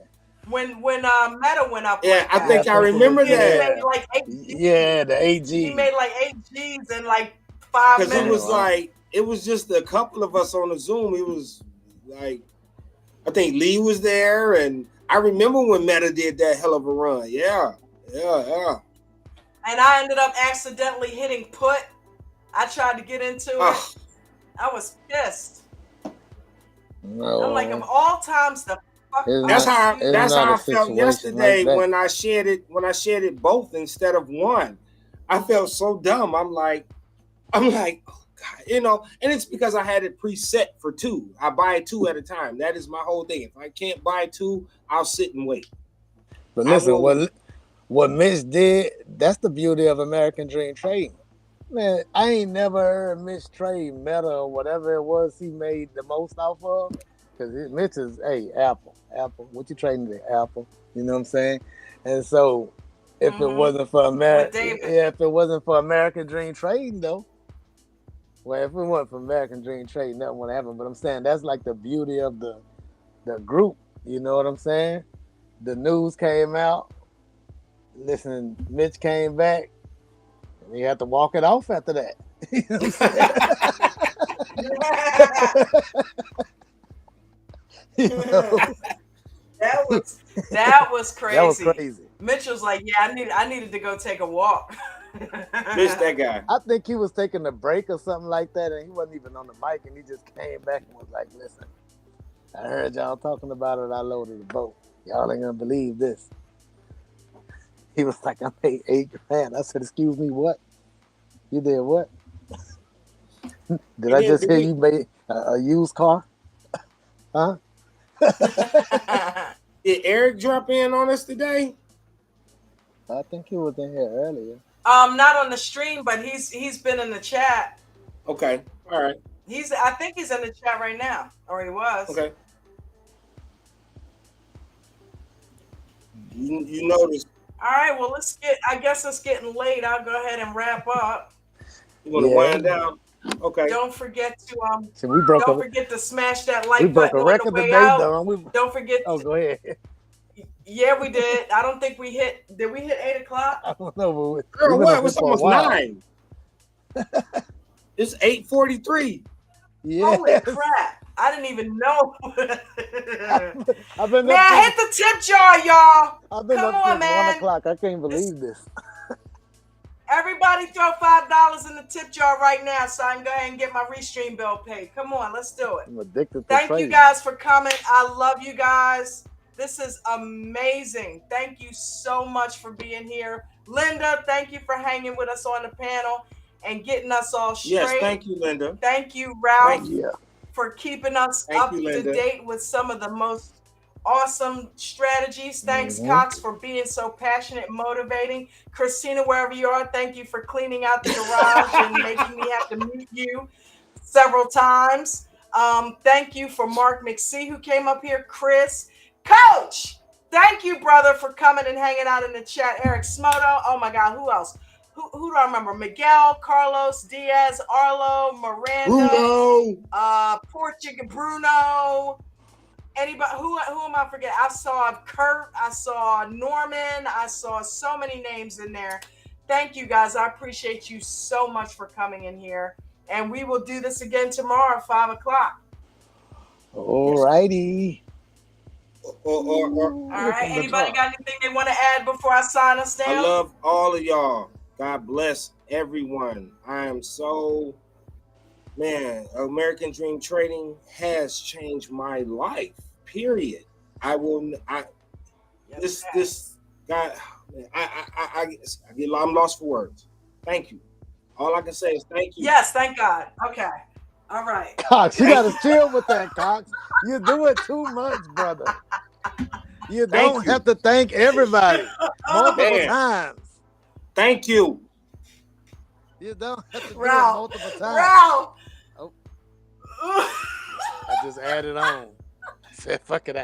When Meta went up. Yeah, I think I remember that. He made like 8 Gs. Yeah, the 8 Gs. He made like 8 Gs in like 5 minutes. Because it was like, it was just a couple of us on the Zoom. It was like, I think Lee was there, and I remember when Meta did that hell of a run. Yeah. And I ended up accidentally hitting put. I tried to get into it. I was pissed. No. I'm like, of all times, that's how I felt yesterday when I shared it both instead of one. I felt so dumb. I'm like, oh God, you know, and it's because I had it preset for 2. I buy 2 at a time. That is my whole thing. If I can't buy 2, I'll sit and wait. But listen, what Mitch did, that's the beauty of American Dream Trading. Man, I ain't never heard Mitch trade Meta or whatever it was he made the most off of. Because Mitch is, hey, Apple. What you trading today? Apple. You know what I'm saying? And so, if it wasn't for American Dream Trading, though, well, if it wasn't for American Dream Trading, nothing would happen. But I'm saying that's like the beauty of the group. You know what I'm saying? The news came out. Listen, Mitch came back, and he had to walk it off after that. You know what I'm saying? You know? That was crazy. That was crazy. Mitchell's like, yeah, I needed to go take a walk. Missed that guy. I think he was taking a break or something like that, and he wasn't even on the mic, and he just came back and was like, listen, I heard y'all talking about it. I loaded the boat. Y'all ain't gonna believe this. He was like, I made $8,000. I said, excuse me, what? You did what? Did I just hear you made a used car? Huh? Did Eric drop in on us today? I think he was in here earlier. Not on the stream, but he's been in the chat. Okay, all right. I think he's in the chat right now, or he was. Okay. You noticed. All right, well, I guess it's getting late. I'll go ahead and wrap up. You want to wind down? Okay. Don't forget to don't forget to smash that like button. We broke a record today, though. Don't forget. Oh, go ahead. Yeah, we did. I don't think we hit. Did we hit 8 o'clock? I don't know. Girl, what? It was almost 9. It's 8:43. Yeah. Holy crap! I didn't even know. I've been man, hit the tip jar, y'all. I've been Come up on, since man. 1 o'clock. I can't believe this. Everybody throw $5 in the tip jar right now so I can go ahead and get my Restream bill paid. Come on, let's do it. I'm addicted to Thank trading. you guys for coming. I love you guys. This is amazing. Thank you so much for being here. Linda, thank you for hanging with us on the panel and getting us all straight. Yes, thank you, Linda. Thank you, Ralph, Thank you. for keeping us up to date with some of the most awesome strategies. Thanks, Cox, for being so passionate and motivating. Christina, wherever you are, thank you for cleaning out the garage and making me have to mute you several times. Thank you for Mark McSee, who came up here. Chris, Coach, thank you, brother, for coming and hanging out in the chat. Eric Smoto, oh my God, who else? Who do I remember? Miguel, Carlos, Diaz, Arlo, Miranda, Portugal, Bruno. Anybody? Who am I forgetting? I saw Kurt. I saw Norman. I saw so many names in there. Thank you, guys. I appreciate you so much for coming in here. And we will do this again tomorrow at 5 o'clock. All righty. All right. Anybody got anything they want to add before I sign us down? I love all of y'all. God bless everyone. I am so, man, American Dream Trading has changed my life, period. I'm lost for words. Thank you. All I can say is thank you. Yes, thank God. Okay. All right. Cox, you gotta chill with that, Cox. You do it too much, brother. You don't have to thank everybody multiple times. Thank you. You don't have to do it Ralph, multiple times. Ralph. Oh. I just added on. I said, fuck it.